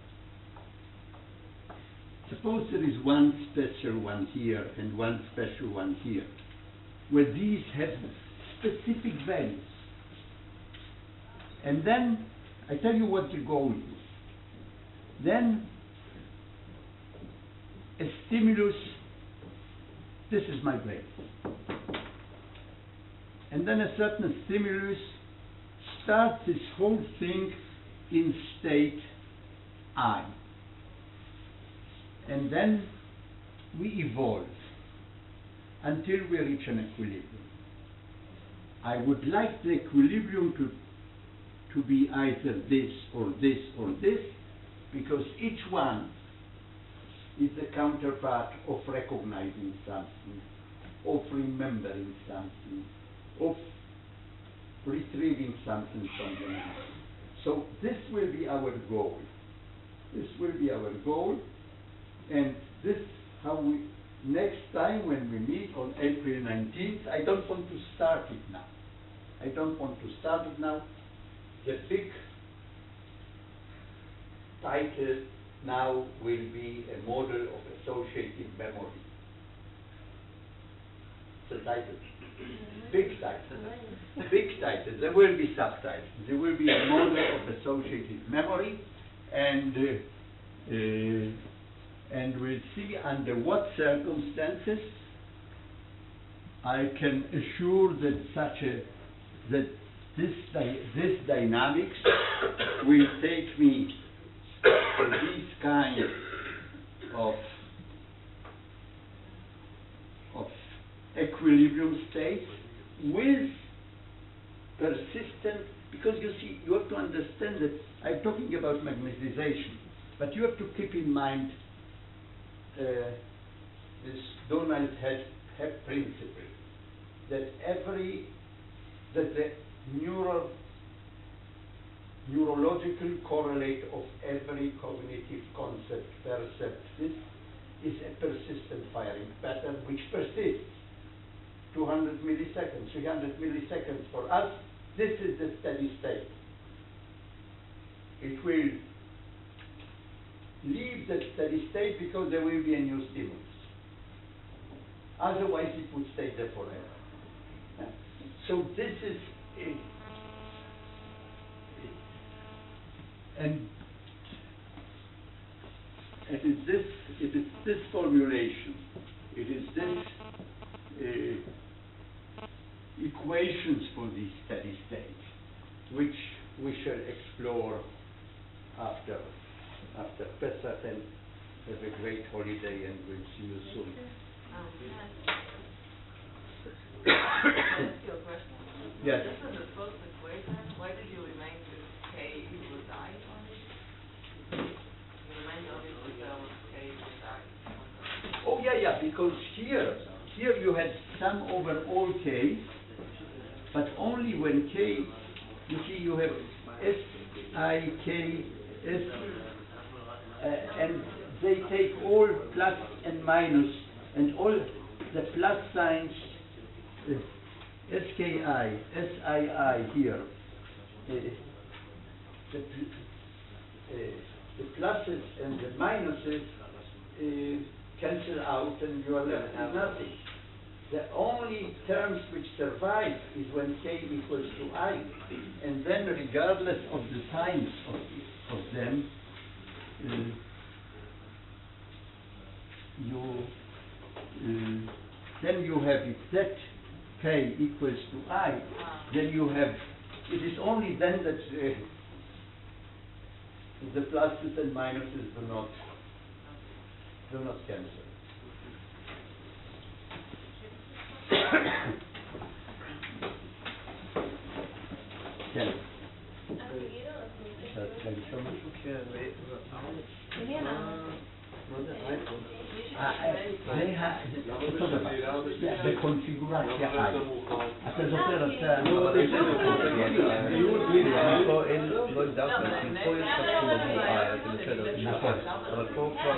[SPEAKER 5] Suppose there is one special one here and one special one here, where these have specific values. And then, I tell you what the goal is. Then, a stimulus, this is my brain. And then a certain stimulus starts this whole thing in state I. And then we evolve until we reach an equilibrium. I would like the equilibrium to be either this or this or this, because each one is the counterpart of recognizing something, of remembering something, of retrieving something from the memory. So this will be our goal. This will be our goal, and this how we, next time when we meet on April 19th, I don't want to start it now. I don't want to start it now. The big title now will be a model of associative memory. The title. Big title. Big title. There will be subtitles. There will be a model of associative memory, and we'll see under what circumstances I can assure that this dynamics will take me to these kind of equilibrium states with persistent, because you see, you have to understand that I'm talking about magnetization, but you have to keep in mind this Donald Hebb principle, that the neurological correlate of every cognitive concept percept is a persistent firing pattern which persists 200 milliseconds, 300 milliseconds. For us, this is the steady state. It will leave the steady state because there will be a new stimulus. Otherwise, it would stay there forever. So this is and it is this formulation, it is this equations for these steady states, which we shall explore after Pesach, and have a great holiday, and we'll see you soon.
[SPEAKER 2] Can I ask you a question?
[SPEAKER 5] Yes.
[SPEAKER 2] This is a first equation. Why did you remain with K equals I only? You remained only with K equals I.
[SPEAKER 5] Oh yeah, because here you had sum over all K, but only when K, you see, you have S-I-K, S, and they take all plus and minus, and all the plus signs, S-K-I, S-I-I here, the pluses and the minuses cancel out, and you are left with nothing. The only terms which survive is when K equals to I, and then regardless of the signs of them, then you have it that K equals to I, then you have, it is only then that the pluses and minuses do not cancel. כן.
[SPEAKER 4] כן, מה זה אייפון?
[SPEAKER 5] זה אותו דבר, בקונפיגורציה I. אתה זוכר,
[SPEAKER 4] אבל יש לנו פה אין, לא הגדרתם, כי פה יש תחום עבור I, אז זה בסדר,
[SPEAKER 5] נכון.
[SPEAKER 4] אבל פה כבר...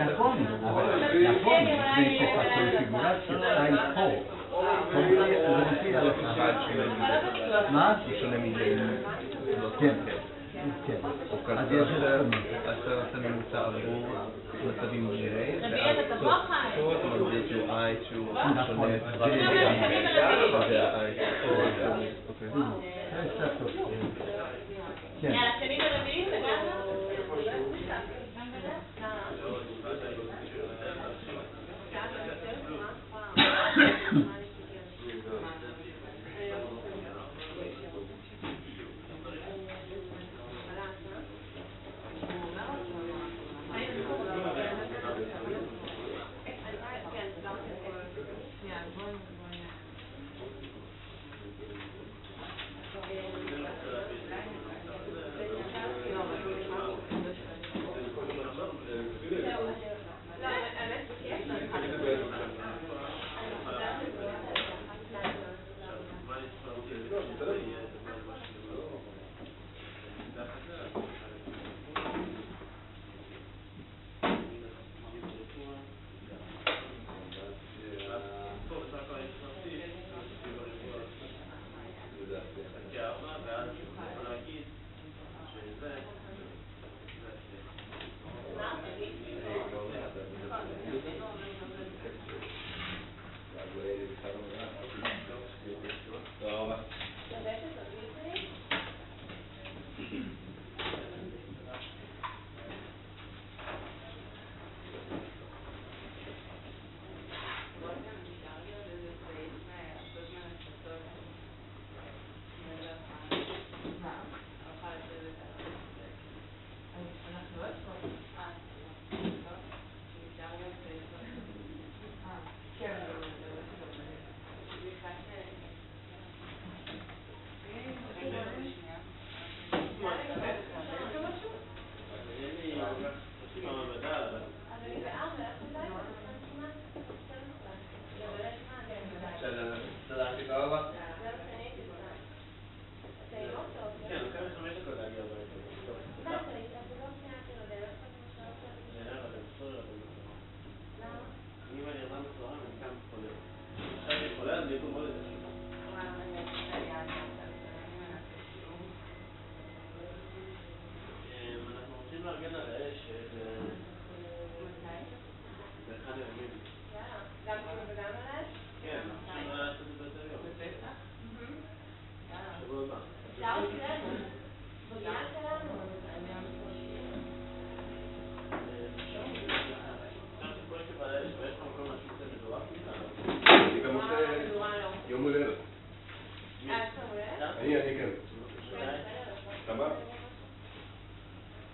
[SPEAKER 5] נכון, מפני שבקונפיגורציה I פה, זה מופיע לך. מה?
[SPEAKER 4] הוא שונה מזה.
[SPEAKER 5] כן, כן. אז יש
[SPEAKER 4] אז אתה ממוצע עבור מצבים J, ואז פה אתה מגדיר שהוא I שהוא שונה רק שזה ה-I פה, אוקיי.
[SPEAKER 5] כן.
[SPEAKER 1] השני ברביעי סגרנו?
[SPEAKER 3] יום הולדת. אני כן. כמה?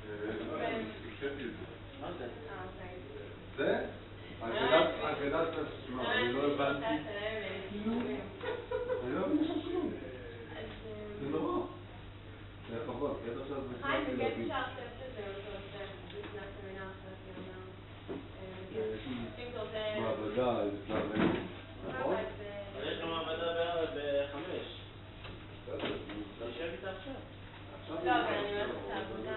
[SPEAKER 3] הקשבתי את זה.
[SPEAKER 8] מה זה?
[SPEAKER 3] זה? אגדת השמע, אני לא הבנתי. אני לא מבין שם כלום. זה נורא. זה חבל, כי עד עכשיו זה
[SPEAKER 1] חיים,
[SPEAKER 3] הצלחתי
[SPEAKER 1] בכיף
[SPEAKER 3] להבין.
[SPEAKER 1] אפשר לעשות את זה, אם אתה רוצה, לפני הסמינר אחרי אם אתה רוצה...
[SPEAKER 3] מעבדה, איזה שלב, נכון?
[SPEAKER 8] אבל יש לך מעבדה ב-5. לא יושב איתה עכשיו.
[SPEAKER 1] לא, אבל אני הולכת את העבודה.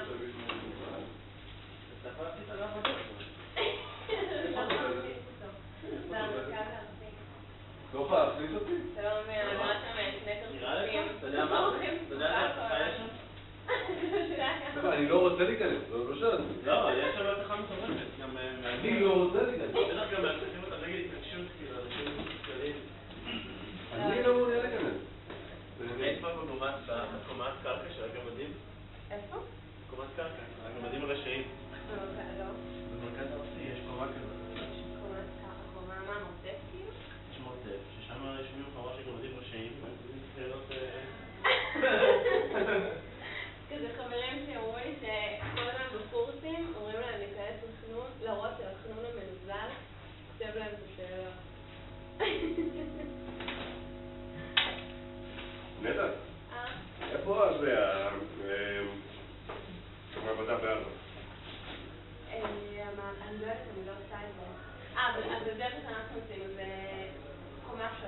[SPEAKER 8] אתה יכול להחליט על העבודה.
[SPEAKER 1] לא להחליט אותו. זה המרכז הארצי.
[SPEAKER 3] לא יכולה להחליט אותי?
[SPEAKER 1] אתה לא מבין, אני רואה שם שני
[SPEAKER 8] נראה לך?
[SPEAKER 1] כרטיסים.
[SPEAKER 8] אתה יודע מה? אתה יודע מה יש שם?
[SPEAKER 3] אני לא רוצה להיכנס, לא שאלתי.
[SPEAKER 8] לא, יש שם הבטחה מטורפת.
[SPEAKER 3] אני לא רוצה להיכנס.
[SPEAKER 8] בטח גם מאבטחים אותם נגד התנגשות, כאילו, אנשים כללים.
[SPEAKER 3] אני לא מעוניין להיכנס.
[SPEAKER 8] היית פעם בקומת קרקע של הגמדים?
[SPEAKER 1] איפה?
[SPEAKER 8] קומת קרקע, הגמדים הרשעים.
[SPEAKER 1] לא.
[SPEAKER 8] במרכז הארצי יש קומה כזאת.
[SPEAKER 1] קומה מה, מרתף כאילו?
[SPEAKER 8] יש מרתף, ששם יושבים חבורה של גמדים רשעים, ומקבלים שאלות...
[SPEAKER 1] כזה חברים שאומרו לי שכל הזמן בקורסים אומרים להם להיכנס לחנון, להראות שהחנון הם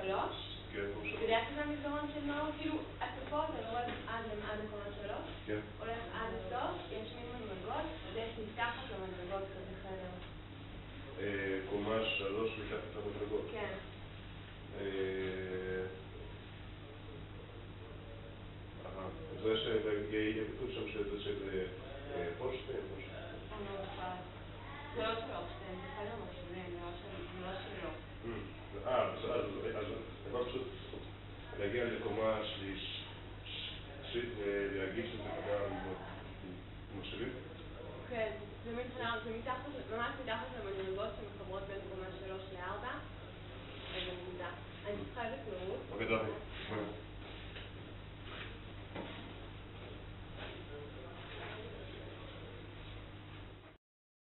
[SPEAKER 1] 3,
[SPEAKER 3] כן, כמו
[SPEAKER 1] אתה יודע שזה המסדרון של נוער, כאילו, אתה פה, אתה יורד עד לקומה 3,
[SPEAKER 3] כן.
[SPEAKER 1] הולך עד הסוף, יש מין מדרגות, ויש מתחת למדרגות כזה חדר.
[SPEAKER 3] קומה 3 מתחת למדרגות.
[SPEAKER 1] כן.
[SPEAKER 3] זה שיהיה כתוב שם שזה של הולשטיין, או משהו.
[SPEAKER 1] זה לא של הולשטיין, זה חדר מכשירים, זה לא שלו.
[SPEAKER 3] אז דבר פשוט להגיע לקומה שלישית ולהגיד שזה חדר מכשירים?
[SPEAKER 1] כן, זה ממש מתחת למדרגות שמחברות בין קומה 3 ל-4. רגע, נדע. אני צריכה לרוץ.
[SPEAKER 3] אוקיי, דרך.